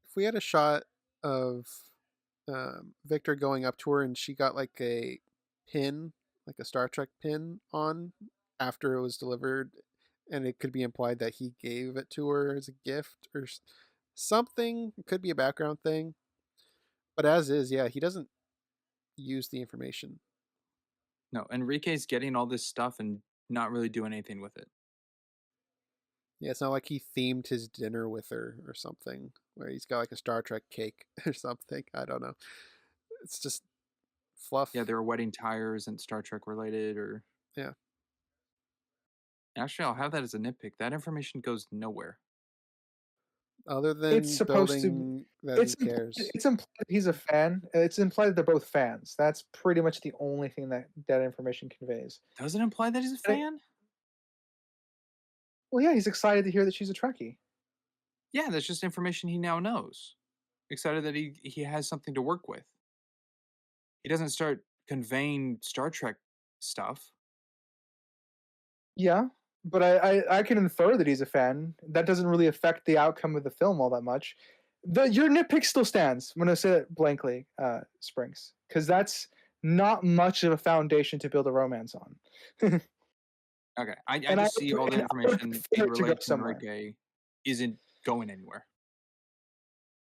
if we had a shot of Victor going up to her and she got like a pin, like a Star Trek pin on after it was delivered, and it could be implied that he gave it to her as a gift or something. It could be a background thing, but as is, yeah, he doesn't use the information. No, Enrique's getting all this stuff and not really doing anything with it. Yeah, it's not like he themed his dinner with her or something, where he's got like a Star Trek cake or something. I don't know. It's just fluff. Yeah, there are wedding tires and Star Trek related, or Yeah. actually, I'll have that as a nitpick. That information goes nowhere. Other It's than supposed to. building that he It's implied, cares. it's implied that he's a fan. It's implied that they're both fans. That's pretty much the only thing that information conveys. Does it imply that he's a And fan? well, yeah, he's excited to hear that she's a Trekkie. Yeah, that's just information he now knows. Excited that he has something to work with. He doesn't start conveying Star Trek stuff. Yeah, but I can infer that he's a fan. That doesn't really affect the outcome of the film all that much. your nitpick still stands when I say it blankly, Springs, because that's not much of a foundation to build a romance on. Okay, I And just see all the I would information prefer in it to go relation to somewhere. Enrique isn't going anywhere.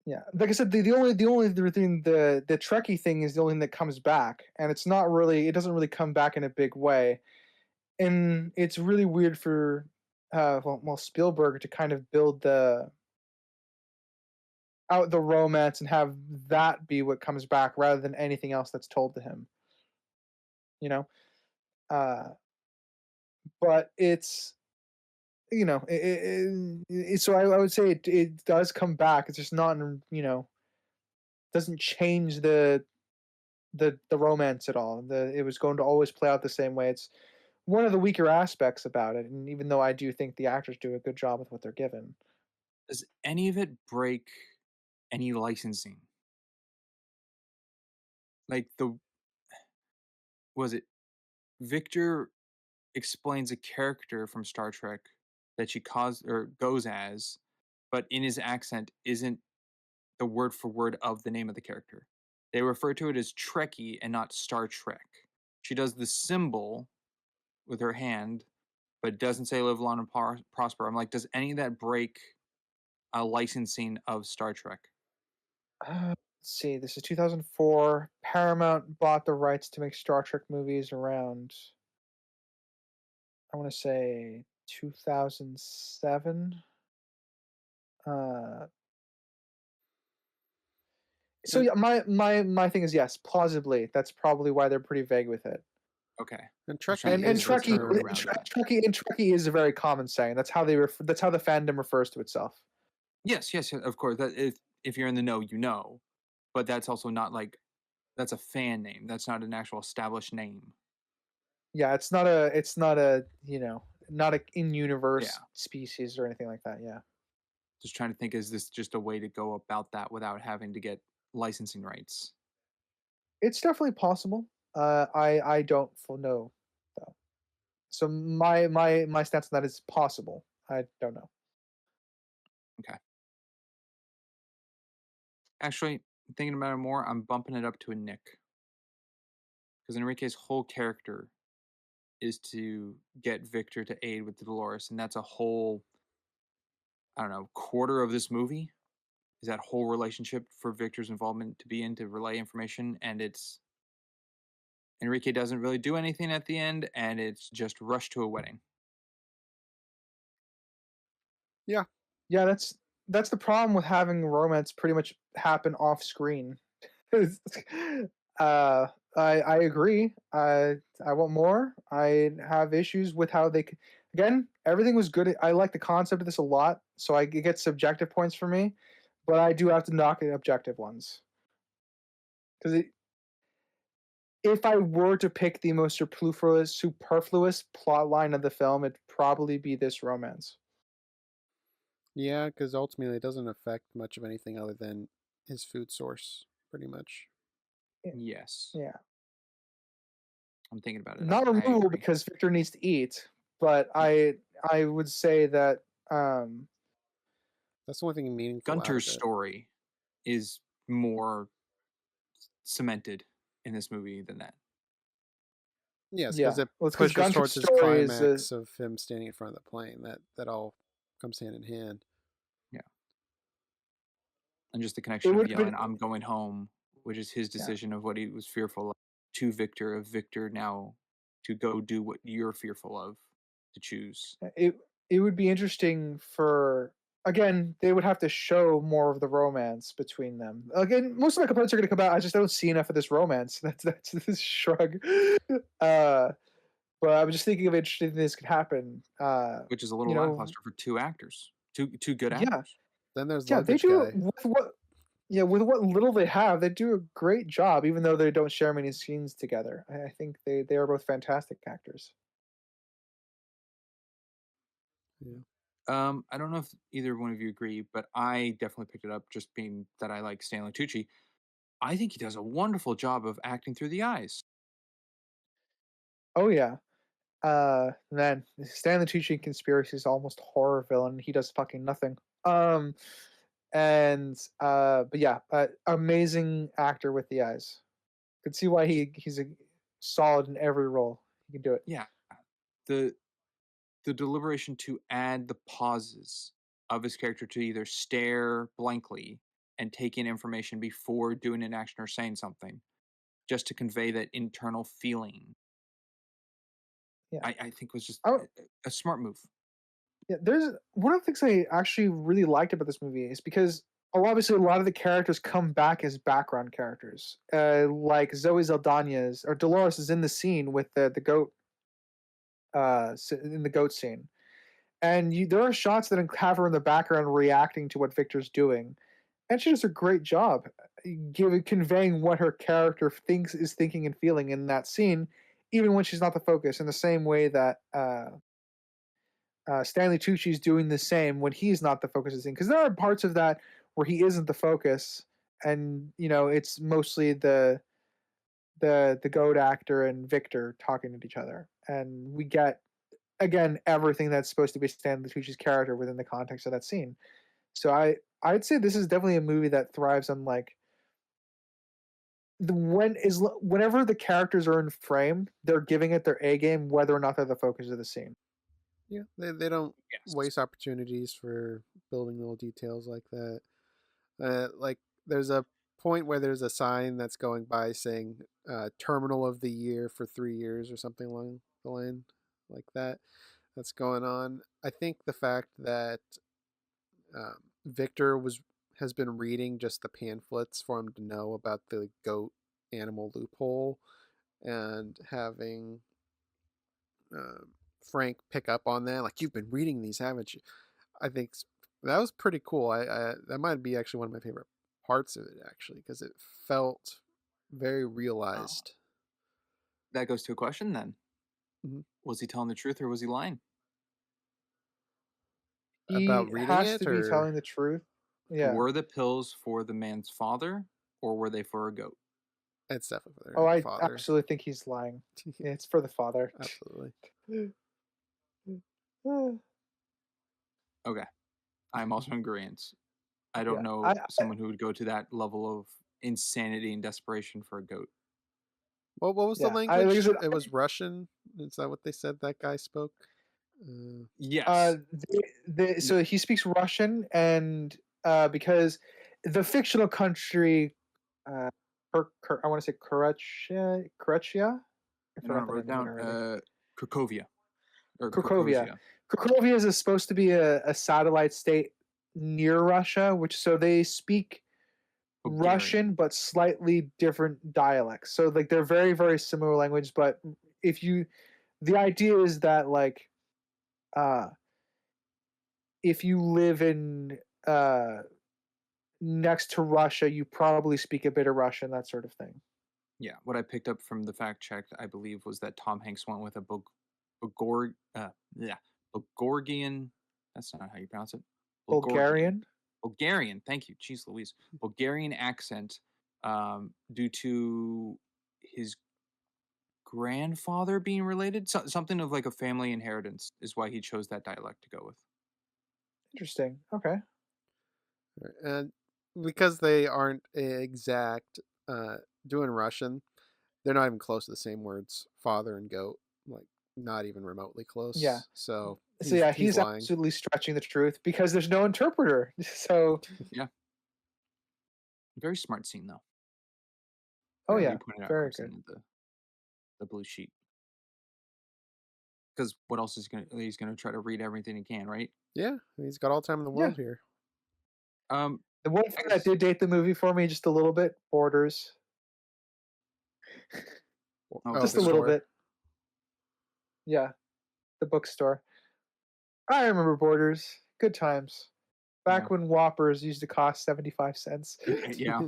Yeah, like I said, the only thing, the Trekkie thing is the only thing that comes back, and it's not really, it doesn't really come back in a big way, and it's really weird for Spielberg to kind of build out the romance and have that be what comes back rather than anything else that's told to him. You know, uh, but it's so I would say it does come back. It's just not doesn't change the romance at all. It was going to always play out the same way. It's one of the weaker aspects about it, and even though I do think the actors do a good job with what they're given. Does any of it break any licensing? Like was it Victor explains a character from Star Trek that she goes as, but in his accent isn't the word for word of the name of the character. They refer to it as Trekkie and not Star Trek. She does the symbol with her hand, but doesn't say live long and prosper. I'm like, does any of that break a licensing of Star Trek? Let's see. This is 2004. Paramount bought the rights to make Star Trek movies around, I want to say, 2007. Uh, so yeah, my thing is yes, plausibly. That's probably why they're pretty vague with it. Okay. And I'm trying Trekkie to And is the get my Trekkie, head term. around that. Trekkie is a very common saying. That's how that's how the fandom refers to itself. Yes, of course. That if you're in the know, you know. But that's also not like that's a fan name. That's not an actual established name. Yeah, it's not a not a in universe Yeah. species or anything like that. Yeah. Just trying to think, is this just a way to go about that without having to get licensing rights? It's definitely possible. I don't know though. So my stance on that is possible. I don't know. Okay. Actually, thinking about it more, I'm bumping it up to a Nick. Because Enrique's whole character is to get Victor to aid with Dolores, and that's a whole, I don't know, quarter of this movie is that whole relationship for Victor's involvement to be in to relay information, and it's Enrique doesn't really do anything at the end, and it's just rushed to a wedding. Yeah. Yeah, that's the problem with having romance pretty much happen off screen. uh, I agree. I want more. I have issues with how they. Again, everything was good. I like the concept of this a lot, so it gets subjective points for me, but I do have to knock the objective ones. Because if I were to pick the most superfluous plot line of the film, it'd probably be this romance. Yeah, because ultimately it doesn't affect much of anything other than his food source, pretty much. Yes. Yeah. I'm thinking about it. Not I removable agree. because Victor needs to eat, but I would say that That's the only thing meaningful. Gunter's out of it. story is more cemented in this movie than that. Yes, because yeah, it well, it's because pushes Gunter's towards his story is climax of him standing in front of the plane. That all comes hand in hand. Yeah. And just the connection of would have yelling, been I'm going home, which is his yeah. decision of what he was fearful of, to Victor, of Victor now to go do what you're fearful of, to choose. It would be interesting for, again, they would have to show more of the romance between them. Again, most of my complaints are going to come out. I just don't see enough of this romance. That's this shrug. But I was just thinking of interesting things could happen. Which is a little lackluster for two actors, two good Yeah, actors. Then there's yeah, they luggage do guy. with what. Yeah, with what little they have, they do a great job. Even though they don't share many scenes together, I think they are both fantastic actors. Yeah. I don't know if either one of you agree, but I definitely picked it up just being that I like Stanley Tucci. I think he does a wonderful job of acting through the eyes. Oh yeah, man, Stanley Tucci in Conspiracy is almost horror villain. He does fucking nothing. And but yeah, amazing actor with the eyes. Could see why he's a solid in every role. He can do it. Yeah. The the deliberation to add the pauses of his character to either stare blankly and take in information before doing an action or saying something, just to convey that internal feeling, Yeah. I think was just Oh, a smart move. yeah. There's one of the things I actually really liked about this movie is because obviously a lot of the characters come back as background characters. Like Zoe Saldana's or Dolores is in the scene with the goat in the goat scene. And there are shots that have her in the background reacting to what Victor's doing, and she does a great job conveying what her character is thinking and feeling in that scene, even when she's not the focus. In the same way that Stanley Tucci's doing the same when he's not the focus of the scene, because there are parts of that where he isn't the focus, and it's mostly the goat actor and Victor talking to each other, and we get again everything that's supposed to be Stanley Tucci's character within the context of that scene. So I'd say this is definitely a movie that thrives on like whenever the characters are in frame, they're giving it their A game, whether or not they're the focus of the scene. Yeah, they don't Yes. waste opportunities for building little details like that. Like there's a point where there's a sign that's going by saying terminal of the year for 3 years or something along the line like that. That's going on. I think the fact that Victor has been reading just the pamphlets for him to know about the goat animal loophole, and having uh, Frank pick up on that, like, you've been reading these, haven't you? I think that was pretty cool. I that might be actually one of my favorite parts of it, actually, because it felt very Oh, realized. that goes to a question then. Mhm. Was he telling the truth or was he lying? He About reading has it, to be telling or the truth. Yeah. Were the pills for the man's father or were they for a goat? it's definitely for Oh, their I father. absolutely think he's lying. It's for the father. Absolutely. Okay. I'm also in agreement. I don't Yeah. I know someone who would go to that level of insanity and desperation for a goat. What was the yeah. I like I language? said. It was Russian. Is that what they said that guy spoke? Uh, Yes. So he speaks Russian, and because the fictional country, uh, I want to say Croatia. I And I forgot the wrote name of it down already. Cracovia or Cracovia. Cracovia. Cracovia is supposed to be a satellite state near Russia, which so they speak Bulgarian. Russian but slightly different dialects. So like they're very very similar language, but if you the idea is that like uh if you live in uh next to Russia, you probably speak a bit of Russian, that sort of thing. Yeah, what I picked up from the fact check, I believe, was that Tom Hanks went with a Bulgor, yeah, Bulgorian. That's not how you pronounce it. Bulgorian. Bulgarian? Bulgarian. Thank you, jeez Louise. Bulgarian accent, due to his grandfather being related. Something of like a family inheritance is why he chose that dialect to go with. Interesting. Okay. and because they aren't exact uh, doing Russian, they're not even close to the same words, father and goat, like not even remotely Yeah. close. So So he's yeah, he's he's lying. absolutely stretching the truth because there's no interpreter. So Yeah, very smart scene though. oh Like Yeah, you yeah, pointed out, very good. Crimson, the blue sheet. Because what else is he's gonna try to read everything he can, right? yeah, he's got all the time in the Yeah. world here. The one I thing that guess. did date the movie for me just a little bit, Borders. Oh, Oh, the Just the a little film. store. bit. Yeah, the bookstore. I remember Borders. Good times. Yeah, Back when Whoppers used to cost 75 cents. yeah.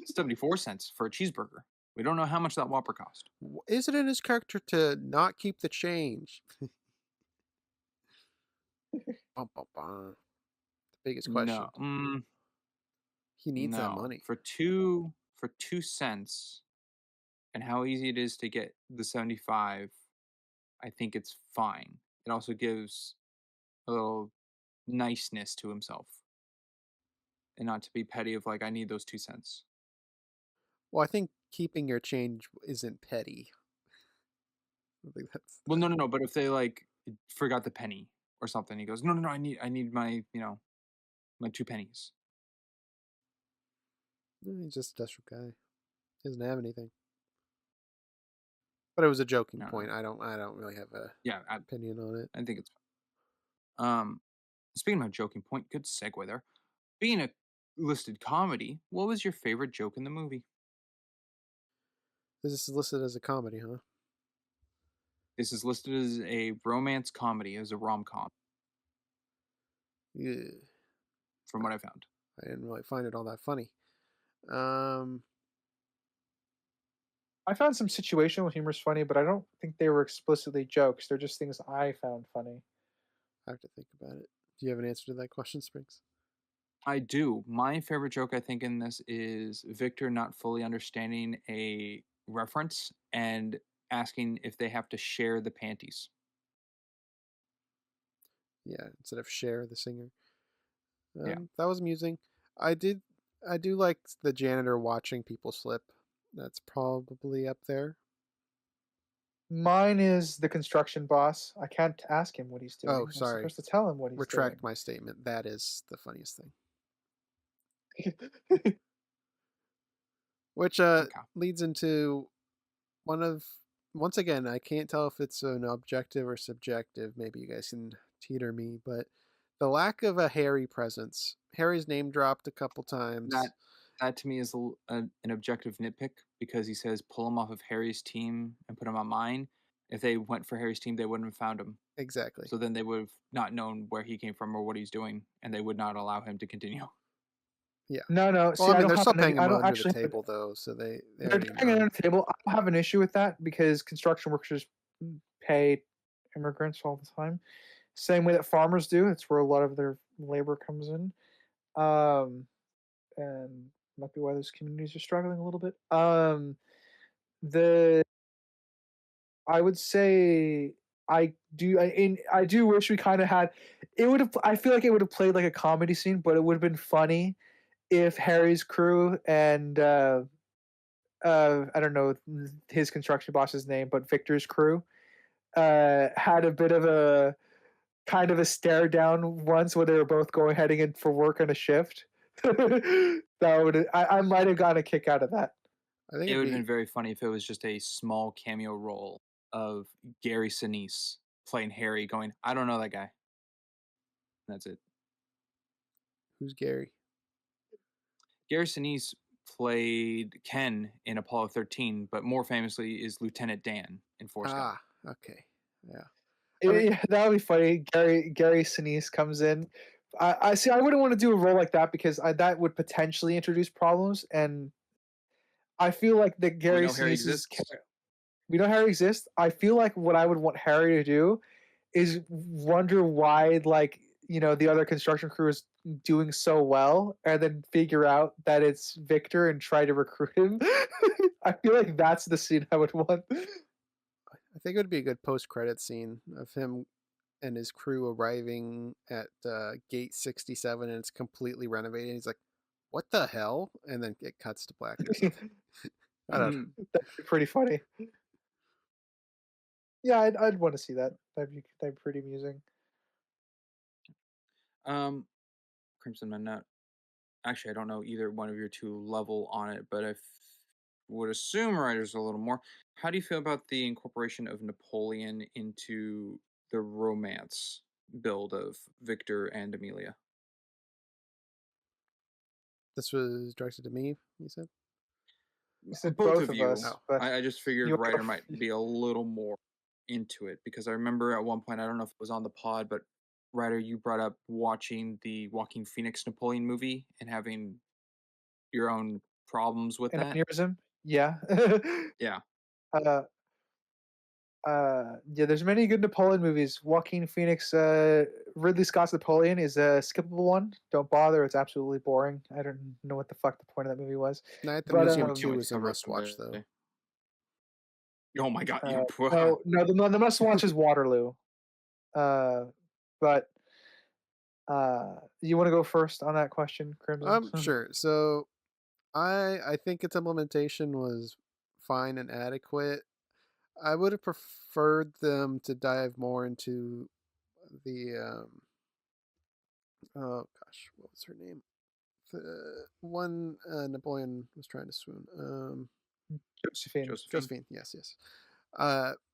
74 cents for a cheeseburger. We don't know how much that Whopper cost. Is it in his character to not keep the change? Bum, bum, bum. The biggest No, question. He needs that no. money. For 2 cents, and how easy it is to get the 75, I think it's fine. It also gives a little niceness to himself. and not to be petty of like I need those 2 cents. Well, I think keeping your change isn't petty. I think that's Well, no. But if they like forgot the penny or something, he goes, no. I need my my 2 pennies. he's just a desperate guy. He doesn't have anything. But it was a joking No. point. I don't really have a opinion on it. I think it's speaking of joking point, good segue there. Being a listed comedy, what was your favorite joke in the movie? This is listed as a comedy, huh? This is listed as a romance comedy, as a rom-com, Yeah. from what I found. I didn't really find it all that funny. I found some situational humor's funny, but I don't think they were explicitly jokes. They're just things I found funny. I have to think about it. Do you have an answer to that question, Springs? I do. My favorite joke, I think, in this is Victor not fully understanding a reference and asking if they have to share the panties. Yeah, instead of Cher, the singer. Yeah. That was amusing. I do like the janitor watching people slip. That's probably up there. Mine is the construction boss. I can't ask him what he's doing. Oh, I'm sorry. supposed to tell him what he's Retract my statement. That is the funniest thing. doing. Which Okay. leads into once again, I can't tell if it's an objective or subjective. Maybe you guys can teeter me, but the lack of a Harry presence. Harry's name dropped a couple times. That to me is an objective nitpick because he says pull him off of Harry's team and put him on mine. If they went for Harry's team, they wouldn't have found him. Exactly. So then they would have not known where he came from or what he's doing, and they would not allow him to continue. Yeah. No. Well, See, I mean, don't they're have still an- paying I him don't under actually. the table, though, so they They're already paying it know. on the table. I don't have an issue with that because construction workers pay immigrants all the time. Same way that farmers do. It's where a lot of their labor comes in. And might be why those communities are struggling a little bit. The I would say I do wish we kind of had. It would have. I feel like it would have played like a comedy scene, but it would have been funny if Harry's crew and I don't know his construction boss's name, but Victor's crew had a bit of a kind of a stare down once where they were both heading in for work on a shift. That would I might have gotten a kick out of that. I think It it'd would have be been very funny if it was just a small cameo role of Gary Sinise playing Harry going, I don't know that guy. That's it. who's Gary? Gary Sinise played Ken in Apollo 13, but more famously is Lieutenant Dan in Forrest Gump. Okay, yeah. I mean- Yeah, that would be funny. Gary Sinise comes in. I see. I wouldn't want to do a role like that because that would potentially introduce problems, and I feel like the We Gary know Harry Sinise's exists. we know Harry exists. I feel like what I would want Harry to do is wonder why, like, the other construction crew is doing so well, and then figure out that it's Victor and try to recruit him. I feel like that's the scene I would want. I think it would be a good post-credit scene of him and his crew arriving at gate 67, and it's completely renovated. He's like, "What the hell?" And then it cuts to black or something. I don't know. That'd be pretty funny. Yeah, I'd want to see that. That'd be pretty amusing. Crimson Nut. Actually, I don't know either one of your two level on it, but I would assume writers a little more. How do you feel about the incorporation of Napoleon into the romance build of Victor and Amelia? This was directed to me, you said? You said Both both of of you. us, but I just figured you- writer might be a little more into it because I remember at one point, I don't know if it was on the pod, but writer, you brought up watching the Joaquin Phoenix Napoleon movie and having your own problems with an that. aneurysm. Yeah. Yeah. Yeah, there's many good Napoleon movies. Joaquin Phoenix, Ridley Scott's Napoleon is a skippable one. Don't bother; it's absolutely boring. I don't know what the fuck the point of that movie was. Night at the But, Museum um, 2 Can't is a cover it must-watch, though. someday. Oh my god! No, the must watch is Waterloo. But You want to go first on that question, Crimson? Sure. So I think its implementation was fine and adequate. I would have preferred them to dive more into the oh gosh, what was her name? The one Napoleon was trying to swoon. Josephine. Josephine. Josephine. Yes, yes.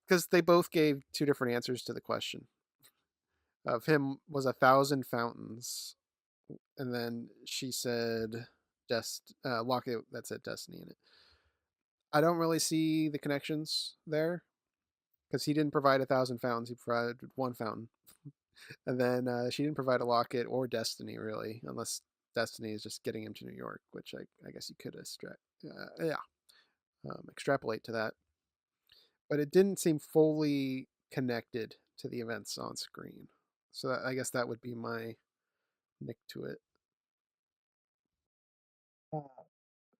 Because they both gave two different answers to the question. Of him was 1,000 fountains, and then she said locket that said destiny in it. I don't really see the connections there because he didn't provide 1,000 fountains. He provided one fountain, and then she didn't provide a locket or destiny really, unless destiny is just getting him to New York, which I guess you could extrapolate to that. But it didn't seem fully connected to the events on screen. So I guess that would be my nick to it. Uh,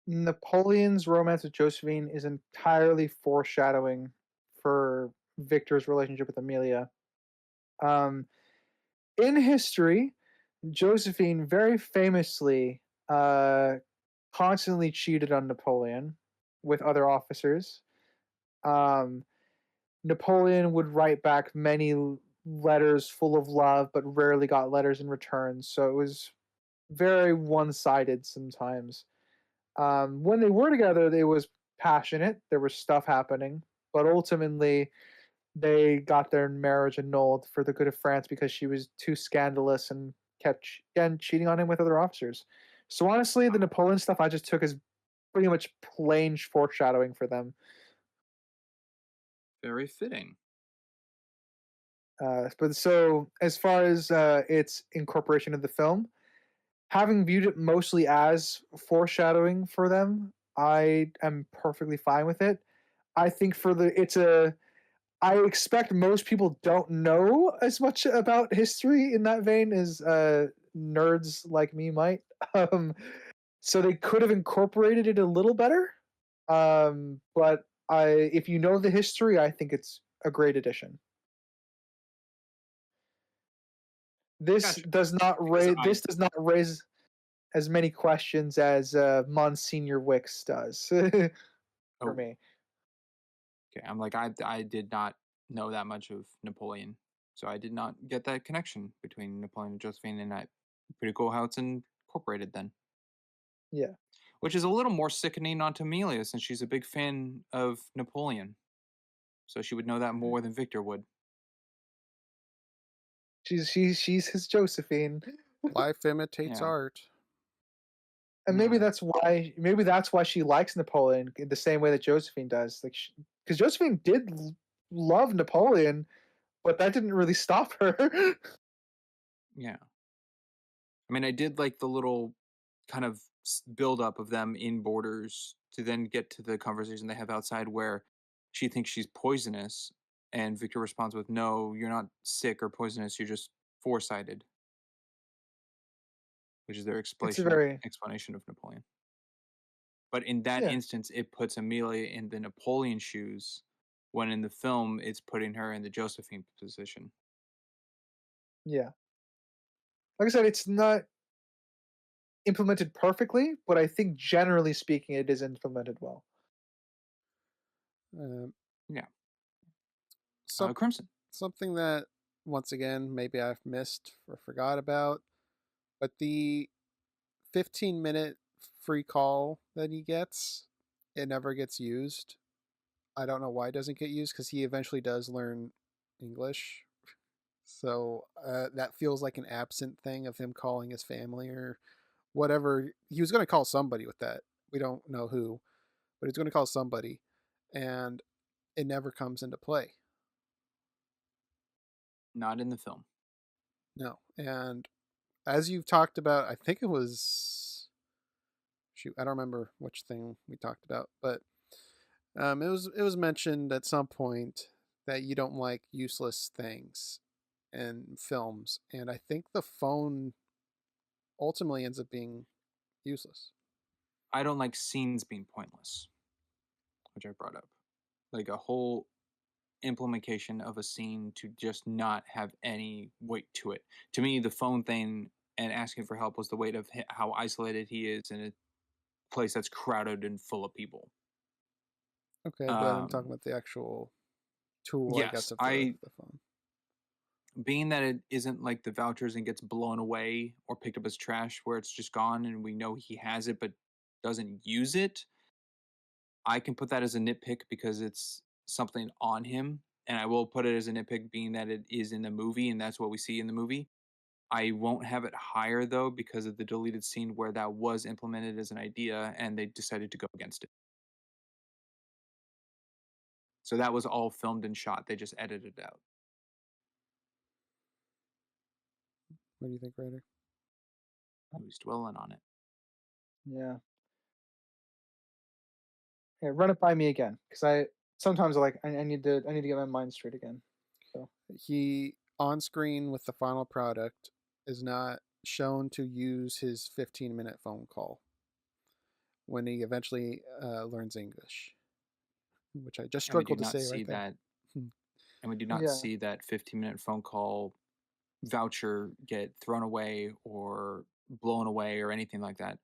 Napoleon's romance with Josephine is entirely foreshadowing for Victor's relationship with Amelia. Um, in history, Josephine very famously constantly cheated on Napoleon with other officers. Um, Napoleon would write back many letters full of love, but rarely got letters in return. So it was very one sided sometimes. When they were together, it was passionate. There was stuff happening, but ultimately, they got their marriage annulled for the good of France because she was too scandalous and kept again cheating on him with other officers. So honestly, the Napoleon stuff I just took as pretty much plain foreshadowing for them. Very fitting. But so as far as its incorporation of the film, having viewed it mostly as foreshadowing for them, I am perfectly fine with it. I think for the it's a I expect most people don't know as much about history in that vein as nerds like me might. Um, so they could have incorporated it a little better. But if you know the history, I think it's a great addition. This Gotcha. does not Because raise. This does not raise as many questions as Monsignor Wicks does for Oh, me. okay. I'm like I did not know that much of Napoleon, so I did not get that connection between Napoleon and Josephine, and I pretty cool how it's incorporated then. Yeah, Which is a little more sickening on Amelia since she's a big fan of Napoleon, so she would know that more than Victor would. she's his Josephine. Life imitates Yeah. art. And Yeah. maybe that's why she likes Napoleon in the same way that Josephine does. Like, because Josephine did love Napoleon, but that didn't really stop her. Yeah. I mean, I did like the little kind of build up of them in Borders to then get to the conversation they have outside where she thinks she's poisonous, and Victor responds with, "No, you're not sick or poisonous. You're just foresighted," which is their It's a explanation of Napoleon. But in that yeah, instance, it puts Amelia in the Napoleon shoes, when in the film, it's putting her in the Josephine position. yeah. Like I said, it's not implemented perfectly, but I think generally speaking, it is implemented well. Um, Yeah. some Crimson. something that once again maybe I've missed or forgot about, but the 15-minute free call that he gets, it never gets used. I don't know why it doesn't get used because he eventually does learn English. So that feels like an absent thing of him calling his family or whatever. He was going to call somebody with that. We don't know who, but he's going to call somebody, and it never comes into play. Not in the film. No. And as you've talked about, I think it was shoot, I don't remember which thing we talked about, but it was mentioned at some point that you don't like useless things in films, and I think the phone ultimately ends up being useless. I don't like scenes being pointless, which I brought up. Like a whole implementation of a scene to just not have any weight to it. To me, the phone thing and asking for help was the weight of how isolated he is in a place that's crowded and full of people. Okay, but I'm talking about the actual tool, I guess, Yes, of the phone. being that it isn't like the vouchers and gets blown away or picked up as trash where it's just gone and we know he has it but doesn't use it, I can put that as a nitpick because it's something on him. And I will put it as a nitpick being that it is in the movie and that's what we see in the movie. I won't have it higher though because of the deleted scene where that was implemented as an idea and they decided to go against it. So that was all filmed and shot. They just edited it out. What do you think, Ryder? I was dwelling on it. Yeah. Yeah, run it by me again, because I sometimes I need to get my mind straight again. So He on screen with the final product is not shown to use his 15-minute phone call when he eventually learns English, which I just struggled to say right there. And we do not see that 15-minute phone call voucher get thrown away or blown away or anything like that.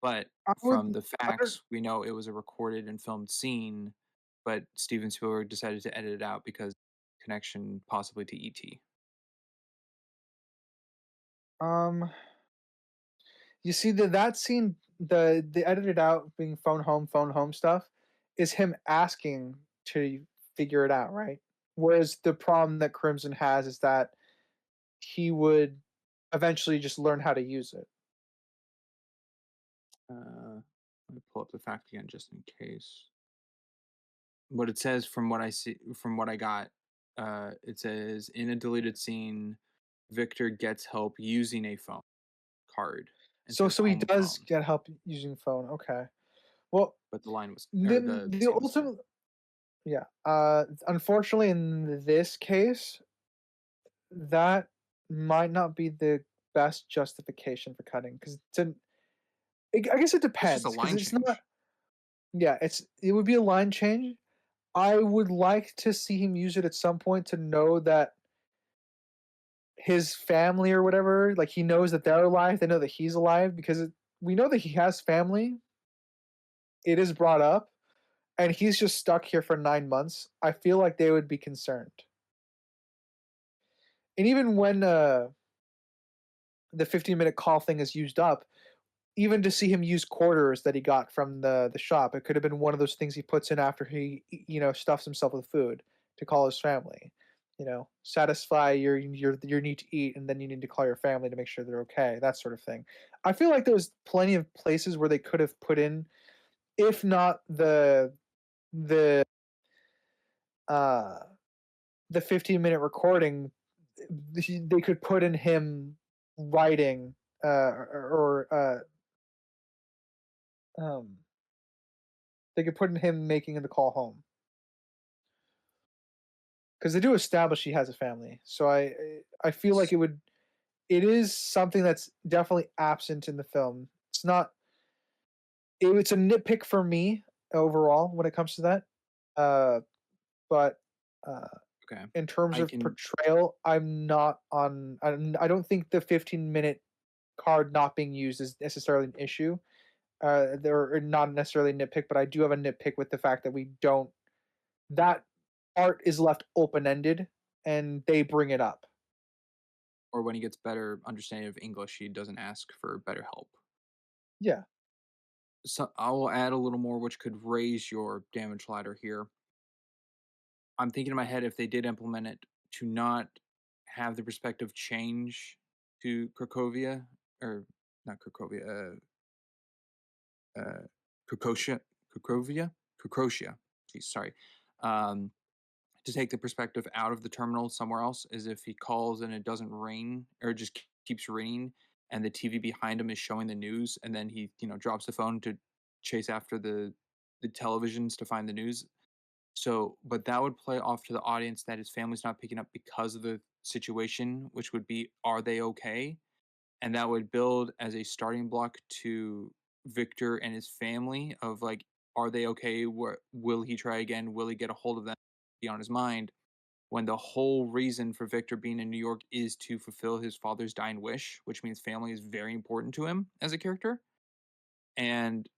But from the facts, we know it was a recorded and filmed scene, but Steven Spielberg decided to edit it out because connection possibly to E.T. You see that scene, the edited out being phone home stuff, is him asking to figure it out, right? Whereas the problem that Crimson has is that he would eventually just learn how to use it. Let me pull up the fact again just in case. What it says from what I see, from what I got, it says in a deleted scene, Victor gets help using a phone card. So he does get help using phone. Okay. Well, but the line was the ultimate. Yeah. Unfortunately, in this case, that might not be the best justification for cutting because I guess it depends because it's not. Yeah, it would be a line change. I would like to see him use it at some point to know that his family or whatever, like he knows that they're alive. They know that he's alive because we know that he has family. It is brought up, and he's just stuck here for 9 months. I feel like they would be concerned. And even when the 15-minute call thing is used up, even to see him use quarters that he got from the shop, it could have been one of those things he puts in after he stuffs himself with food to call his family. Satisfy your need to eat, and then you need to call your family to make sure they're okay. That sort of thing. I feel like there's plenty of places where they could have put in, if not the 15-minute recording, they could put in him writing they could put in him making the call home because they do establish he has a family. So I feel like it is something that's definitely absent in the film. It's not. It's a nitpick for me overall when it comes to that. But okay. In terms of portrayal, I'm not on. I don't think the 15-minute card not being used is necessarily an issue. They're not necessarily a nitpick, but I do have a nitpick with the fact that we don't. That art is left open-ended, and they bring it up. Or when he gets better understanding of English, he doesn't ask for better help. Yeah. So I will add a little more, which could raise your damage ladder here. I'm thinking in my head if they did implement it to not have the perspective change to Cracovia, or not Cracovia, Cracovia. Geez, sorry. To take the perspective out of the terminal somewhere else, is if he calls and it doesn't ring or it just keeps ringing, and the TV behind him is showing the news, and then he drops the phone to chase after the televisions to find the news. So, but that would play off to the audience that his family's not picking up because of the situation, which would be, are they okay? And that would build as a starting block to Victor and his family of like, are they okay? Will he try again? Will he get a hold of them? be on his mind when the whole reason for Victor being in New York is to fulfill his father's dying wish, which means family is very important to him as a character. And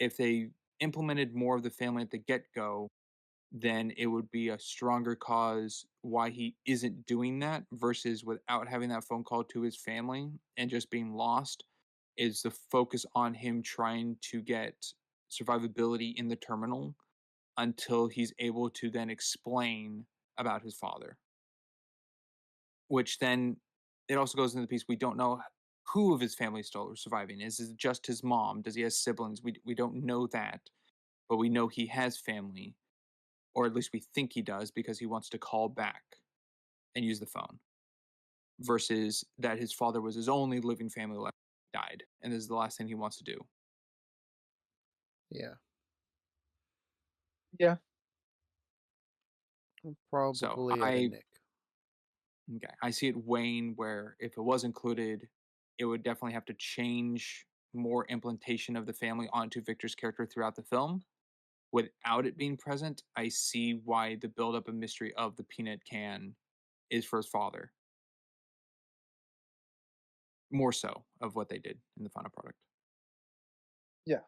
if they implemented more of the family at the get-go, then it would be a stronger cause why he isn't doing that versus without having that phone call to his family and just being lost is the focus on him trying to get survivability in the terminal until he's able to then explain about his father. Which then it also goes into the piece we don't know who of his family is still surviving. Is it just his mom? Does he have siblings? We don't know that, but we know he has family, or at least we think he does because he wants to call back and use the phone. Versus that his father was his only living family left, died, and this is the last thing he wants to do. Yeah. Yeah. Probably at a Nick. Okay, I see it weighing where if it was included, it would definitely have to change more implementation of the family onto Victor's character throughout the film. Without it being present, I see why the buildup and mystery of the peanut can is for his father. More so of what they did in the final product. Yeah.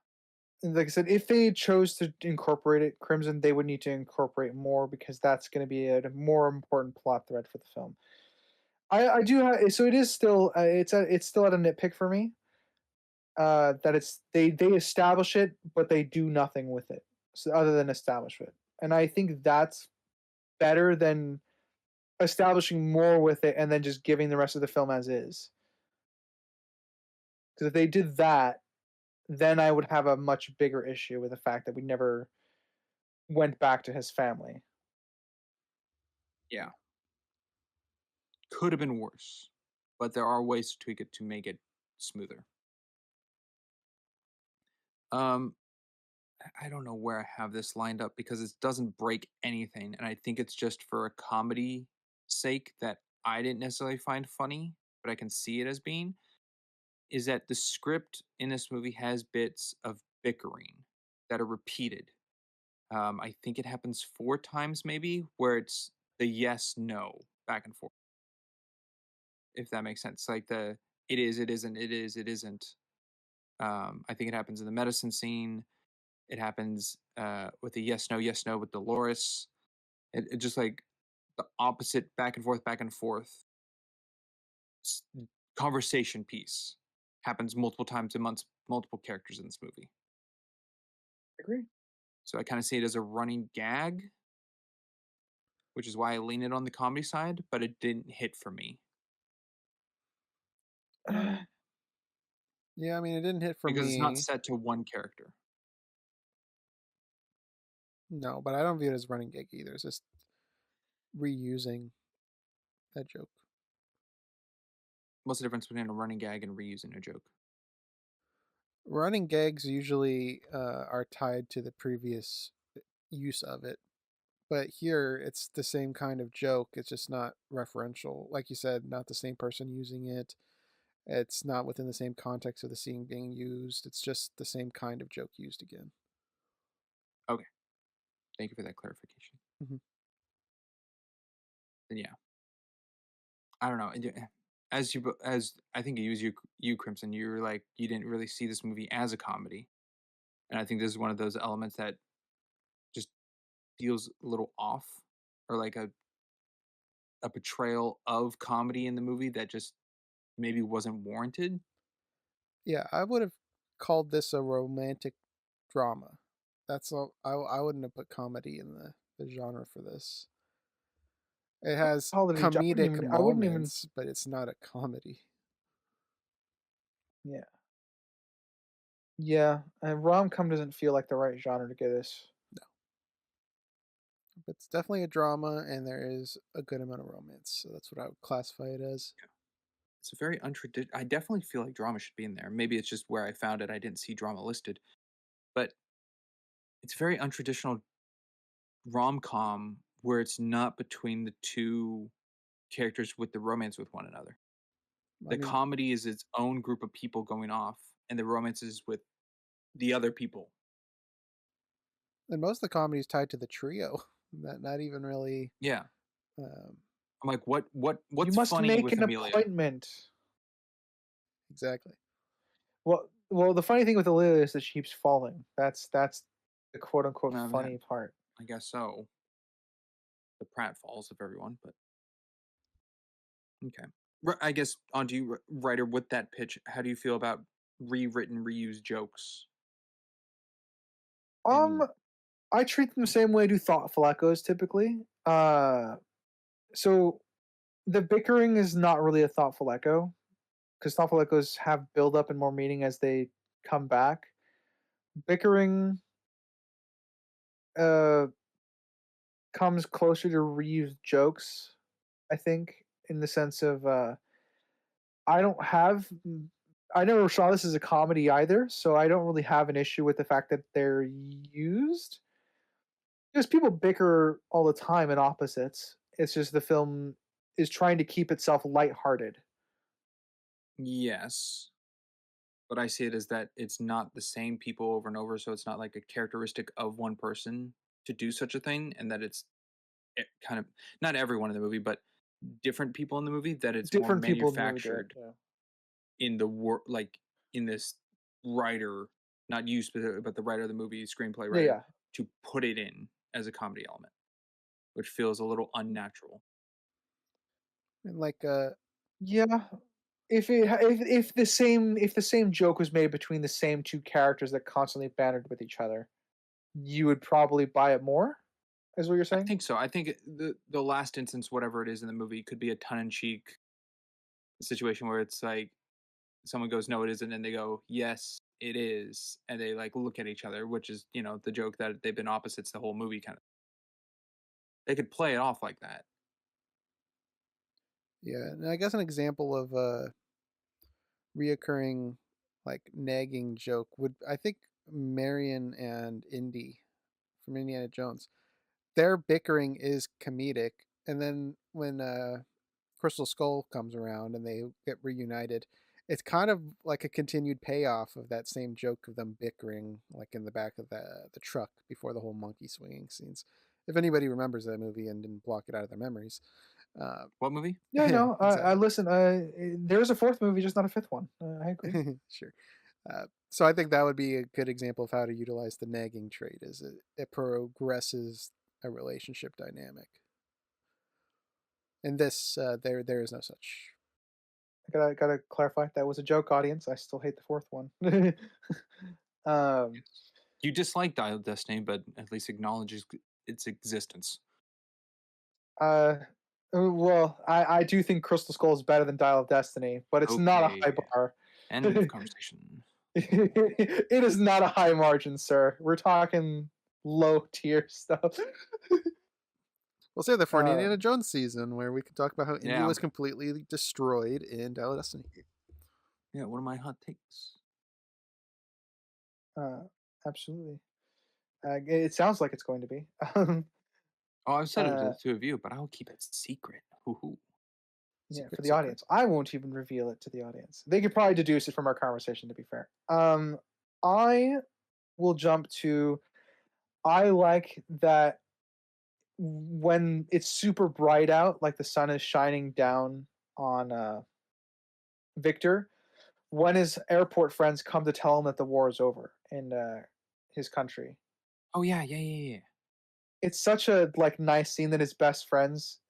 And like I said, if they chose to incorporate it, Crimson, they would need to incorporate more because that's going to be a more important plot thread for the film. I do have, so it is still it's still at a nitpick for me. That it's they establish it, but they do nothing with it, so other than establish it. And I think that's better than establishing more with it and then just giving the rest of the film as is. Because if they did that, then I would have a much bigger issue with the fact that we never went back to his family. Yeah. Could have been worse, but there are ways to tweak it to make it smoother. I don't know where I have this lined up because it doesn't break anything, and I think it's just for a comedy sake that I didn't necessarily find funny, but I can see it as being. Is that the script in this movie has bits of bickering that are repeated. I think it happens 4 times maybe, where it's the yes, no, back and forth. If that makes sense. Like the it is, it isn't, it is, it isn't. I think it happens in the medicine scene. It happens with the yes, no with Dolores. It just like the opposite back and forth conversation piece happens multiple times amongst multiple characters in this movie. Agree. So I kind of see it as a running gag, which is why I lean it on the comedy side, but it didn't hit for me. Yeah, I mean, it didn't hit for because me. it's not set to one character. No, but I don't view it as running gag either. It's just reusing that joke. What's the difference between a running gag and reusing a joke? Running gags usually are tied to the previous use of it. But here, it's the same kind of joke. It's just not referential. Like you said, not the same person using it. It's not within the same context of the scene being used. It's just the same kind of joke used again. Okay. Thank you for that clarification. Mm-hmm. Then yeah. I don't know. As I think you Crimson, you were like you didn't really see this movie as a comedy, and I think this is one of those elements that just feels a little off, or like a portrayal of comedy in the movie that just maybe wasn't warranted. Yeah, I would have called this a romantic drama. That's all. I wouldn't have put comedy in the genre for this. It has comedic I wouldn't even. moments, but it's not a comedy. Yeah. Yeah, and rom-com doesn't feel like the right genre to get this. No. But it's definitely a drama, and there is a good amount of romance. So that's what I would classify it as. Yeah. It's a very untraditional. I definitely feel like drama should be in there. Maybe it's just where I found it. I didn't see drama listed, but it's very untraditional rom-com where it's not between the two characters with the romance with one another. The comedy is its own group of people going off, and the romance is with the other people. And most of the comedy is tied to the trio. Not even really. Yeah. Um, I'm like, You what's must funny make with an Amelia? appointment. exactly. Well, the funny thing with Amelia is that she keeps falling. That's the quote unquote That funny part. I guess so. The Pratt falls of everyone, but okay. I guess onto you, writer. With that pitch, how do you feel about rewritten, reused jokes? Um, And I treat them the same way I do thoughtful echoes typically. So the bickering is not really a thoughtful echo because thoughtful echoes have build up and more meaning as they come back. Bickering uh comes closer to reused jokes, I think, in the sense of I don't have I never saw this as a comedy either, so I don't really have an issue with the fact that they're used. Because people bicker all the time in opposites. It's just the film is trying to keep itself lighthearted. yes, but I see it as that it's not the same people over and over, so it's not like a characteristic of one person to do such a thing, and that it's kind of not everyone in the movie, but different people in the movie. That it's more Different people in the movie do it. manufactured in the work, like in this writer, not you specifically, but the writer of the movie, screenplay Yeah, writer, yeah, to put it in as a comedy element, which feels a little unnatural. And like yeah. If the same joke was made between the same two characters that constantly bantered with each other, you would probably buy it more. Is what you're I saying? think so. I think the last instance, whatever it is in the movie, could be a tongue in cheek situation where it's like someone goes, "No, it isn't," and they go, "Yes, it is," and they like look at each other, which is the joke that they've been opposites the whole movie. Kind of, they could play it off like that. yeah, and I guess an example of a reoccurring like nagging joke would, I think, Marion and Indy from Indiana Jones. Their bickering is comedic, and then when Crystal Skull comes around and they get reunited, it's kind of like a continued payoff of that same joke of them bickering, like in the back of the truck before the whole monkey swinging scenes. If anybody remembers that movie and didn't block it out of their memories, uh, What movie? Yeah, I know. I exactly. listen. There's a fourth movie, just not a fifth one. I agree. Sure. So I think that would be a good example of how to utilize the nagging trait. Is it progresses a relationship dynamic. In this, there is no such. I gotta clarify that was a joke, audience. I still hate the fourth one. um, You dislike Dial of Destiny, but at least acknowledges its existence. uh, well, I do think Crystal Skull is better than Dial of Destiny, but it's not a high Okay. bar. End of conversation. It is not a high margin, sir. We're talking low tier stuff. We'll save that for an uh, Indiana Jones season where we can talk about how Indy Yeah. was completely destroyed in Dial of Destiny. Yeah, one of my hot takes. absolutely. It sounds like it's going to be. Oh, I've said it to uh, the two of you, but I'll keep it secret. Hoo-hoo. yeah, for Secret, the secret. audience. I won't even reveal it to the audience. They could probably deduce it from our conversation, to be fair. I will jump to I like that when it's super bright out, like the sun is shining down on Victor, when his airport friends come to tell him that the war is over in his country. Oh yeah, yeah. It's such a like nice scene that his best friends,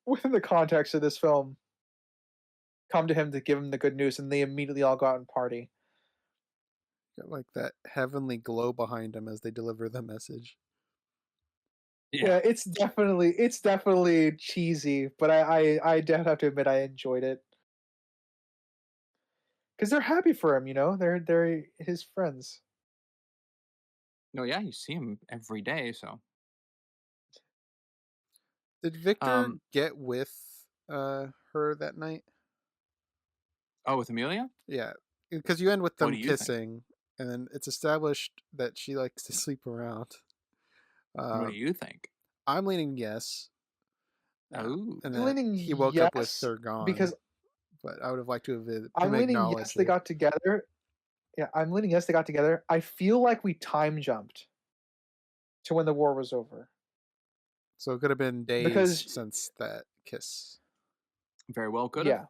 within the context of this film, come to him to give him the good news, and they immediately all go out and party. Got like that heavenly glow behind them as they deliver the message. Yeah. Yeah, it's definitely cheesy, but I definitely have to admit I enjoyed it because they're happy for him. They're his friends. No, yeah, you see him every day, so Did Victor um get with her that night? oh, with Amelia? Yeah, because you end with What them do you think? kissing, and then it's established that she likes to sleep around. What do Um, you think? I'm leaning yes, Oh. and I'm that leaning he woke up with yes her gone. because But I would have liked to have I'm him leaning yes acknowledge they it. got together. Yeah, I'm leaning yes they got together. I feel like we time jumped to when the war was over. So it could have been days because since that kiss. Very well, could have. yeah,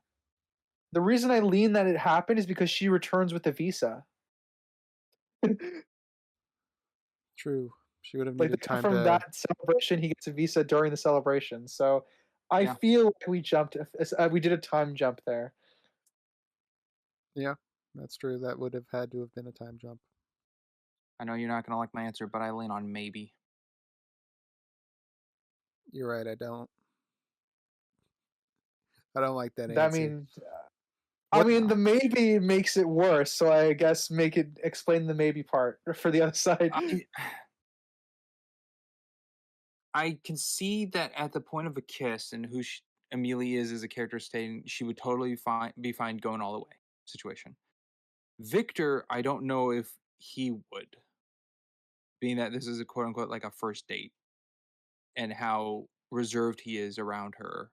the reason I lean that it happened is because she returns with the visa. True. She would have Like, they needed come time from to. that celebration, he gets a visa during the celebration, so I Yeah. feel like we did a time jump there. Yeah, that's true. That would have had to have been a time jump. I know you're not going to like my answer, but I lean on maybe. You're right. I don't. I don't like that That answer. mean I What? mean, No. the maybe makes it worse, so I guess explain the maybe part for the other side. I can see that at the point of a kiss and who Amelia is as a character stating she would totally be fine going all the way situation. Victor, I don't know if he would, being that this is a quote unquote like a first date and how reserved he is around her.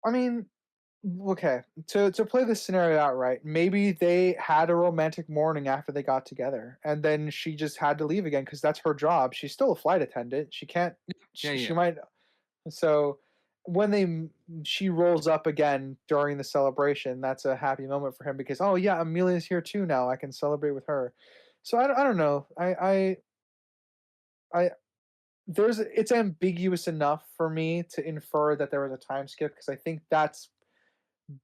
I mean, okay, to play this scenario out right, maybe they had a romantic morning after they got together, and then she just had to leave again because that's her job. She's still a flight attendant. She can't. Yeah, She yeah. might. So when she rolls up again during the celebration, that's a happy moment for him because oh yeah, Amelia's here too now. I can celebrate with her. So I don't know. I it's ambiguous enough for me to infer that there was a time skip because I think that's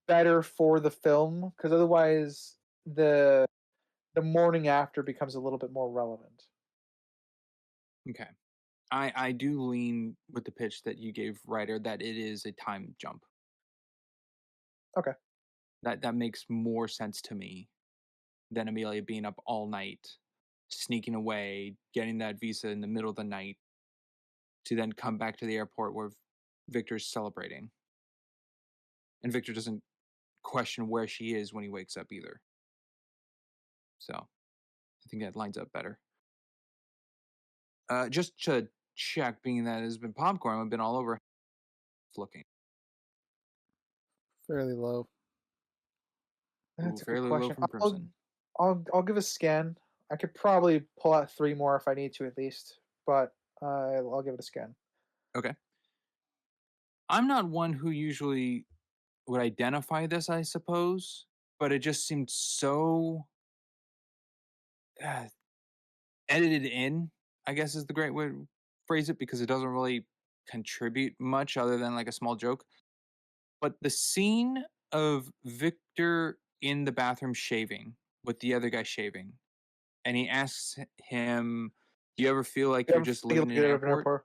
better for the film because otherwise the the morning after becomes a little bit more relevant. Okay. I do lean with the pitch that you gave Ryder that it is a time jump. Okay. That makes more sense to me than Amelia being up all night, sneaking away, getting that visa in the middle of the night to then come back to the airport where Victor's celebrating. And Victor doesn't question where she is when he wakes up either. So I think that lines up better. Just to check, being that it's been popcorn, I've been all over looking. Fairly low. Ooh, That's a good fairly low question. from Crimson. I'll give a scan. I could probably pull out 3 more if I need to at least, but I'll give it a scan. Okay. I'm not one who usually would identify this, I suppose, but it just seemed so uh, edited in, I guess is the great way to phrase it, because it doesn't really contribute much other than like a small joke. But the scene of Victor in the bathroom shaving with the other guy shaving, and he asks him, "Do you ever feel like You you're ever just feel living in good an at an airport?" airport?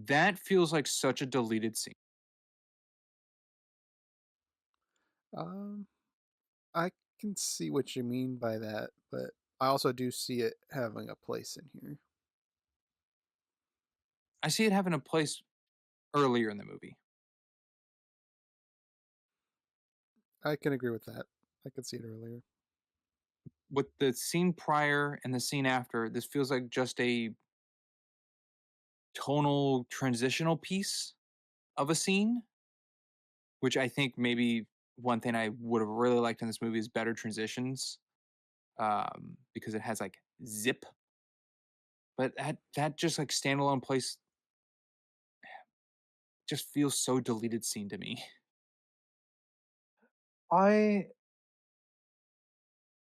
That feels like such a deleted scene. Um, I can see what you mean by that, but I also do see it having a place in here. I see it having a place earlier in the movie. I can agree with that. I could see it earlier. With the scene prior and the scene after, this feels like just a tonal transitional piece of a scene, which I think maybe one thing I would have really liked in this movie is better transitions, because it has like zip. But that just like standalone place just feels so deleted scene to me. I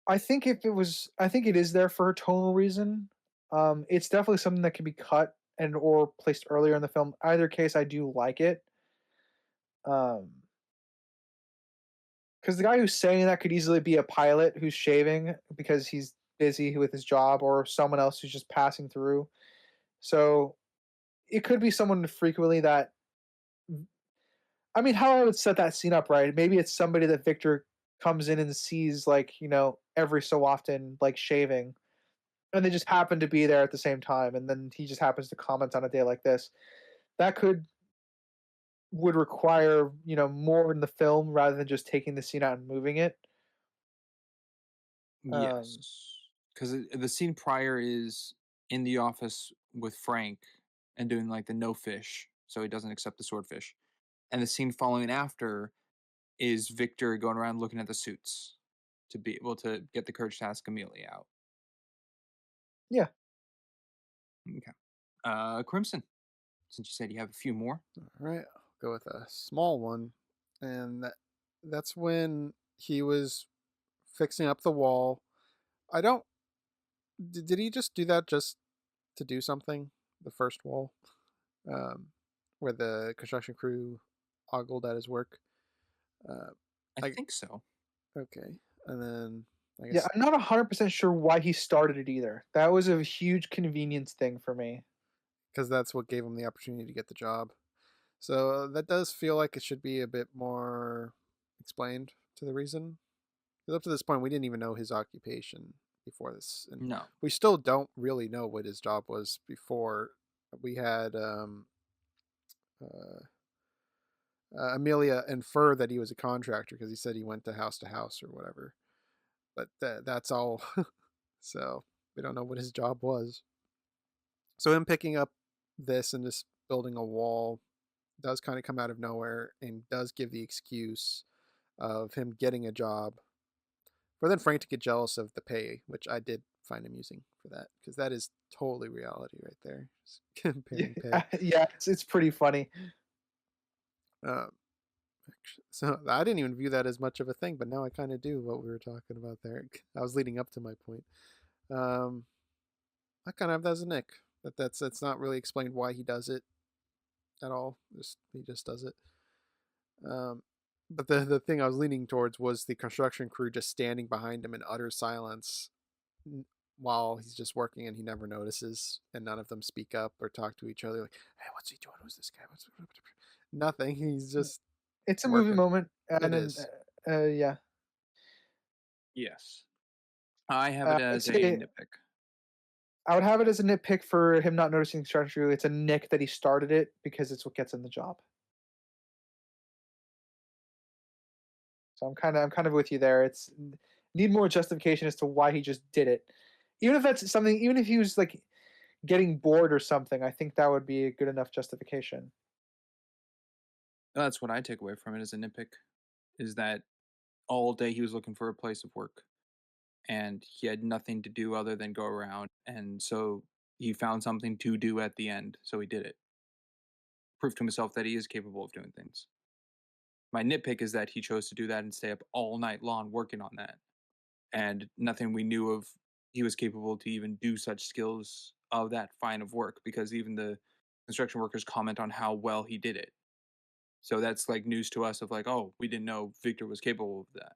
I think I think it is there for a tonal reason. It's definitely something that can be cut and or placed earlier in the film. Either case, I do like it. Um, because the guy who's saying that could easily be a pilot who's shaving because he's busy with his job, or someone else who's just passing through. So it could be someone frequently that. I mean, how I would set that scene up, right? Maybe it's somebody that Victor comes in and sees, like, every so often, like shaving, and they just happen to be there at the same time, and then he just happens to comment on a day like this. That would require, more in the film rather than just taking the scene out and moving it. Yes, Um, because the scene prior is in the office with Frank and doing like the no fish, so he doesn't accept the swordfish. And the scene following after is Victor going around looking at the suits to be able to get the courage to ask Amelia out. yeah. Okay. Crimson, since you said you have a few more. All right, I'll go with a small one, and that's when he was fixing up the wall. I don't. Did he just do that just to do something? The first wall, um, where the construction crew ogled at his work. Uh, I I think so. okay, and then I Yeah, guess I'm not 100% sure why he started it either. That was a huge convenience thing for me. because that's what gave him the opportunity to get the job. So that does feel like it should be a bit more explained to the reason. Because up to this point, we didn't even know his occupation before this, and No. we still don't really know what his job was before. We had uh, Amelia infer that he was a contractor because he said he went to house or whatever. But that's all. So we don't know what his job was. So him picking up this and just building a wall does kind of come out of nowhere and does give the excuse of him getting a job for then Frank to get jealous of the pay, which I did find amusing for that because that is totally reality right there. Just comparing pay. Yeah, it's pretty funny. Um, so I didn't even view that as much of a thing, but now I kind of do what we were talking about there. I was leading up to my point. Um, I kind of have that as a nick. That's not really explained why he does it at all. He just does it. Um, but the thing I was leaning towards was the construction crew just standing behind him in utter silence while he's just working, and he never notices, and none of them speak up or talk to each other like, "Hey, what's he doing? Who's this guy? What's nothing?" He's just It's a movie working. moment, It and then is. yeah, Yes. I have it I'd as a say nitpick. I would have it as a nitpick for him not noticing the structure. It's a nick that he started it because it's what gets him the job. So I'm kind of with you there. It's need more justification as to why he just did it. Even if that's something, even if he was like getting bored or something, I think that would be a good enough justification. That's what I take away from it as a nitpick, is that all day he was looking for a place of work and he had nothing to do other than go around. And so he found something to do at the end. So he did it. Proof to himself that he is capable of doing things. My nitpick is that he chose to do that and stay up all night long working on that. And nothing we knew of he was capable to even do such skills of that fine of work, because even the construction workers comment on how well he did it. So that's like news to us of like, oh, we didn't know Victor was capable of that.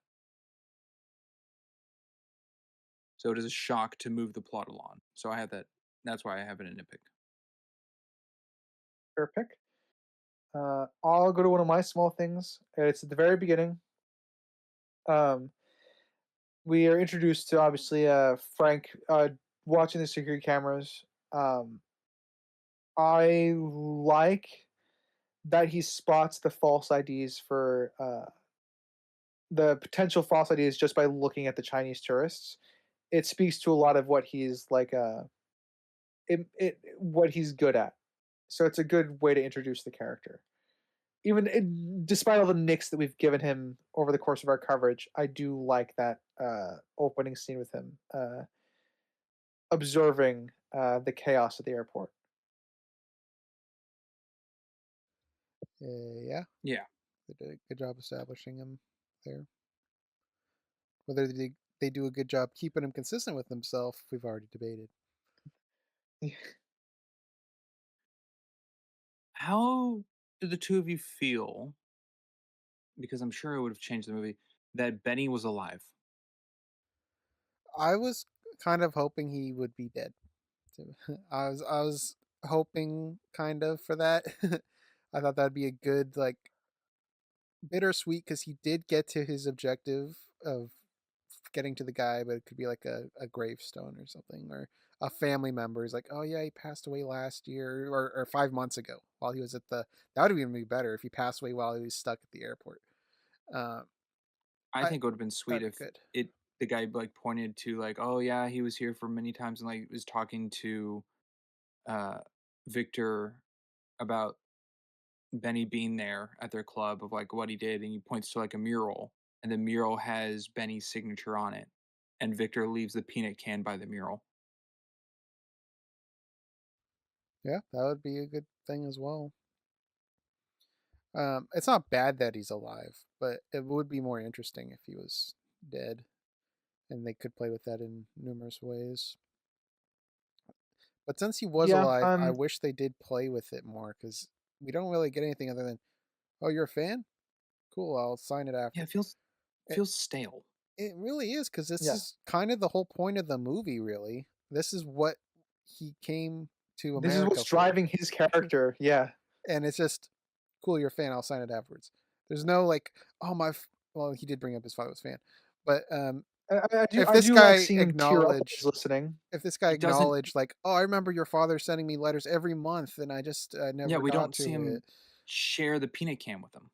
So it is a shock to move the plot along. So I have that. That's why I have it in a nitpick. Fair pick. I'll go to one of my small things. It's at the very beginning. Um, we are introduced to obviously Frank watching the security cameras. Um, I like that he spots the false IDs for the potential false IDs just by looking at the Chinese tourists. It speaks to a lot of what he's like what he's good at. So it's a good way to introduce the character. Despite all the nicks that we've given him over the course of our coverage, I do like that opening scene with him observing the chaos at the airport. Yeah, Yeah. they did a good job establishing him there. Whether they do a good job keeping him consistent with himself, we've already debated. How do the two of you feel? Because I'm sure it would have changed the movie, that Benny was alive. I was kind of hoping he would be dead. I was hoping kind of for that. I thought that'd be a good like bittersweet because he did get to his objective of getting to the guy, but it could be like a gravestone or something, or a family member is like, oh yeah, he passed away last year or 5 months ago while he was at the. That would even be better if he passed away while he was stuck at the airport. Um, I I think it would have been sweet That'd if be good. the guy like pointed to like, oh yeah, he was here for many times and like was talking to uh Victor about Benny being there at their club of like what he did, and he points to like a mural, and the mural has Benny's signature on it, and Victor leaves the peanut can by the mural. Yeah, that would be a good thing as well. It's not bad that he's alive, but it would be more interesting if he was dead, and they could play with that in numerous ways. But since he was Yeah, alive, I wish they did play with it more because we don't really get anything other than, "Oh, you're a fan? Cool, I'll sign it Yeah, after." it feels It, feels stale. it really is because this yeah. is kind of the whole point of the movie. Really, this is what he came to This is what's America for, driving his character. Yeah. and it's just cool. You're a fan. I'll sign it afterwards. There's no like, oh my. Well, he did bring up his father was a fan, but if I this do like guy seeing him tear up while he's acknowledged listening. if this guy He doesn't. acknowledged like, oh, I remember your father sending me letters every month and I just Yeah, never we got don't see to it. him share the peanut can with him.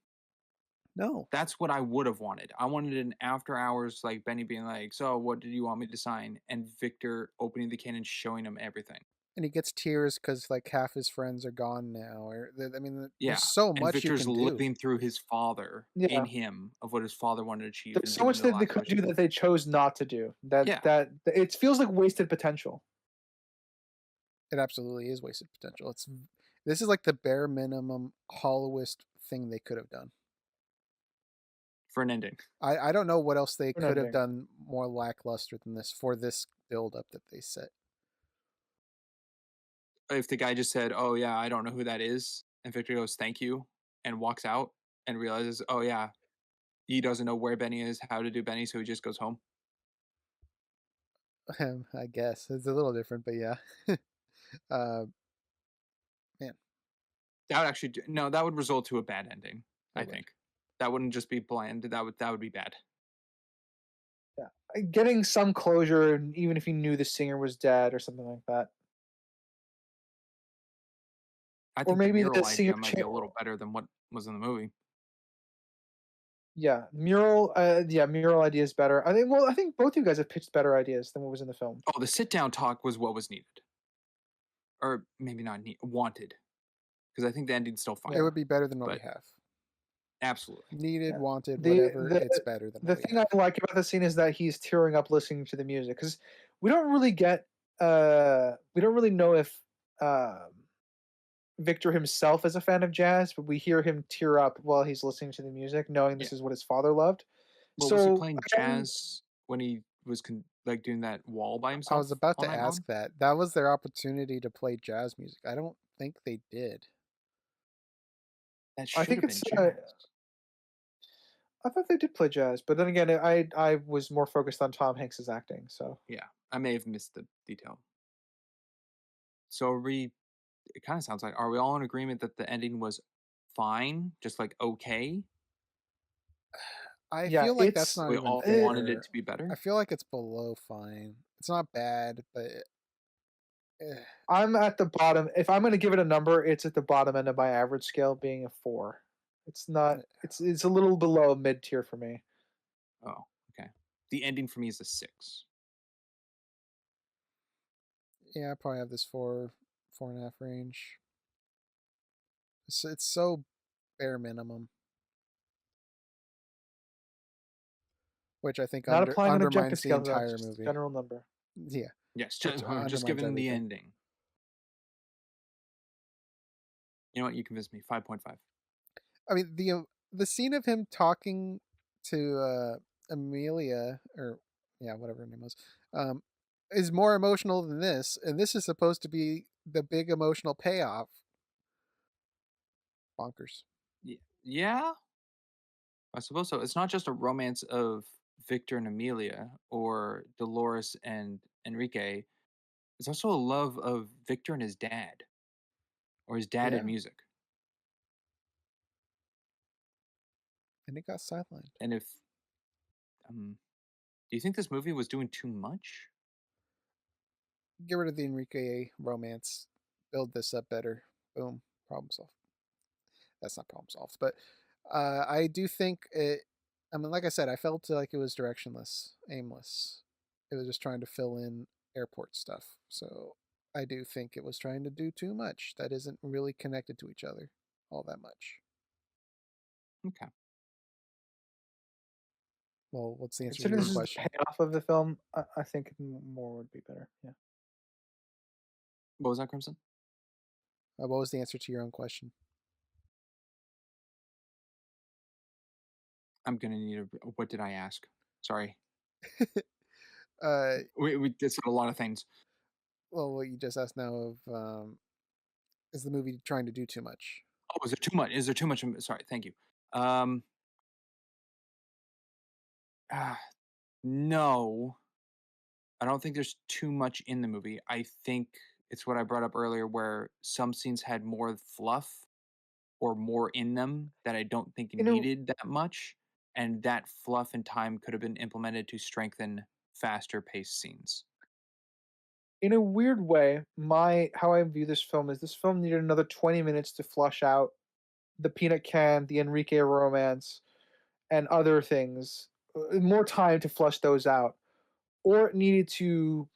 No. That's what I would have wanted. I wanted an after hours, like Benny being like, "So, what did you want me to sign?" And Victor opening the can and showing him everything. And he gets tears because like half his friends are gone now. Or I mean, there's Yeah, so and much you Victor's can do. living through his father in Yeah. him of what his father wanted to achieve There's and so much giving the that they last could wish. do that they chose not to do. That Yeah. that it feels like wasted potential. It absolutely is wasted potential. This is like the bare minimum, hollowest thing they could have done. For an ending. I don't know what else they For an could have ending. done more lackluster than this for this build up that they set. If the guy just said, "Oh yeah, I don't know who that is," and Victor goes, "Thank you," and walks out and realizes, "Oh yeah, he doesn't know where Benny is, how to do Benny, so he just goes home." I guess it's a little different, but yeah. uh, man, That would actually no, that would result to a bad ending. I it would. think that wouldn't just be bland. That would be bad. Yeah. Getting some closure, and even if you knew the singer was dead or something like that, I or think the maybe the mural singer. idea might be a little better than what was in the movie. Yeah, mural. Yeah, mural idea is better. I think. Well, I think both you guys have pitched better ideas than what was in the film. Oh, the sit down talk was what was needed, or maybe not wanted, because I think the ending's still fine. It would be better than what we But have. absolutely, Needed, Yeah. wanted, The whatever. the It's better than the what we thing have. I like about the scene is that he's tearing up listening to the music because we don't really get. We don't really know if um, Victor himself is a fan of jazz, but we hear him tear up while he's listening to the music, knowing yeah. this is what his father loved. Well, was he So playing again, jazz when he was like doing that wall by I himself was about all to night ask long? that. That was their opportunity to play jazz music. I don't think they did. That I should think have it's. been jazz. I thought they did play jazz, but then again, I was more focused on Tom Hanks's acting. So Yeah, I may have missed the detail. So are we? It kind of sounds like, are we all in agreement that the ending was fine, just like okay? I yeah, feel like that's it's. not We even all wanted it fair. to be I better. feel like it's below fine. It's not bad, but I'm at the bottom. If I'm going to give it a number, it's at the bottom end of my average scale, being a 4. It's not. It's a little below mid tier for me. Oh, okay. The ending for me is a 6. yeah, I probably have this 4.5 range. It's so bare minimum, which I think Not applying an objective undermines the scale to that. entire Just a movie. general number. Yeah, Yes, which just undermines given the everything. ending. You know what? You convinced me. 5.5. I mean the scene of him talking to Amelia or yeah whatever her name was um, is more emotional than this, and this is supposed to be the big emotional payoff. Bonkers. Yeah, I suppose so. It's not just a romance of Victor and Amelia or Dolores and Enrique. It's also a love of Victor and his dad, or his dad Yeah, and music. and it got sidelined. And if, do you think this movie was doing too much? Get rid of the Enrique romance. Build this up better. Boom. Problem solved. That's not problem solved, but I do think it. I mean, like I said, I felt like it was directionless, aimless. It was just trying to fill in airport stuff. So I do think it was trying to do too much that isn't really connected to each other all that much. Okay. Well, what's the answer to Considering your this is the question? payoff of the film, I think more would be better. Yeah. What was that, Crimson? What was the answer to your own question? I'm gonna need a. What did I ask? Sorry, uh, we did a lot of things. well, what you just asked now of is the movie trying to do too much? Oh, is there too much? Is there too much? Sorry, thank you. Um, ah, no, I don't think there's too much in the movie. I think it's what I brought up earlier, where some scenes had more fluff or more in them that I don't think You know, needed that much, and that fluff and time could have been implemented to strengthen faster paced scenes. in a weird way, my how I view this film is this film needed another 20 minutes to flush out the peanut can, the Enrique romance, and other things. More time to flush those out, or it needed to,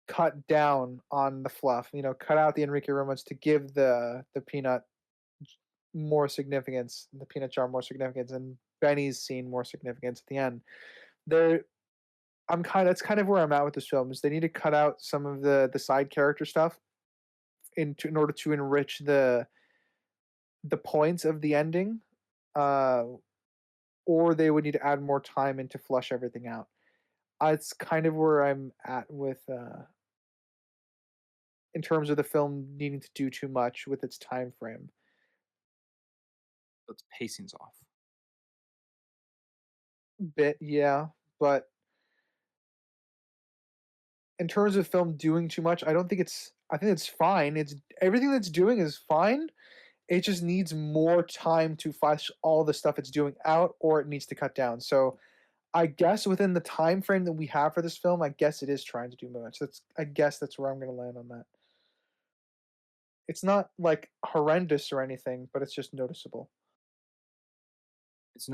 cut down on the fluff. Cut out the Enrique romance to give the peanut more significance, the peanut jar more significance, and Benny's scene more significance at the end. There, that's kind of where I'm at with this film. Is they need to cut out some of the side character stuff in order to enrich the points of the ending, uh, or they would need to add more time in to flush everything out. It's kind of where I'm at with in terms of the film needing to do too much with its time frame. Its pacing's off. Bit, yeah, but in terms of film doing too much, I don't think it's. I think it's fine. It's everything that's doing is fine. It just needs more time to flesh all the stuff it's doing out, or it needs to cut down. So, I guess within the time frame that we have for this film, I guess it is trying to do much. I guess that's where I'm going to land on that. It's not like horrendous or anything, but it's just noticeable. It's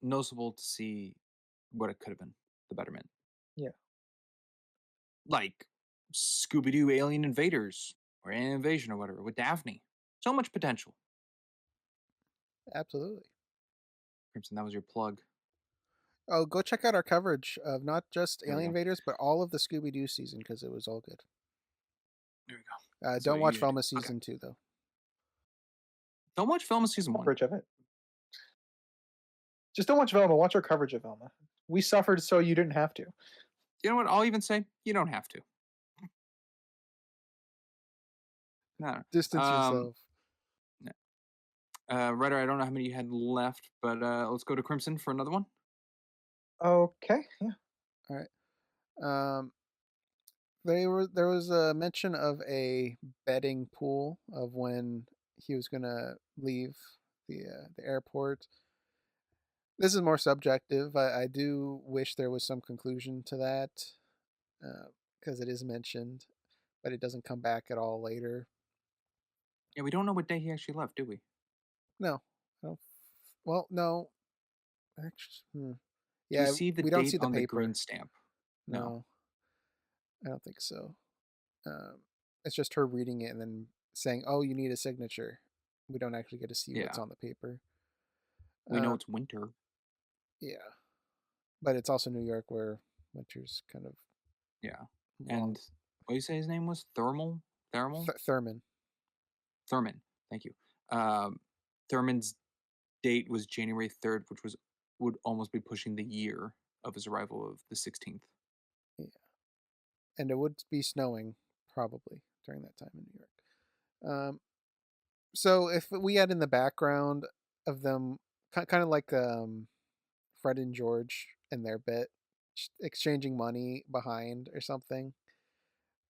noticeable to see what it could have been, the betterment. Yeah. Like Scooby Doo Alien Invaders or Alien Invasion or whatever with Daphne. So much potential. Absolutely. Crimson, that was your plug. Oh, go check out our coverage of not just There we Alien go. Invaders, but all of the Scooby Doo season because it was all good. There we go. That's Don't what watch you do. Velma Okay. season 2 though. Don't watch Velma season 1. Coverage of it. Just don't watch Velma. Watch our coverage of Velma. We suffered so you didn't have to. You know what? I'll even say you don't have to. No. Distance yourself. Ryder, I don't know how many you had left, but let's go to Crimson for another one. Okay, yeah. All right. There was a mention of a betting pool of when he was gonna leave the airport. This is more subjective. I do wish there was some conclusion to that because it is mentioned, but it doesn't come back at all later. Yeah, we don't know what day he actually left, do we? No, I don't. Well, no. Actually, Do yeah, you see the we don't date see the on the paper. green stamp? No, I don't think so. It's just her reading it and then saying, "Oh, you need a signature." We don't actually get to see what's Yeah. on the paper. We know it's winter. Yeah, but it's also New York where winter's kind of Yeah. long. And what do you say his name was? Thurman? Thurman. Thurman. Thank you. Thurman's date was January 3rd, which would almost be pushing the year of his arrival of the 16th. Yeah, and it would be snowing probably during that time in New York. So if we had in the background of them, kind of like Fred and George and their bit, exchanging money behind or something,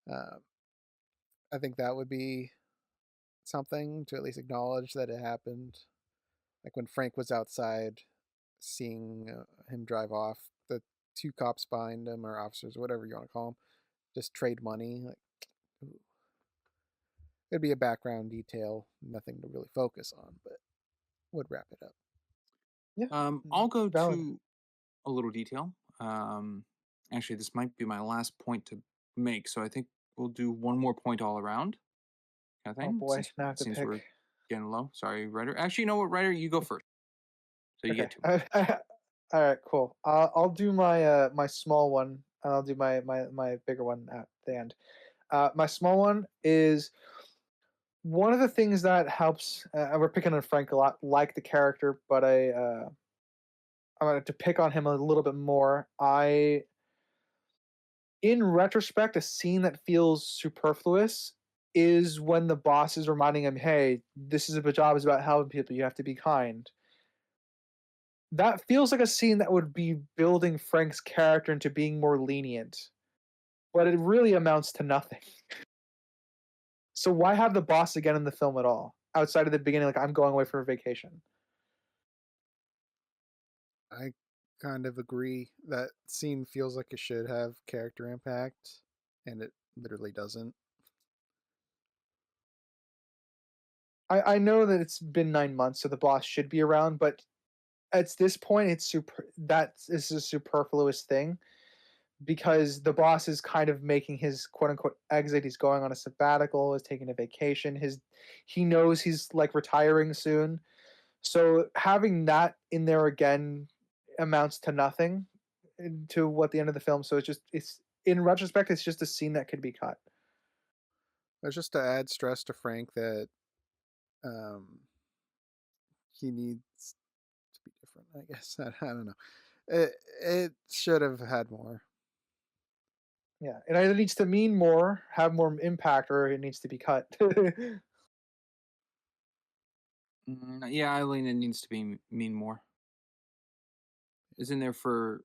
I think that would be something to at least acknowledge that it happened. Like when Frank was outside seeing him drive off, the two cops behind him, or officers, or whatever you want to call them, just trade money. Like, ooh. It'd be a background detail, nothing to really focus on, but would wrap it up. Yeah. I'll go Valid. to a little detail. Actually, this might be my last point to make, so I think we'll do one more point all around. Kind of Oh thing. boy, now I have to Since pick. we're getting low. Sorry, Ryder. Actually, you know what, Ryder? You go first. So you Okay. get two. All right, cool. I'll do my my small one, and I'll do my bigger one at the end. My small one is one of the things that helps, we're picking on Frank a lot, like the character, but I'm going to pick on him a little bit more. In retrospect, a scene that feels superfluous is when the boss is reminding him, "Hey, this is a job is about helping people. You have to be kind." That feels like a scene that would be building Frank's character into being more lenient, but it really amounts to nothing. So why have the boss again in the film at all? Outside of the beginning, like I'm going away for a vacation. I kind of agree. That scene feels like it should have character impact, and it literally doesn't. I know that it's been 9 months, so the boss should be around, but at this point, it's that is a superfluous thing because the boss is kind of making his quote unquote exit. He's going on a sabbatical, is taking a vacation. He knows he's like retiring soon. So having that in there again amounts to nothing to what the end of the film. So it's in retrospect, it's just a scene that could be cut. It's just to add stress to Frank that um, he needs to be different. I guess I don't know. It should have had more. Yeah, it either needs to mean more, have more impact, or it needs to be cut. Yeah, I lean it needs to be mean more. It's in there for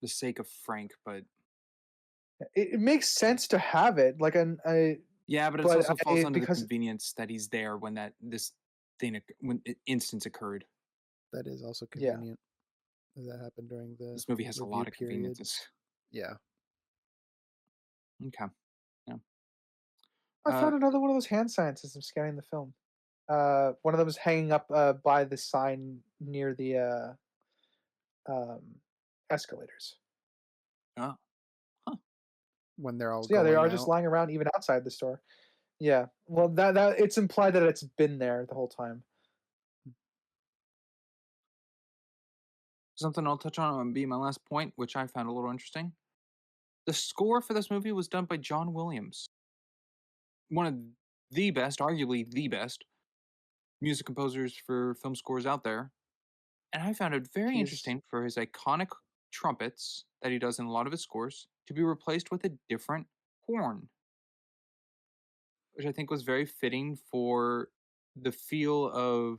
the sake of Frank, but It makes sense to have it, like yeah, but it but also falls under the because convenience that he's there when this instance occurred. That is also yeah, convenient. That happened during the This movie has a review lot of period. conveniences. Yeah. Okay. Yeah. I found another one of those hand signs as I'm scanning the film. One of them was hanging up by the sign near the escalators. Oh. Huh. When they're all So yeah, they going are just out. lying around even outside the store. Yeah, well, that it's implied that it's been there the whole time. Something I'll touch on and be my last point, which I found a little interesting. The score for this movie was done by John Williams, one of the best, arguably the best, music composers for film scores out there. And I found it very He's interesting for his iconic trumpets that he does in a lot of his scores to be replaced with a different horn, which I think was very fitting for the feel of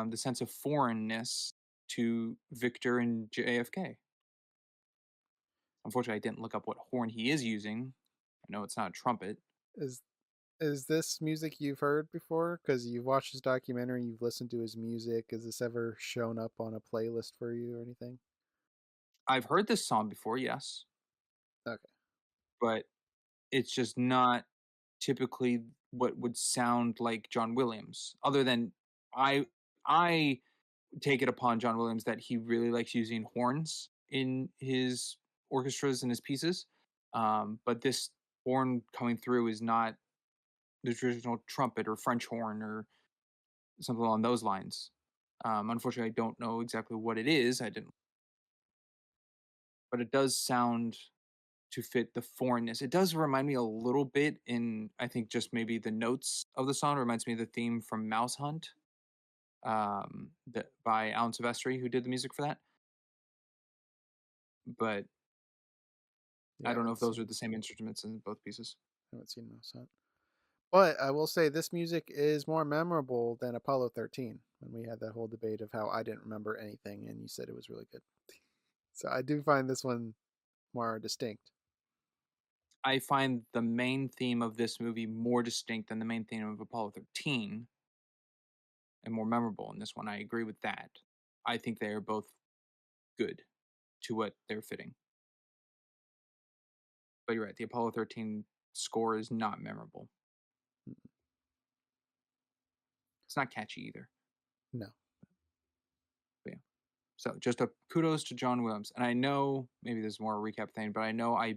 the sense of foreignness to Victor and JFK. Unfortunately, I didn't look up what horn he is using. I know it's not a trumpet. Is is this music you've heard before? Because you've watched his documentary, you've listened to his music. Has this ever shown up on a playlist for you or anything? I've heard this song before, yes, Okay. but it's just not typically what would sound like John Williams. Other than I I take it upon John Williams that he really likes using horns in his orchestras and his pieces. But this horn coming through is not the traditional trumpet or French horn or something along those lines. Unfortunately, I don't know exactly what it is. I didn't, but it does sound to fit the foreignness. It does remind me a little bit in, I think, just maybe the notes of the song reminds me of the theme from Mouse Hunt, by Alan Silvestri, who did the music for that. But Yeah, I don't know if those are the same instruments in both pieces. I haven't seen Mouse Hunt. But I will say this music is more memorable than Apollo 13 when we had that whole debate of how I didn't remember anything and you said it was really good. So I do find this one more distinct. I find the main theme of this movie more distinct than the main theme of Apollo 13 and more memorable in this one. I agree with that. I think they are both good to what they're fitting. But you're right, the Apollo 13 score is not memorable. It's not catchy either. No. But yeah. So just a kudos to John Williams. And I know maybe this is more a recap thing, but I know I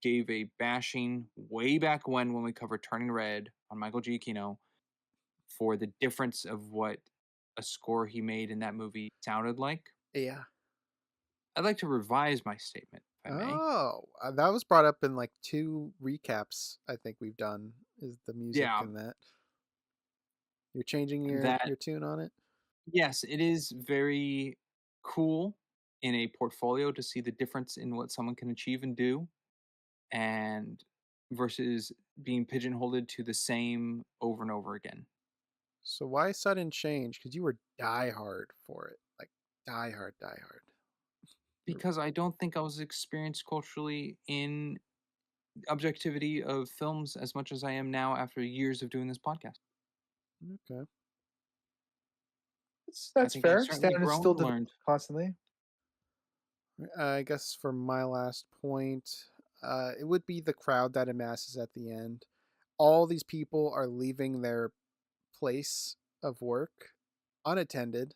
gave a bashing way back when we covered Turning Red on Michael Giacchino for the difference of what a score he made in that movie sounded like. Yeah. I'd like to revise my statement, if I may. Oh, that was brought up in like 2 recaps I think we've done, is the music Yeah, in that. You're changing that your tune on it? yes, it is very cool in a portfolio to see the difference in what someone can achieve and do, and versus being pigeonholed to the same over and over again. So why sudden change? Because you were die hard for it. Like die hard, die hard. Because I don't think I was experienced culturally in objectivity of films as much as I am now after years of doing this podcast. Okay. I That's think I've fair. certainly Standards grown still and develop learned. constantly. I guess for my last point, it would be the crowd that amasses at the end. All these people are leaving their place of work unattended.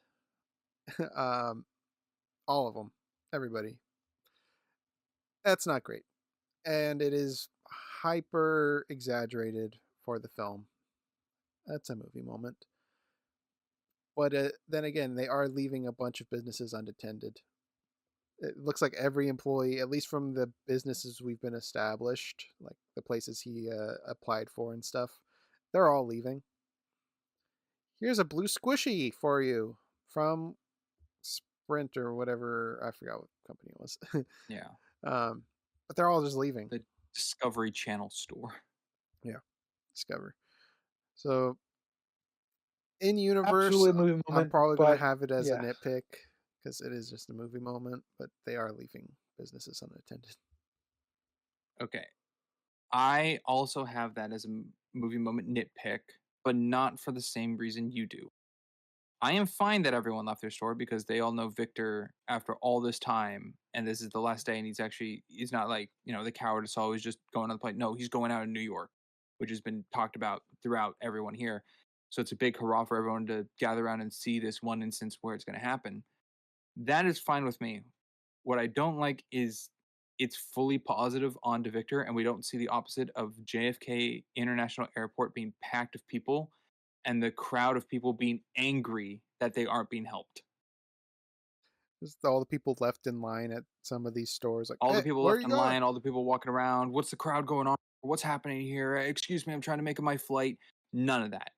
um, all of them, everybody. That's not great, and it is hyper exaggerated for the film. That's a movie moment. But then again, they are leaving a bunch of businesses unattended. It looks like every employee, at least from the businesses we've been established, like the places he applied for and stuff, they're all leaving. Here's a blue squishy for you from Sprint or whatever. I forgot what company it was. Yeah, um, but they're all just leaving. the Discovery Channel store. Yeah, Discover. So in universe, Absolutely a movie I'm moment, probably gonna but have it as a yeah. nitpick because it is just a movie moment. But they are leaving businesses unattended. Okay, I also have that as a movie moment nitpick, but not for the same reason you do. I am fine that everyone left their store because they all know Victor after all this time, and this is the last day, and he's not like, the coward is always just going on the plane. No, he's going out in New York, which has been talked about throughout everyone here. So it's a big hurrah for everyone to gather around and see this one instance where it's going to happen. That is fine with me. What I don't like is it's fully positive onto Victor, and we don't see the opposite of JFK International Airport being packed of people and the crowd of people being angry that they aren't being helped. Just all the people left in line at some of these stores, like, All the hey, people where are left you in going? line, all the people walking around. What's the crowd going on? What's happening here? Excuse me, I'm trying to make my flight. None of that.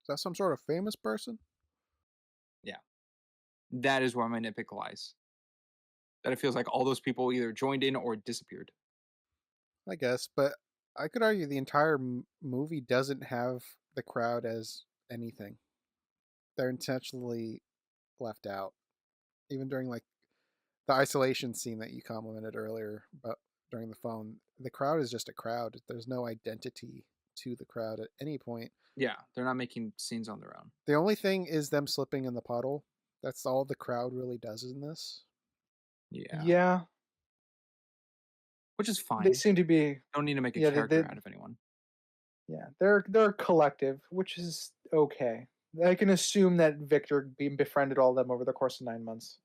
Is that some sort of famous person? Yeah. That is where my nitpick lies. That it feels like all those people either joined in or disappeared. I guess, but I could argue the entire movie doesn't have the crowd as anything. They're intentionally left out, even during like the isolation scene that you complimented earlier about during the phone. The crowd is just a crowd. There's no identity to the crowd at any point. Yeah, they're not making scenes on their own. The only thing is them slipping in the puddle. That's all the crowd really does in this. Yeah. Yeah, Which is they fine. seem to be. Don't need to make a Yeah, character out of anyone. yeah, they're a collective, which is okay. I can assume that Victor befriended all of them over the course of 9 months.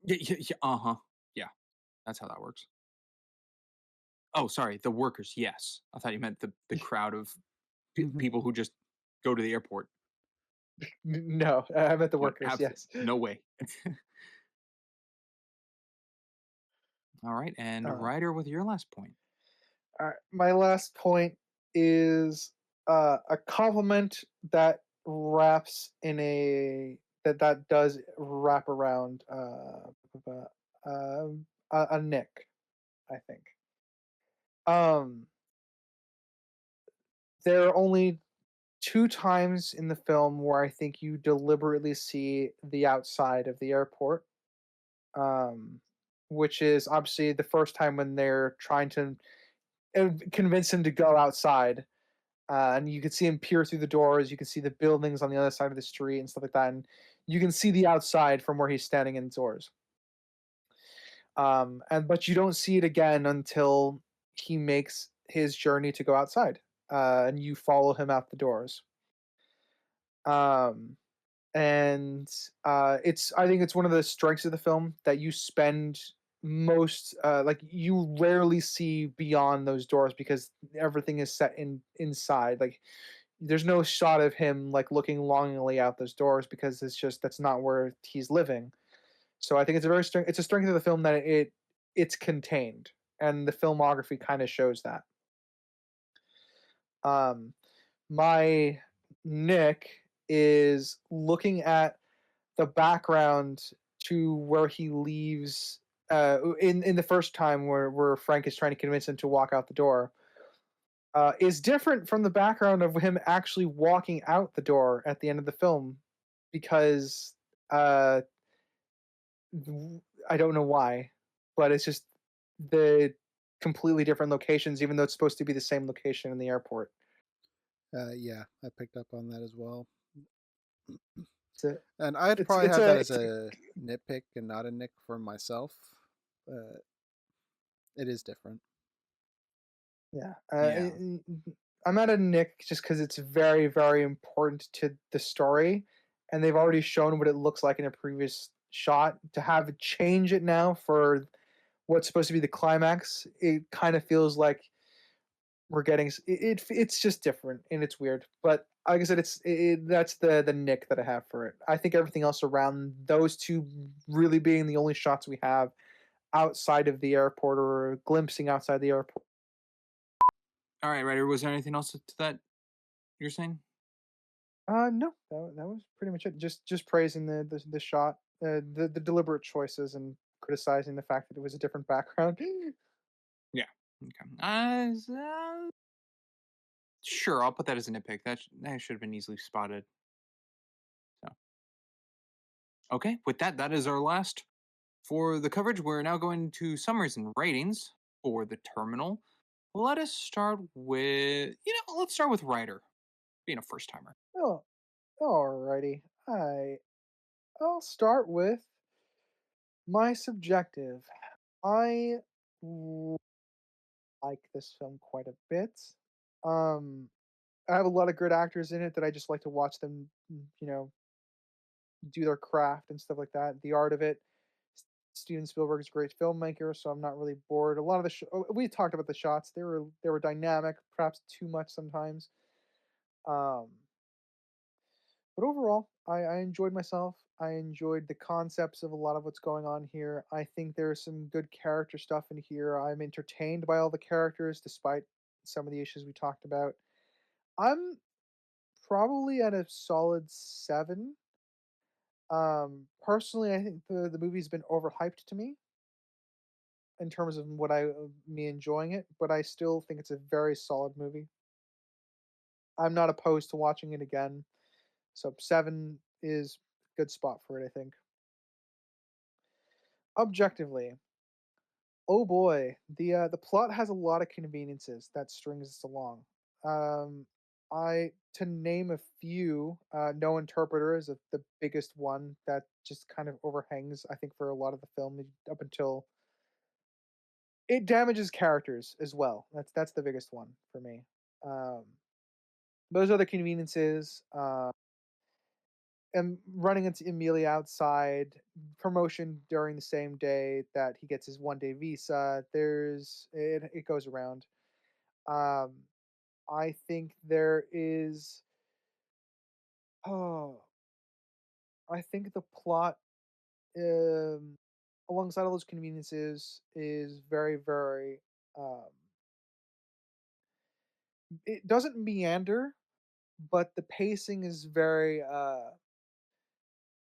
Yeah. Uh-huh. Yeah. That's how that works. Oh, sorry, the workers, yes. I thought you meant the crowd of people who just go to the airport. No, I meant the No, workers. Yes. no way. All right, and Uh, Ryder with your last point. all right, my last point is a compliment that wraps in that does wrap around a Nick, I think. Um, there are only two times in the film where I think you deliberately see the outside of the airport. Um, which is obviously the first time when they're trying to convince him to go outside. And you can see him peer through the doors. You can see the buildings on the other side of the street and stuff like that. And you can see the outside from where he's standing indoors. But you don't see it again until he makes his journey to go outside, and you follow him out the doors. Um, and it's I think it's one of the strengths of the film that you spend most like you rarely see beyond those doors because everything is set inside. Like there's no shot of him like looking longingly out those doors because it's just that's not where he's living. So I think it's a it's a strength of the film that it's contained, and the filmography kind of shows that. Um, my Nick is looking at the background to where he leaves in the first time where Frank is trying to convince him to walk out the door. Is different from the background of him actually walking out the door at the end of the film because uh, I don't know why, but it's just the completely different locations, even though it's supposed to be the same location in the airport. Yeah, I picked up on that as well. It's a, And I'd it's probably it's have a, that as it's a a nitpick and not a nick for myself. It is different. yeah. Yeah. I'm at a Nick just because it's very very important to the story, and they've already shown what it looks like in a previous shot. To have it change it now for what's supposed to be the climax, it kind of feels like we're getting it's just different and it's weird. But like I said, that's the nick that I have for it. I think everything else around those two really being the only shots we have outside of the airport or glimpsing outside the airport. All right, Ryder. Was there anything else to that you're saying? No, that was pretty much it. Just praising the shot, the deliberate choices, and criticizing the fact that it was a different background. Yeah. Okay. Sure. I'll put that as a nitpick. That should have been easily spotted. So, okay. With that, that is our last for the coverage. We're now going to summaries and ratings for The Terminal. Let us start with let's start with Ryder, being a first timer. Oh, alrighty. I'll start with my subjective. I like this film quite a bit. Um, I have a lot of good actors in it that I just like to watch them, do their craft and stuff like that. The art of it. Steven Spielberg's a great filmmaker, so I'm not really bored. A lot of we talked about the shots; they were dynamic, perhaps too much sometimes. Um, but overall, I enjoyed myself. I enjoyed the concepts of a lot of what's going on here. I think there's some good character stuff in here. I'm entertained by all the characters, despite some of the issues we talked about. I'm probably at a solid 7. Personally, I think the movie's been overhyped to me in terms of me enjoying it, but I still think it's a very solid movie. I'm not opposed to watching it again, so 7 is a good spot for it, I think. Objectively, oh boy, the plot has a lot of conveniences that strings us along. Um, I to name a few, no interpreter is the biggest one that just kind of overhangs. I think for a lot of the film up until it damages characters as well. That's the biggest one for me. Um, those other conveniences. And running into Emilia outside, promotion during the same day that he gets his 1-day visa. It goes around. Um, I think there is. Oh, I think the plot, um, alongside all those conveniences, is very, very. Um, it doesn't meander, but the pacing is very.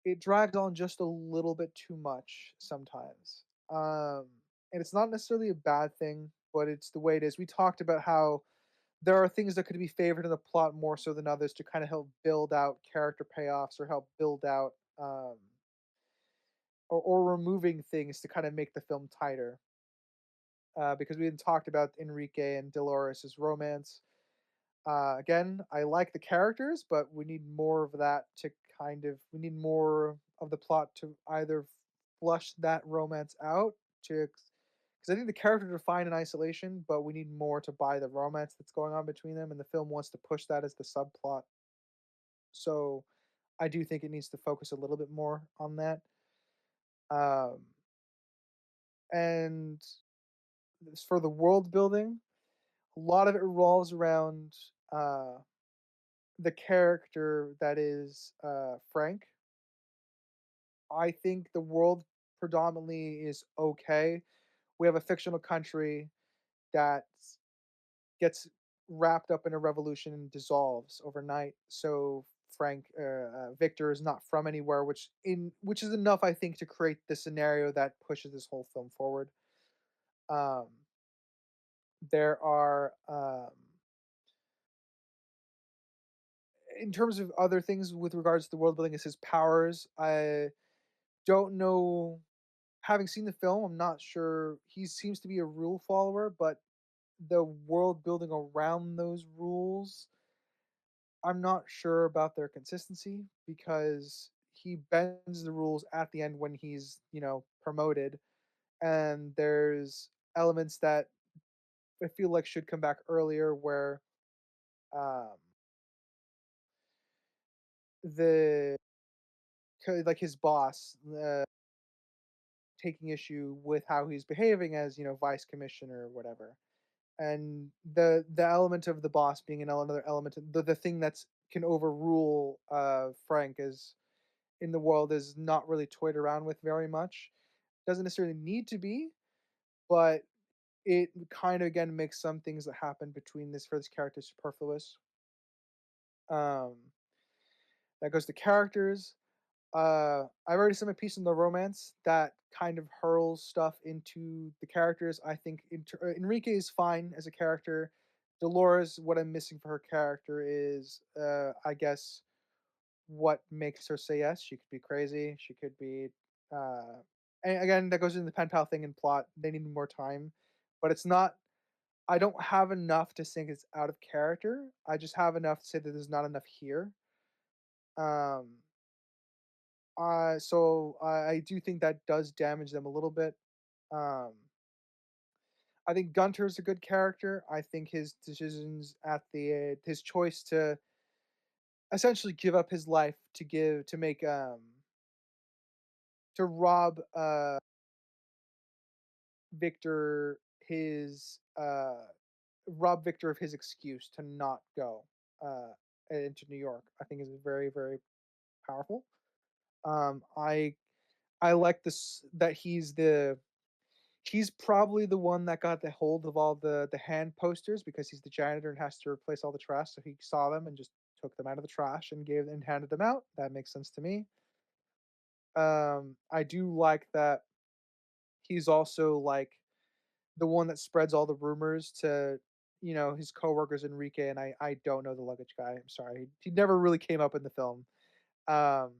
It drags on just a little bit too much sometimes. Um, and it's not necessarily a bad thing, but it's the way it is. We talked about how there are things that could be favored in the plot more so than others to kind of help build out character payoffs or help build out or removing things to kind of make the film tighter. Because we had talked about Enrique and Dolores' romance. Again, I like the characters, but we need more of that to we need more of the plot to either flush that romance out to because I think the characters are fine in isolation, but we need more to buy the romance that's going on between them, and the film wants to push that as the subplot. So I do think it needs to focus a little bit more on that. Um, and as for the world building, a lot of it revolves around uh, the character that is Frank. I think the world predominantly is okay. We have a fictional country that gets wrapped up in a revolution and dissolves overnight. So Victor is not from anywhere, which is enough, I think, to create the scenario that pushes this whole film forward. Um, there are in terms of other things with regards to the world building is his powers. I don't know. Having seen the film, I'm not sure. He seems to be a rule follower, but the world building around those rules, I'm not sure about their consistency because he bends the rules at the end when he's, promoted. And there's elements that I feel like should come back earlier where um the like his boss taking issue with how he's behaving as, vice commissioner or whatever. And the element of the boss being another element of the thing that's can overrule Frank is in the world is not really toyed around with very much. Doesn't necessarily need to be, but it kind of again makes some things that happen between this for this character superfluous. Um, that goes to characters. I've already seen a piece in the romance that kind of hurls stuff into the characters. I think Enrique is fine as a character. Dolores, what I'm missing for her character is, I guess, what makes her say yes. She could be crazy. She could be, uh, and again, that goes into the pen pal thing and plot. They need more time, but it's not. I don't have enough to think it's out of character. I just have enough to say that there's not enough here. Um, I do think that does damage them a little bit. Um, I think Gunter's a good character. I think his decisions at his choice to essentially give up his life to make to Victor his rob Victor of his excuse to not go into New York. I think is very very powerful. I like this that he's probably the one that got the hold of all the hand posters because he's the janitor and has to replace all the trash. So he saw them and just took them out of the trash and gave and handed them out. That makes sense to me. I do like that he's also like the one that spreads all the rumors to his coworkers Enrique and I don't know the luggage guy. I'm sorry, he never really came up in the film. Um,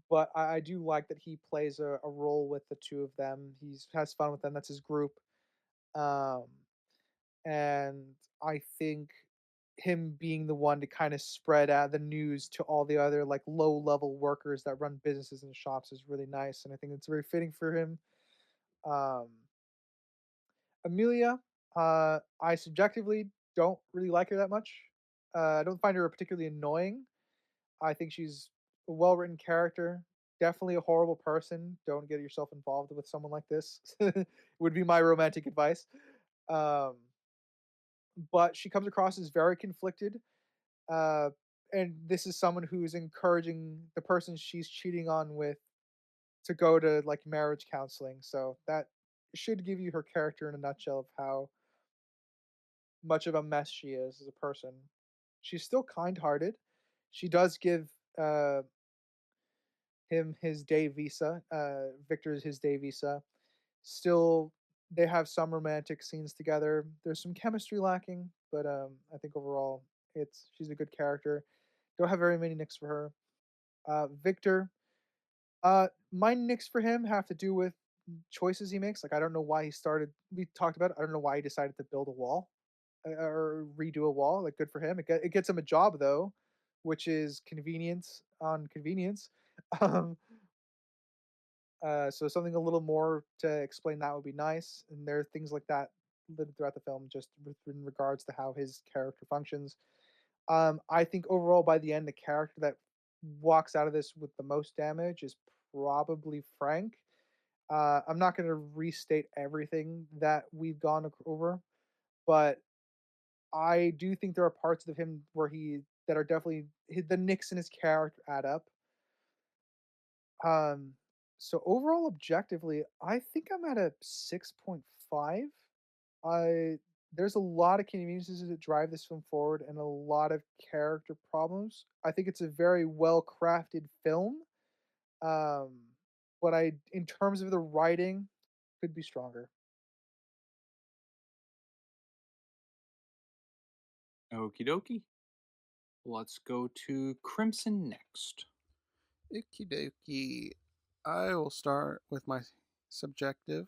but I do like that he plays a role with the two of them. He has fun with them. That's his group. Um, and I think him being the one to kind of spread out the news to all the other like low level workers that run businesses and shops is really nice, and I think it's very fitting for him. Um, Amelia, I subjectively don't really like her that much. I don't find her particularly annoying. I think she's a well written character. Definitely a horrible person. Don't get yourself involved with someone like this. Would be my romantic advice. Um, but she comes across as very conflicted. Uh, and this is someone who is encouraging the person she's cheating on with to go to like marriage counseling. So that should give you her character in a nutshell of how much of a mess she is as a person. She's still kind-hearted. She does give uh, him his day visa. Victor's his day visa. Still, they have some romantic scenes together. There's some chemistry lacking, but I think overall, she's a good character. Don't have very many nicks for her. Victor, my nicks for him have to do with choices he makes. Like I don't know why he started. We talked about it. I don't know why he decided to build a wall or redo a wall. Like good for him. It gets him a job though, which is convenience on convenience. Um, so something a little more to explain that would be nice. And there are things like that littered throughout the film, just in regards to how his character functions. I think overall, by the end, the character that walks out of this with the most damage is probably Frank. I'm not going to restate everything that we've gone over, but I do think there are parts of him where that are definitely the nicks in his character add up. Um, So overall, objectively, I think I'm at a 6.5. I There's a lot of conveniences that drive this film forward and a lot of character problems. I think it's a very well crafted film. Um, but in terms of the writing, could be stronger. Okie dokie. Let's go to Crimson next. Okie dokie. I will start with my subjective.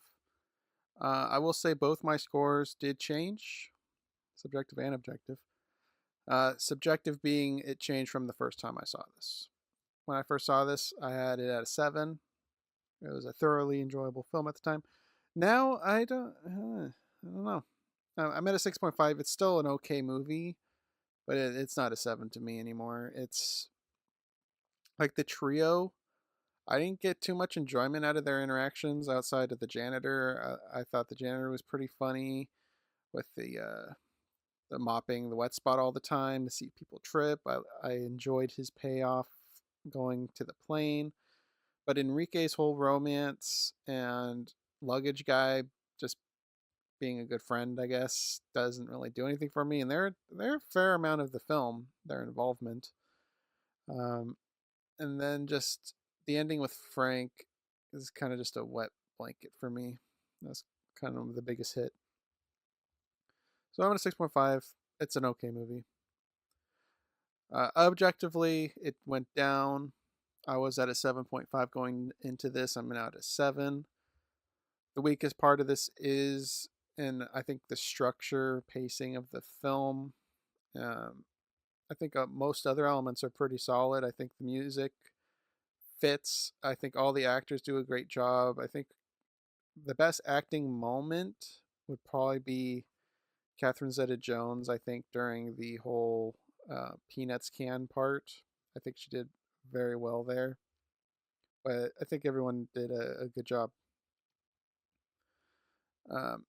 I will say both my scores did change, subjective and objective. Subjective being it changed from the first time I saw this. When I first saw this, I had it at a 7. It was a thoroughly enjoyable film at the time. Now I don't know. I'm at a 6.5. It's still an okay movie, but it's not a 7 to me anymore. It's like the trio. I didn't get too much enjoyment out of their interactions outside of the janitor. I thought the janitor was pretty funny with the mopping the wet spot all the time to see people trip. I enjoyed his payoff going to the plane, but Enrique's whole romance and luggage guy just being a good friend, I guess, doesn't really do anything for me. And they're a fair amount of the film, their involvement. Um, and then just the ending with Frank is kind of just a wet blanket for me. That's kind of the biggest hit. So I'm at a 6.5. It's an okay movie. Objectively, it went down. I was at a 7.5 going into this. I'm now at a 7. The weakest part of this is, and I think the structure, pacing of the film. Um, I think most other elements are pretty solid. I think the music fits. I think all the actors do a great job. I think the best acting moment would probably be Catherine Zeta-Jones. I think during the whole Peanuts can part, I think she did very well there. But I think everyone did a good job. Um,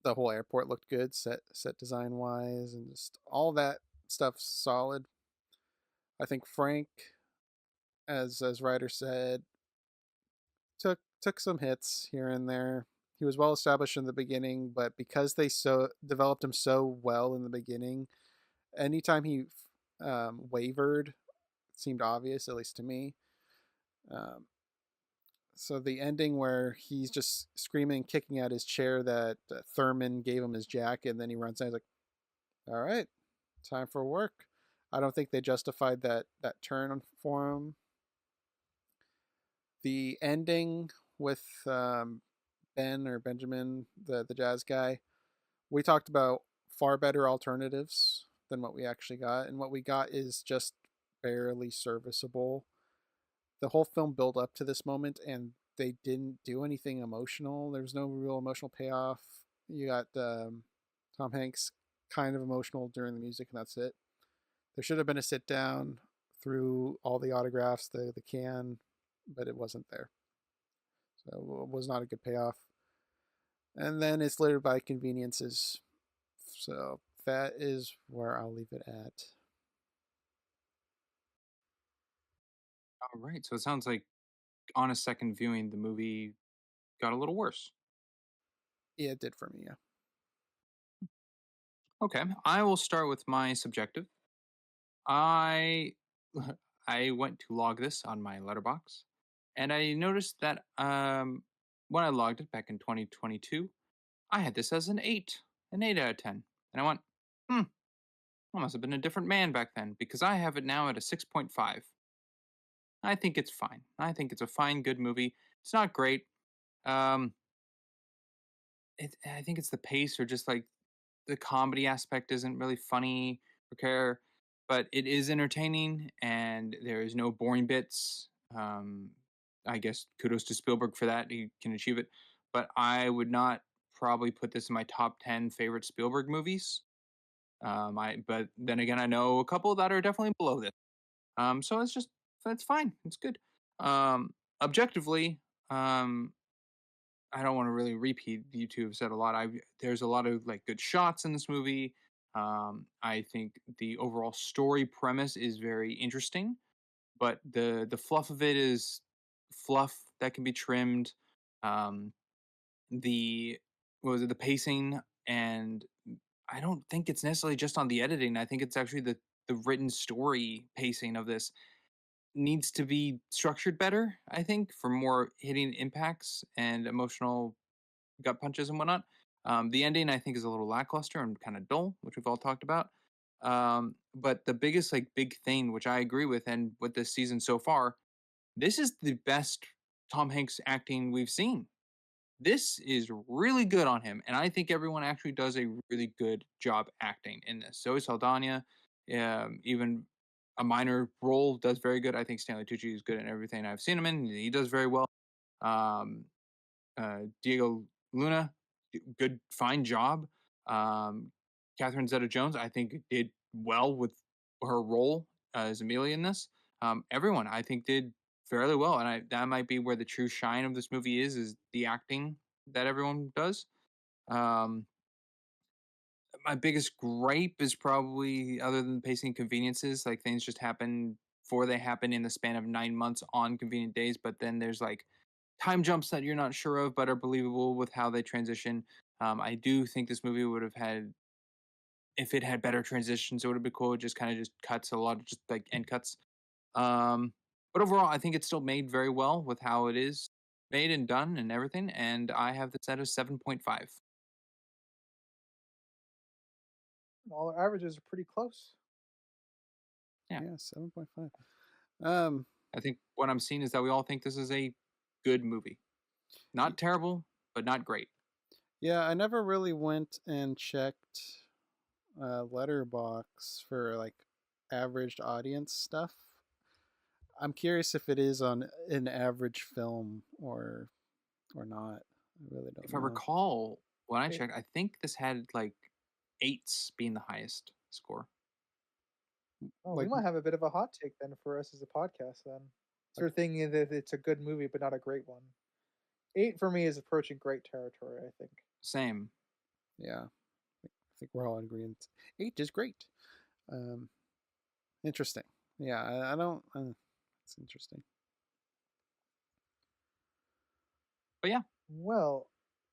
the whole airport looked good, set design wise, and just all that stuff's solid. I think Frank, as Ryder said, took some hits here and there. He was well established in the beginning, but because they so developed him so well in the beginning, anytime he wavered, it seemed obvious, at least to me. Um, so the ending where he's just screaming, kicking at his chair that Thurman gave him his jacket, and then he runs out. He's like, "All right, time for work." I don't think they justified that turn for him. The ending with Ben or Benjamin, the jazz guy, we talked about far better alternatives than what we actually got, and what we got is just barely serviceable. The whole film built up to this moment, and they didn't do anything emotional. There's no real emotional payoff. You got Tom Hanks kind of emotional during the music, and that's it. There should have been a sit down through all the autographs, the can, but it wasn't there. So it was not a good payoff. And then it's littered by conveniences. So that is where I'll leave it at. All right. So it sounds like on a second viewing, the movie got a little worse. Yeah, it did for me, yeah. Okay. I will start with my subjective. I I went to log this on my letterbox, and I noticed that when I logged it back in 2022, I had this as an 8 out of 10, and I went, hmm, I must have been a different man back then because I have it now at a 6.5. I think it's fine. I think it's a fine, good movie. It's not great. Um, I think it's the pace or just like the comedy aspect isn't really funny or care, but it is entertaining and there is no boring bits. Um, I guess kudos to Spielberg for that. He can achieve it. But I would not probably put this in my top 10 favorite Spielberg movies. But then again, I know a couple that are definitely below this. So it's fine. It's good. Objectively, um, I don't want to really repeat. You two have said a lot. There's a lot of like good shots in this movie. I think the overall story premise is very interesting, but the fluff of it is fluff that can be trimmed. Um, the what was it? The pacing, and I don't think it's necessarily just on the editing. I think it's actually the written story pacing of this needs to be structured better, I think, for more hitting impacts and emotional gut punches and whatnot. The ending, I think, is a little lackluster and kind of dull, which we've all talked about. But the biggest, like, big thing, which I agree with, and with this season so far, this is the best Tom Hanks acting we've seen. This is really good on him, and I think everyone actually does a really good job acting in this. Zoe Saldana, even a minor role, does very good. I think Stanley Tucci is good in everything I've seen him in. He does very well. Um, Diego Luna, good, fine job. Um, Catherine Zeta-Jones, I think, did well with her role as Amelia in this. Everyone, I think, did fairly well, and that might be where the true shine of this movie is the acting that everyone does. Um, my biggest gripe is probably, other than pacing conveniences, like things just happen before they happen in the span of 9 months on convenient days, but then there's like time jumps that you're not sure of but are believable with how they transition. I do think this movie would have had, if it had better transitions, it would have been cool. It just kind of just cuts, a lot of just like end cuts. Um, but overall, I think it's still made very well with how it is made and done and everything. And I have this at a 7.5. All our averages are pretty close. Yeah. Yeah, 7.5. Um, I think what I'm seeing is that we all think this is a good movie. Not terrible, but not great. yeah, I never really went and checked Letterbox for like averaged audience stuff. I'm curious if it is on an average film or not. I really don't If I know. recall, when I It, checked, I think this had like eights being the highest score. oh, we Like might have a bit of a hot take then for us as a podcast then. So we're thinking that it's a good movie, but not a great one. 8 for me is approaching great territory, I think. Same. yeah, I think we're all in agreement. 8 is great. Um, interesting. Yeah, I don't. It's interesting. But yeah, Well,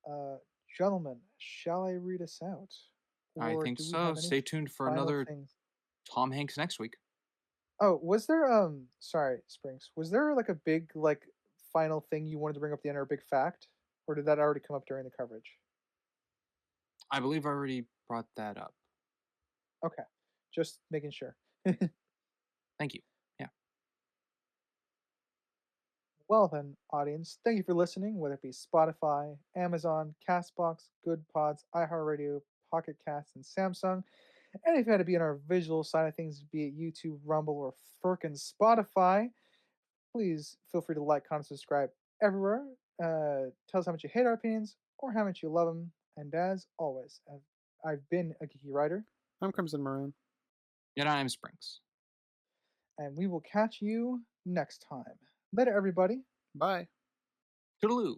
uh, gentlemen, shall I read us out? I Or think do we so. have any Stay tuned for final another things? Tom Hanks next week. Oh, was there sorry, Springs. Was there like a big like final thing you wanted to bring up at the end or a big fact? Or did that already come up during the coverage? I believe I already brought that up. Okay. Just making sure. Thank you. Yeah. Well then, audience, thank you for listening, whether it be Spotify, Amazon, Castbox, Good Pods, iHeartRadio, Pocket Casts, and Samsung. And if you had to be on our visual side of things, be it YouTube, Rumble, or frickin' Spotify, please feel free to like, comment, subscribe everywhere. Tell us how much you hate our opinions or how much you love them. And as always, I've been a geeky writer, I'm Crimson Maroon. Yet I am Springs. and we will catch you next time. Later, everybody. Bye. Toodaloo.